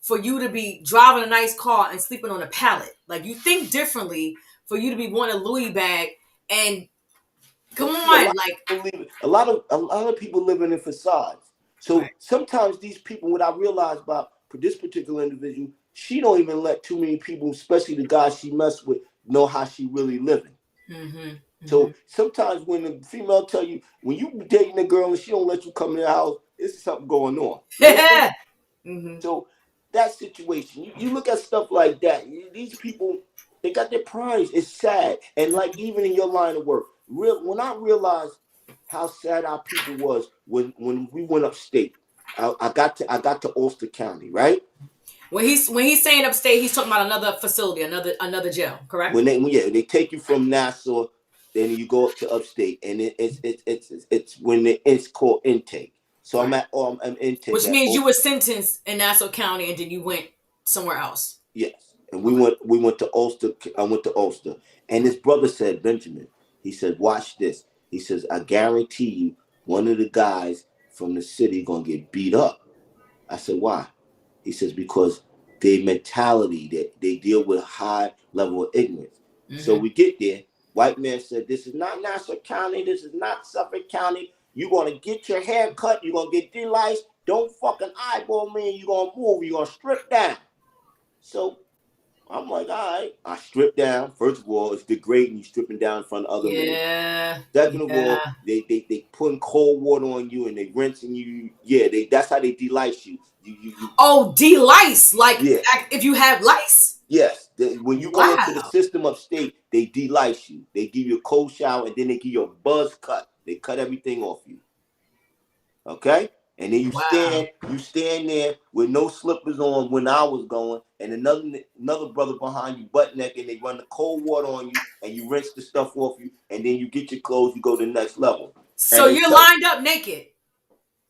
[SPEAKER 1] for you to be driving a nice car and sleeping on a pallet. Like, you think differently for you to be wanting a Louis bag and come
[SPEAKER 2] But see,
[SPEAKER 1] on, like
[SPEAKER 2] a lot of people living in facades.
[SPEAKER 1] right.
[SPEAKER 2] So sometimes these people, what I realize about this particular individual, she don't even let too many people, especially the guys she mess with, know how she really living.
[SPEAKER 1] Mm-hmm. Mm-hmm.
[SPEAKER 2] So sometimes when the female tell you, when you dating a girl and she don't let you come in the house, it's something going on. You understand?
[SPEAKER 1] Mm-hmm.
[SPEAKER 2] So that situation, you look at stuff like that. These people, they got their prides. It's sad, and like even in your line of work, when I realized how sad our people was when we went upstate, I got to Ulster County, right?
[SPEAKER 1] When he's saying upstate, he's talking about another facility, another jail, correct?
[SPEAKER 2] When they take you from Nassau, then you go up to upstate, and it's when it's called intake. So
[SPEAKER 1] Right.
[SPEAKER 2] I'm intake
[SPEAKER 1] Which
[SPEAKER 2] at
[SPEAKER 1] means you
[SPEAKER 2] Ulster.
[SPEAKER 1] were sentenced in Nassau County and then you went somewhere else.
[SPEAKER 2] Yes, and
[SPEAKER 1] Okay.
[SPEAKER 2] we went to Ulster. I went to Ulster, and his brother said, Benjamin. He said, "Watch this." He says, "I guarantee you, one of the guys from the city gonna get beat up." I said, "Why?" He says, "Because their mentality that they deal with a high level of ignorance." So
[SPEAKER 1] Mm-hmm.
[SPEAKER 2] we get there. White man said, "This is not Nassau County. This is not Suffolk County. You're gonna get your hair cut. You're gonna get deliced. Don't fucking eyeball me. You're gonna move. You're gonna strip down." So I'm like, all right. I strip down. First of all, it's degrading. You stripping down in front of other men.
[SPEAKER 1] Yeah.
[SPEAKER 2] Second of all,
[SPEAKER 1] Yeah.
[SPEAKER 2] they putting cold water on you and they rinsing you. Yeah, that's how they delice you. You
[SPEAKER 1] Oh, de-lice. Like
[SPEAKER 2] yeah.
[SPEAKER 1] if you have lice?
[SPEAKER 2] Yes. When you go into the
[SPEAKER 1] Wow.
[SPEAKER 2] system upstate, they delice you. They give you a cold shower and then they give you a buzz cut. They cut everything off you. Okay? And then
[SPEAKER 1] Wow.
[SPEAKER 2] you stand there with no slippers on when I was going, and another brother behind you butt naked, and they run the cold water on you, and you rinse the stuff off you, and then you get your clothes, you go to the next level.
[SPEAKER 1] So
[SPEAKER 2] And they
[SPEAKER 1] you're
[SPEAKER 2] tell
[SPEAKER 1] lined up naked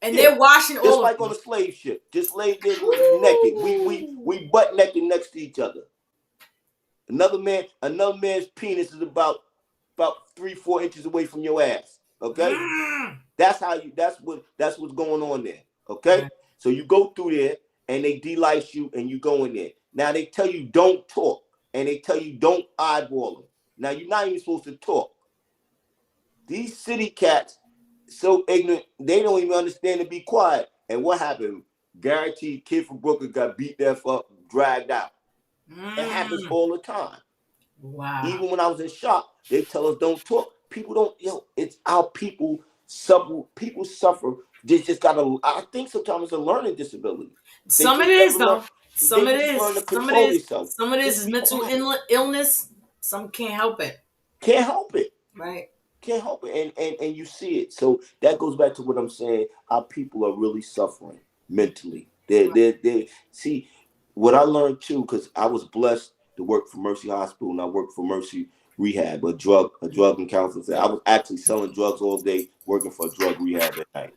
[SPEAKER 1] and
[SPEAKER 2] yeah,
[SPEAKER 1] they're washing
[SPEAKER 2] just
[SPEAKER 1] all of
[SPEAKER 2] like on
[SPEAKER 1] you.
[SPEAKER 2] a slave ship, just laid there naked.
[SPEAKER 1] Ooh.
[SPEAKER 2] We butt naked next to each other. Another man's penis is about 3-4 inches away from your ass. Okay?
[SPEAKER 1] Mm.
[SPEAKER 2] That's how you. That's what's going on there. Okay,
[SPEAKER 1] Right.
[SPEAKER 2] so you go through there and they delice you and you go in there. Now they tell you don't talk and they tell you don't eyeball them. Now you're not even supposed to talk. These city cats so ignorant they don't even understand to be quiet. And what happened? Guaranteed, kid from Brooklyn got beat there for dragged out. It happens
[SPEAKER 1] Mm.
[SPEAKER 2] all the time.
[SPEAKER 1] Wow.
[SPEAKER 2] Even when I was in shop, they tell us don't talk. People don't, it's our people suffer. People suffer. They just got a, I think sometimes it's a learning disability. They
[SPEAKER 1] Some it
[SPEAKER 2] just
[SPEAKER 1] is
[SPEAKER 2] never learn.
[SPEAKER 1] though. Some
[SPEAKER 2] They
[SPEAKER 1] it
[SPEAKER 2] just
[SPEAKER 1] is.
[SPEAKER 2] learn to
[SPEAKER 1] Some it
[SPEAKER 2] control
[SPEAKER 1] is.
[SPEAKER 2] themselves.
[SPEAKER 1] Some it is
[SPEAKER 2] Just
[SPEAKER 1] is
[SPEAKER 2] be
[SPEAKER 1] mental
[SPEAKER 2] quiet.
[SPEAKER 1] illness. Some can't help it.
[SPEAKER 2] Can't help it.
[SPEAKER 1] Right.
[SPEAKER 2] Can't help it. And you see it. So that goes back to what I'm saying. Our people are really suffering mentally. They see what I learned too, because I was blessed to work for Mercy Hospital and I worked for Mercy Rehab, a drug and counseling center. I was actually selling drugs all day, working for a drug rehab at night.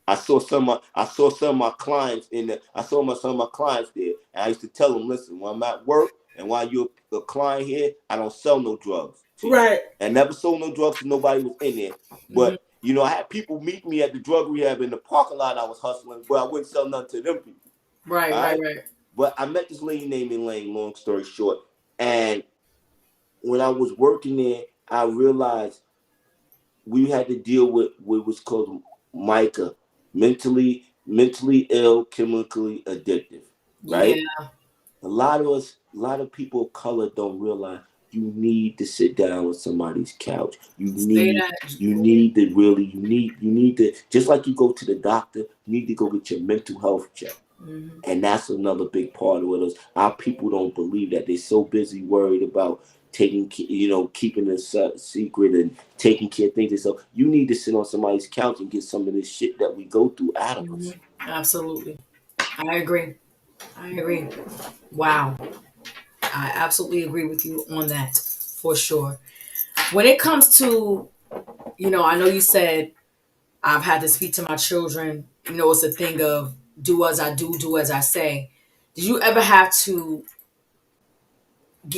[SPEAKER 2] I saw some of my clients in the I saw some of my clients there, and I used to tell them, listen, when I'm at work and while you're a client here, I don't sell no drugs to you.
[SPEAKER 1] Right.
[SPEAKER 2] I never sold no drugs to nobody who was in there.
[SPEAKER 1] Hmm.
[SPEAKER 2] But I had people meet me at the drug rehab in the parking lot. I was hustling, but I wouldn't sell nothing to them people.
[SPEAKER 1] Right.
[SPEAKER 2] All
[SPEAKER 1] Right.
[SPEAKER 2] right.
[SPEAKER 1] Right.
[SPEAKER 2] But I met this lady named Elaine, long story short. And when I was working there, I realized we had to deal with what was called MICA, mentally ill, chemically addictive, right?
[SPEAKER 1] Yeah.
[SPEAKER 2] A lot of people of color don't realize you need to sit down on somebody's couch.
[SPEAKER 1] Say that.
[SPEAKER 2] You need to really, you need to, just like you go to the doctor, you need to go get your mental health check.
[SPEAKER 1] Hmm.
[SPEAKER 2] And that's another big part of it. Our people don't believe that. They're so busy worried about keeping it secret and taking care of things. So you need to sit on somebody's couch and get some of this shit that we go through out of
[SPEAKER 1] Hmm.
[SPEAKER 2] us.
[SPEAKER 1] Absolutely. I agree. I agree. Wow. I absolutely agree with you on that for sure. When it comes to, I know you said I've had to speak to my children. It's a thing of do as I do as I say. Did you ever have to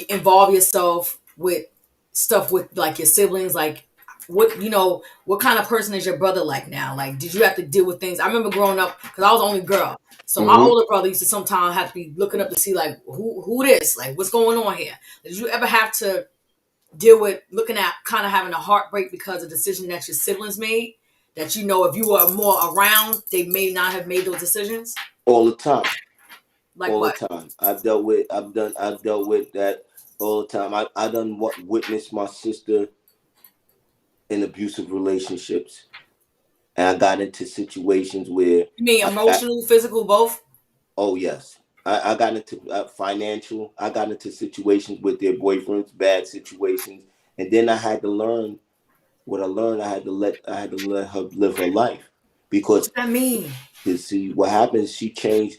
[SPEAKER 1] involve yourself with stuff with like your siblings? Like what kind of person is your brother like now? Like, did you have to deal with things? I remember growing up because I was the only girl, so my
[SPEAKER 2] Mm-hmm.
[SPEAKER 1] older brother used to sometimes have to be looking up to see like who this, like what's going on here. Did you ever have to deal with looking at kind of having a heartbreak because of the decision that your siblings made? That if you were more around, they may not have made those decisions.
[SPEAKER 2] All the time.
[SPEAKER 1] Like
[SPEAKER 2] All the
[SPEAKER 1] what?
[SPEAKER 2] time. I've dealt with that all the time. I done witnessed my sister in abusive relationships, and I got into situations where
[SPEAKER 1] You mean
[SPEAKER 2] I got,
[SPEAKER 1] emotional, physical, both?
[SPEAKER 2] oh yes, I got into financial. I got into situations with their boyfriends, bad situations, and then I had to learn what I learned. I had to let her live her life
[SPEAKER 1] What
[SPEAKER 2] because
[SPEAKER 1] does that mean?
[SPEAKER 2] to see what happens. She changed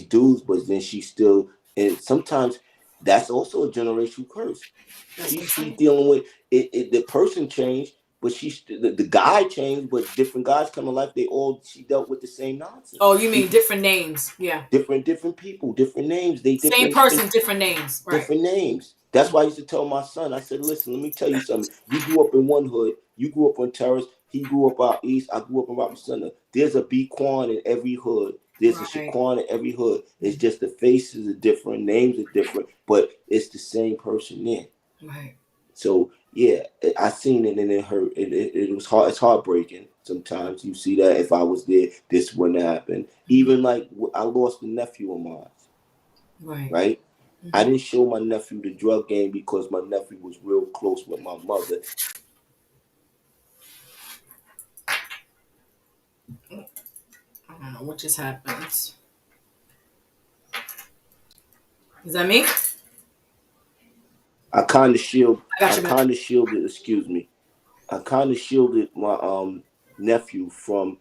[SPEAKER 2] dudes, but then she still, and sometimes that's also a generational curse.
[SPEAKER 1] That's
[SPEAKER 2] She's
[SPEAKER 1] insane.
[SPEAKER 2] dealing with it. The person changed, but the guy changed, but different guys come to life. She dealt with the same
[SPEAKER 1] Oh,
[SPEAKER 2] nonsense.
[SPEAKER 1] you mean different names? Yeah.
[SPEAKER 2] Different people, different names. They
[SPEAKER 1] Same
[SPEAKER 2] different
[SPEAKER 1] person, different names. Right.
[SPEAKER 2] different names. That's why I used to tell my son, I said, listen, let me tell you something. You grew up in one hood, you grew up on Terrace, he grew up out east, I grew up in Rockland Center. There's a B Quan in every hood. There's a
[SPEAKER 1] Right.
[SPEAKER 2] Shaquan in every hood. It's just the faces are different, names are different, but it's the same person there.
[SPEAKER 1] Right.
[SPEAKER 2] So yeah, I seen it and it hurt. It was hard. It's heartbreaking. Sometimes you see that if I was there, this wouldn't happen. Even like I lost a nephew of mine,
[SPEAKER 1] Right.
[SPEAKER 2] right? I
[SPEAKER 1] Mm-hmm.
[SPEAKER 2] didn't show my nephew the drug game because my nephew was real close with my mother.
[SPEAKER 1] I don't know what just happened. Is that me?
[SPEAKER 2] I kind of shield.
[SPEAKER 1] I got
[SPEAKER 2] I
[SPEAKER 1] you back.
[SPEAKER 2] kind of shielded. Excuse me. I kind of shielded my nephew from.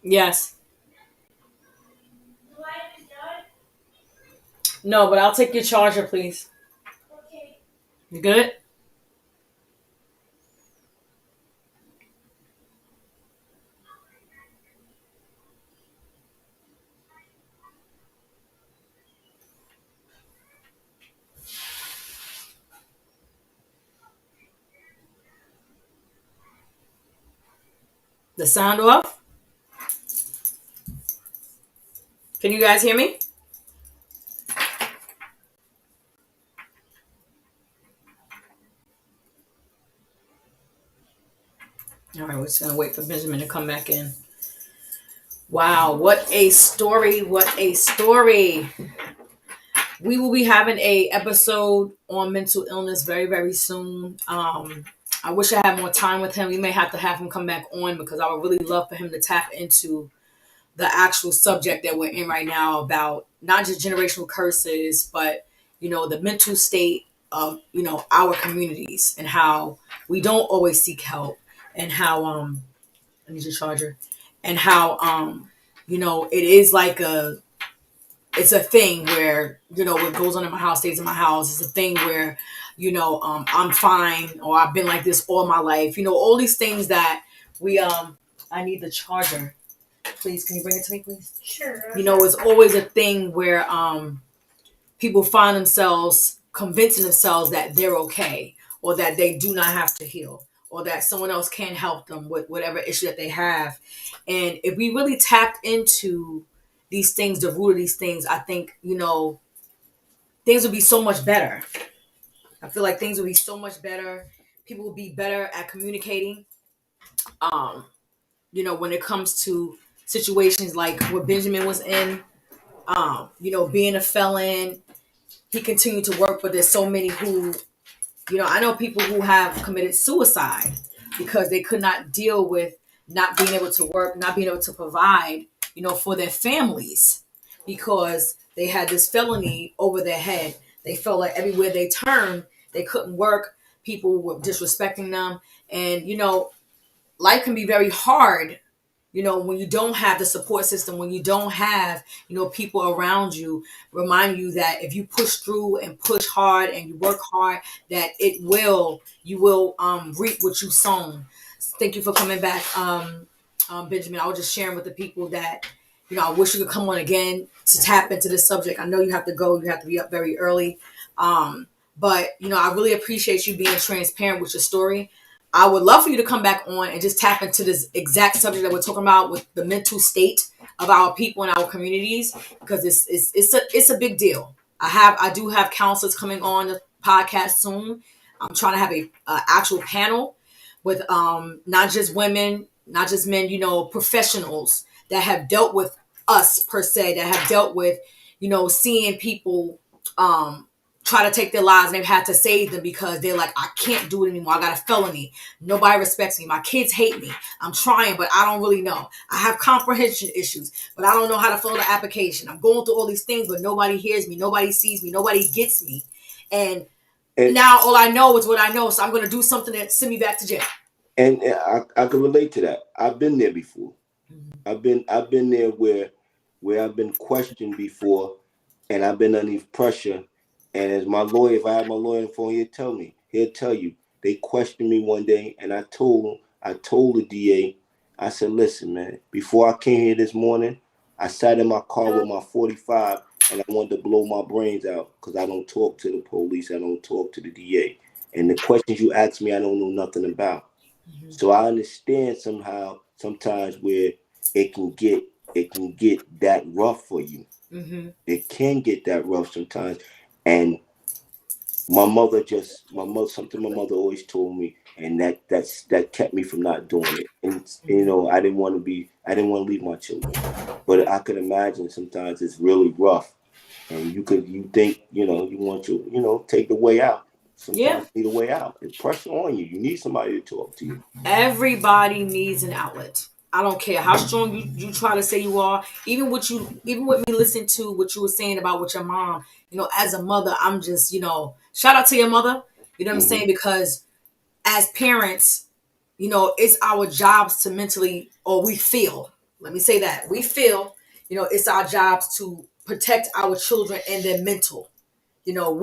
[SPEAKER 1] Yes. No, but I'll take your charger, please. You good? The sound off? Can you guys hear me? All right, we're just gonna wait for Benjamin to come back in. Wow, what a story! What a story! We will be having a episode on mental illness very, very soon. I wish I had more time with him. We may have to have him come back on because I would really love for him to tap into the actual subject that we're in right now about not just generational curses, but the mental state of our communities and how we don't always seek help and how I need your charger and how it is like it's a thing where what goes on in my house stays in my house. It's a thing where I'm fine or I've been like this all my life. All these things that we I need the charger. Please, can you bring it to me, please? Sure. It's always a thing where people find themselves convincing themselves that they're okay or that they do not have to heal or that someone else can help them with whatever issue that they have. And if we really tapped into these things, the root of these things, I think, things would be so much better. I feel like things would be so much better. People would be better at communicating. Um, when it comes to situations like what Benjamin was in, being a felon, he continued to work, but there's so many who, I know people who have committed suicide because they could not deal with not being able to work, not being able to provide, for their families because they had this felony over their head. They felt like everywhere they turned, they couldn't work. People were disrespecting them. And, life can be very hard when you don't have the support system, when you don't have, people around you remind you that if you push through and push hard and you work hard, that you will reap what you sown. Thank you for coming back. Benjamin, I was just sharing with the people that, I wish you could come on again to tap into this subject. I know you have to go, you have to be up very early. But, I really appreciate you being transparent with your story. I would love for you to come back on and just tap into this exact subject that we're talking about with the mental state of our people in our communities, because it's a big deal. I do have counselors coming on the podcast soon. I'm trying to have a actual panel with not just women, not just men, professionals that have dealt with us per se, that have dealt with, seeing people try to take their lives, and they've had to save them because they're like, I can't do it anymore. I got a felony. Nobody respects me. My kids hate me. I'm trying, but I don't really know. I have comprehension issues, but I don't know how to fill the application. I'm going through all these things, but nobody hears me. Nobody sees me. Nobody gets me. And
[SPEAKER 2] And
[SPEAKER 1] now all I know is what I know. So I'm going to do something that send me back to jail.
[SPEAKER 2] and I can relate to that. I've been there before.
[SPEAKER 1] Mm-hmm.
[SPEAKER 2] I've been there where I've been questioned before, and I've been under pressure. And as my lawyer, if I had my lawyer on the phone, he'll tell you. They questioned me one day, and I told the DA, I said, listen, man, before I came here this morning, I sat in my car with my 45, and I wanted to blow my brains out because I don't talk to the police, I don't talk to the DA, and the questions you ask me, I don't know nothing about.
[SPEAKER 1] Mm-hmm.
[SPEAKER 2] So I understand sometimes where it can get that rough for you.
[SPEAKER 1] Mm-hmm.
[SPEAKER 2] It can get that rough sometimes. And something my mother always told me, and that kept me from not doing it. And I didn't want to leave my children. But I could imagine sometimes it's really rough, and you think, you want to, take the way out.
[SPEAKER 1] Yeah.
[SPEAKER 2] Sometimes you need a way out. It's pressure on you. You need somebody to talk to you.
[SPEAKER 1] Everybody needs an outlet. I don't care how strong you try to say you are. Even with me listening to what you were saying about with your mom, as a mother, I'm just, shout out to your mother. You know what I'm
[SPEAKER 2] Hmm.
[SPEAKER 1] saying? Because as parents, it's our jobs to mentally, or we feel, let me say that, we feel, it's our jobs to protect our children and their mental. When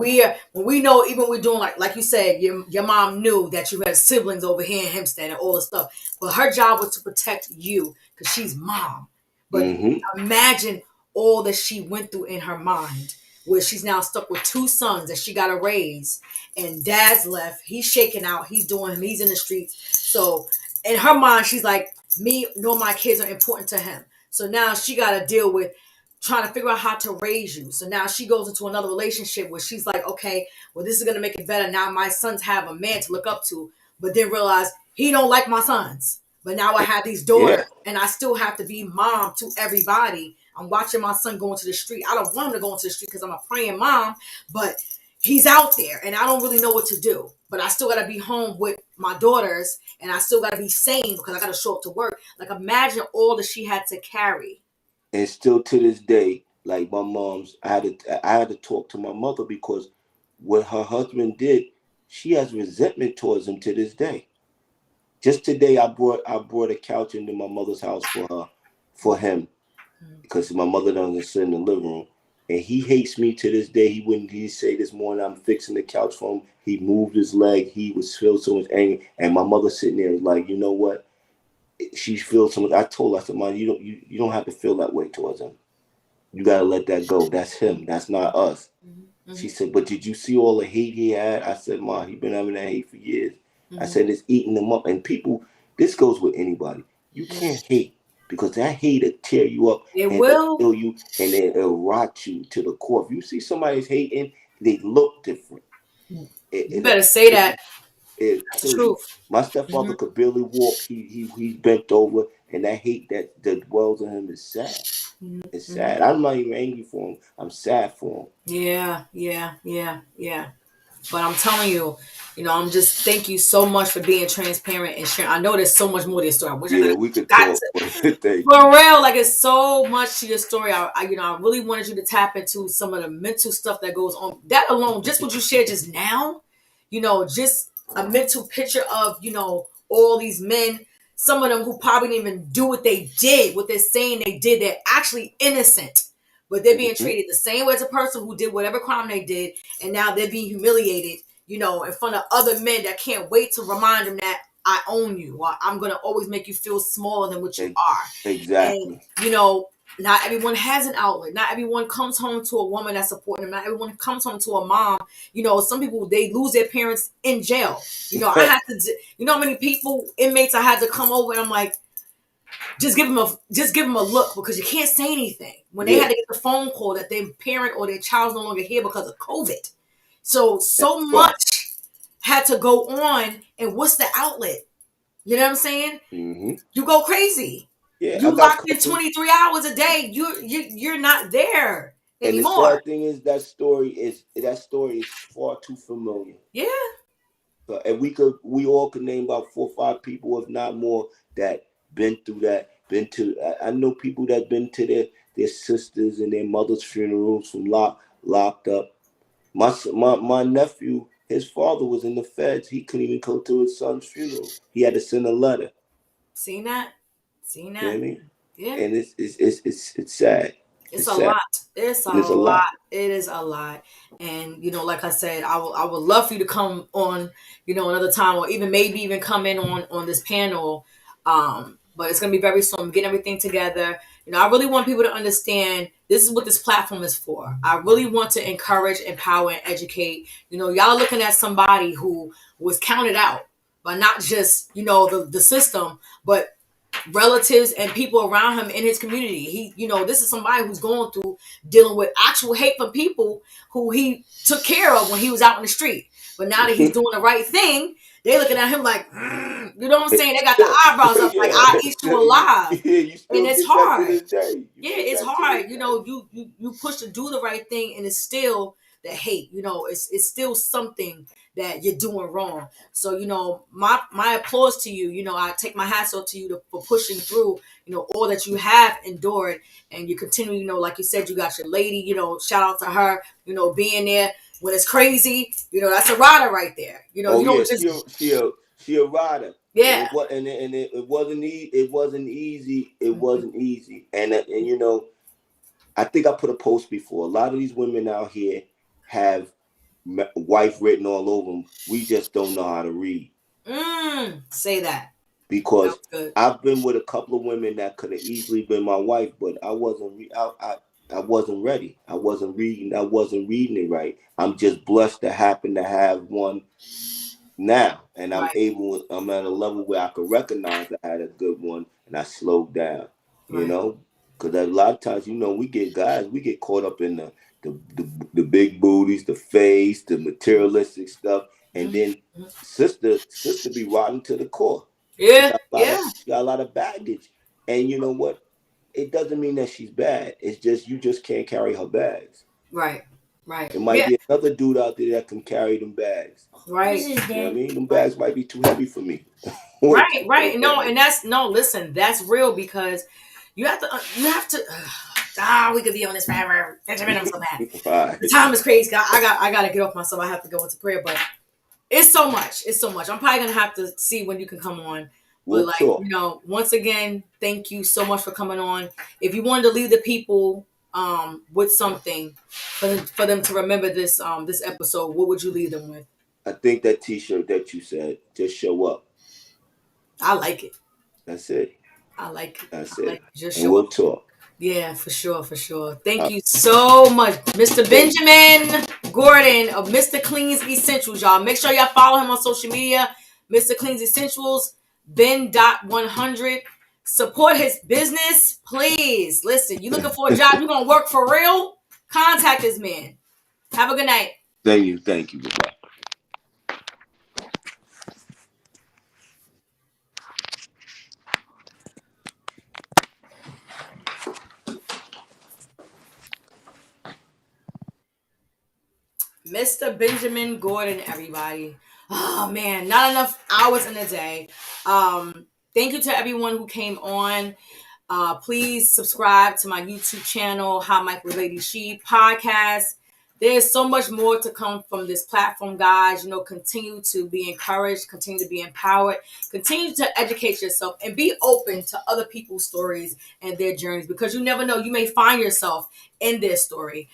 [SPEAKER 1] we know, even when we're doing like you said, your mom knew that you had siblings over here in Hempstead and all the stuff, but her job was to protect you because she's mom. But
[SPEAKER 2] Hmm.
[SPEAKER 1] imagine all that she went through in her mind, where she's now stuck with two sons that she got to raise, and dad's left. He's shaking out. He's in the streets. So in her mind, she's like, me nor my kids are important to him. So now she got to deal with trying to figure out how to raise you. So now she goes into another relationship where she's like, okay, well, this is going to make it better. Now my sons have a man to look up to, but then realize he don't like my sons. But now I have these daughters,
[SPEAKER 2] Yeah.
[SPEAKER 1] and I still have to be mom to everybody. I'm watching my son go into the street. I don't want him to go into the street because I'm a praying mom, but he's out there, and I don't really know what to do. But I still got to be home with my daughters, and I still got to be sane because I got to show up to work. Like, imagine all that she had to carry.
[SPEAKER 2] And still to this day, like my mom's, I had to talk to my mother because what her husband did, she has resentment towards him to this day. Just today, I brought a couch into my mother's house for him, because my mother doesn't sit in the living room, and he hates me to this day. He say this morning, I'm fixing the couch for him. He moved his leg. He was filled so much anger, and my mother sitting there was like, you know what? She feels so much. I told her, I said, Mom, you don't have to feel that way towards him. You gotta let that go. That's him. That's not us. She
[SPEAKER 1] Mm-hmm.
[SPEAKER 2] said, but did you see all the hate he had? I said, Ma, he been having that hate for years. I
[SPEAKER 1] Mm-hmm.
[SPEAKER 2] said, it's eating them up. And people, this goes with anybody. You can't hate, because that hate will tear you up,
[SPEAKER 1] It
[SPEAKER 2] and it'll
[SPEAKER 1] will.
[SPEAKER 2] kill you, and it'll rot you to the core. If you see somebody's hating, they look different.
[SPEAKER 1] You
[SPEAKER 2] It'll
[SPEAKER 1] better say
[SPEAKER 2] kill you.
[SPEAKER 1] that.
[SPEAKER 2] It'll
[SPEAKER 1] That's the
[SPEAKER 2] kill you.
[SPEAKER 1] truth.
[SPEAKER 2] My
[SPEAKER 1] Mm-hmm.
[SPEAKER 2] stepfather could barely walk. He's bent over, and that hate that dwells in him is sad. It's
[SPEAKER 1] Mm-hmm.
[SPEAKER 2] sad. I'm not even angry for him. I'm sad for him.
[SPEAKER 1] Yeah, yeah, yeah, yeah. But I'm telling you, I'm just thank you so much for being transparent and sharing. I know there's so much more to your story. I wish I could
[SPEAKER 2] Yeah,
[SPEAKER 1] have
[SPEAKER 2] we could
[SPEAKER 1] got
[SPEAKER 2] talk,
[SPEAKER 1] to
[SPEAKER 2] but thank
[SPEAKER 1] for
[SPEAKER 2] you.
[SPEAKER 1] real. Like, it's so much to your story. I really wanted you to tap into some of the mental stuff that goes on. That alone, just what you shared just now, just a mental picture of, all these men, some of them who probably didn't even do what they did, what they're saying they did. They're actually innocent, but they're being
[SPEAKER 2] Hmm.
[SPEAKER 1] treated the same way as a person who did whatever crime they did. And now they're being humiliated, in front of other men that can't wait to remind them that I own you, or I'm gonna always make you feel smaller than what you are. And
[SPEAKER 2] Exactly.
[SPEAKER 1] not everyone has an outlet. Not everyone comes home to a woman that's supporting them. Not everyone comes home to a mom. Some people, they lose their parents in jail. I had to. How many people, inmates, I had to come over, and I'm like, just give them a look, because you can't say anything when they had
[SPEAKER 2] Yeah.
[SPEAKER 1] to get the phone call that their parent or their child's no longer here because of COVID. So
[SPEAKER 2] Right.
[SPEAKER 1] much had to go on, and what's the outlet? You know what I'm saying?
[SPEAKER 2] Hmm.
[SPEAKER 1] You go crazy.
[SPEAKER 2] Yeah, I
[SPEAKER 1] You
[SPEAKER 2] got
[SPEAKER 1] locked in
[SPEAKER 2] cousins.
[SPEAKER 1] 23 hours a day. You're not there
[SPEAKER 2] And the
[SPEAKER 1] anymore.
[SPEAKER 2] sad thing is that story is far too familiar.
[SPEAKER 1] Yeah.
[SPEAKER 2] So, and we all could name about 4 or 5 people, if not more, that been through that. Been to I know people that been to their sisters and their mothers' funerals from locked up. My nephew, his father was in the feds. He couldn't even go to his son's funeral. He had to send a letter.
[SPEAKER 1] Seen that? Seen
[SPEAKER 2] You know what
[SPEAKER 1] that?
[SPEAKER 2] I mean?
[SPEAKER 1] Yeah.
[SPEAKER 2] And it's sad.
[SPEAKER 1] It's
[SPEAKER 2] It's
[SPEAKER 1] a
[SPEAKER 2] sad.
[SPEAKER 1] lot. It's a
[SPEAKER 2] And it's a
[SPEAKER 1] lot.
[SPEAKER 2] lot.
[SPEAKER 1] It is a lot. And like I said, I would love for you to come on, another time, or maybe even come in on this panel. But it's gonna be very soon. I'm getting everything together. I really want people to understand this is what this platform is for. I really want to encourage, empower, and educate. Y'all are looking at somebody who was counted out by not just, the system, but relatives and people around him in his community. This is somebody who's going through, dealing with actual hate from people who he took care of when he was out in the street. But now that he's doing the right thing, they looking at him like, you know what I'm saying? They got the
[SPEAKER 2] Still,
[SPEAKER 1] eyebrows up like,
[SPEAKER 2] yeah,
[SPEAKER 1] I eat you
[SPEAKER 2] still,
[SPEAKER 1] alive.
[SPEAKER 2] you
[SPEAKER 1] And
[SPEAKER 2] still
[SPEAKER 1] it's
[SPEAKER 2] get that to
[SPEAKER 1] hard.
[SPEAKER 2] this day. You
[SPEAKER 1] Yeah,
[SPEAKER 2] get
[SPEAKER 1] it's
[SPEAKER 2] that to this
[SPEAKER 1] hard.
[SPEAKER 2] day.
[SPEAKER 1] You push to do the right thing, and it's still the hate. It's still something that you're doing wrong. So my applause to you. I take my hats off to you for pushing through. All that you have endured, and you continue. Like you said, you got your lady. Shout out to her. Being there when it's crazy. That's a rider right there.
[SPEAKER 2] Oh
[SPEAKER 1] You
[SPEAKER 2] yeah,
[SPEAKER 1] don't just
[SPEAKER 2] she a rider, and
[SPEAKER 1] yeah.
[SPEAKER 2] it wasn't easy. It wasn't easy, and I think I put a post before. A lot of these women out here have wife written all over them. We just don't know how to read.
[SPEAKER 1] Say that. That
[SPEAKER 2] Because
[SPEAKER 1] was good.
[SPEAKER 2] I've been with a couple of women that could have easily been my wife, but I wasn't ready. I wasn't reading. I wasn't reading it right. I'm just blessed to happen to have one now, and
[SPEAKER 1] Right.
[SPEAKER 2] I'm at a level where I can recognize I had a good one, and I slowed down. You
[SPEAKER 1] Right.
[SPEAKER 2] know, because a lot of times, we get caught up in the big booties, the face, the materialistic stuff, and
[SPEAKER 1] Mhm.
[SPEAKER 2] then sister be rotten to the core. She
[SPEAKER 1] Yeah.
[SPEAKER 2] got a lot
[SPEAKER 1] Yeah.
[SPEAKER 2] of she got a lot of baggage, and you know what? It doesn't mean that she's bad. It's just you just can't carry her bags.
[SPEAKER 1] Right. Right.
[SPEAKER 2] It might
[SPEAKER 1] Yeah.
[SPEAKER 2] be another dude out there that can carry them bags.
[SPEAKER 1] Right.
[SPEAKER 2] You know what I mean? Them
[SPEAKER 1] Right.
[SPEAKER 2] bags might be too heavy for me. Or
[SPEAKER 1] Right.
[SPEAKER 2] too
[SPEAKER 1] Right.
[SPEAKER 2] little
[SPEAKER 1] No,
[SPEAKER 2] bag.
[SPEAKER 1] and that's no. Listen, that's real, because you have to. You have to. We could be on this forever, Benjamin. I'm so mad. The
[SPEAKER 2] Right.
[SPEAKER 1] time is crazy. I got to get off myself. I have to go into prayer, but it's so much. It's so much. I'm probably gonna have to see when you can come on. But
[SPEAKER 2] We'll talk.
[SPEAKER 1] once again, thank you so much for coming on. If you wanted to leave the people with something for them to remember this episode, what would you leave them with?
[SPEAKER 2] I think that T-shirt that you said, just show up.
[SPEAKER 1] I like it.
[SPEAKER 2] That's it.
[SPEAKER 1] I like it.
[SPEAKER 2] That's
[SPEAKER 1] I like
[SPEAKER 2] it.
[SPEAKER 1] it. Just
[SPEAKER 2] And
[SPEAKER 1] show
[SPEAKER 2] we'll
[SPEAKER 1] up.
[SPEAKER 2] talk.
[SPEAKER 1] Yeah, for sure, for sure. Thank
[SPEAKER 2] Uh,
[SPEAKER 1] you so much, Mr.
[SPEAKER 2] thank
[SPEAKER 1] Benjamin Gordon of Mr. Clean's Essentials, y'all. Make sure y'all follow him on social media, Mr. Clean's Essentials, Ben.100. Support his business, please. Listen, you looking for a job, you gonna work for real? Contact this man. Have a good night.
[SPEAKER 2] thank you. Thank you. Bye-bye.
[SPEAKER 1] Mr. Benjamin Gordon, everybody. Oh man, not enough hours in a day. Thank you to everyone who came on. Please subscribe to my YouTube channel, How Mike with Lady She podcast. There's so much more to come from this platform, guys. Continue to be encouraged, continue to be empowered, continue to educate yourself, and be open to other people's stories and their journeys, because you never know, you may find yourself in their story.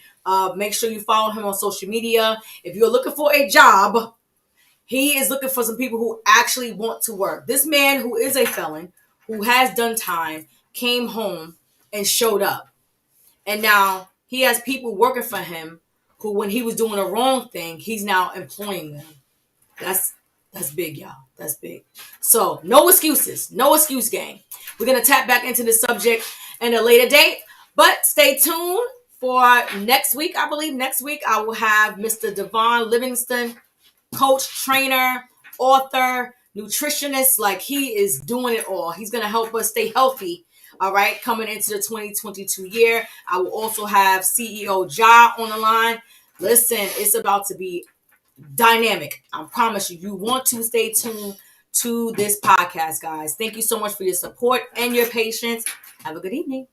[SPEAKER 1] Make sure you follow him on social media. If you're looking for a job, He is looking for some people who actually want to work. This man who is a felon, who has done time, came home and showed up. And now he has people working for him who, when he was doing the wrong thing, he's now employing them. That's big, y'all. That's big. So no excuses. No excuse gang. We're going to tap back into the subject in a later date. But stay tuned for next week. I believe next week I will have Mr. Devon Livingston, coach, trainer, author, nutritionist. Like, he is doing it all. He's going to help us stay healthy. All right. Coming into the 2022 year. I will also have CEO Ja on the line. Listen, it's about to be dynamic. I promise you, you want to stay tuned to this podcast, guys. Thank you so much for your support and your patience. Have a good evening.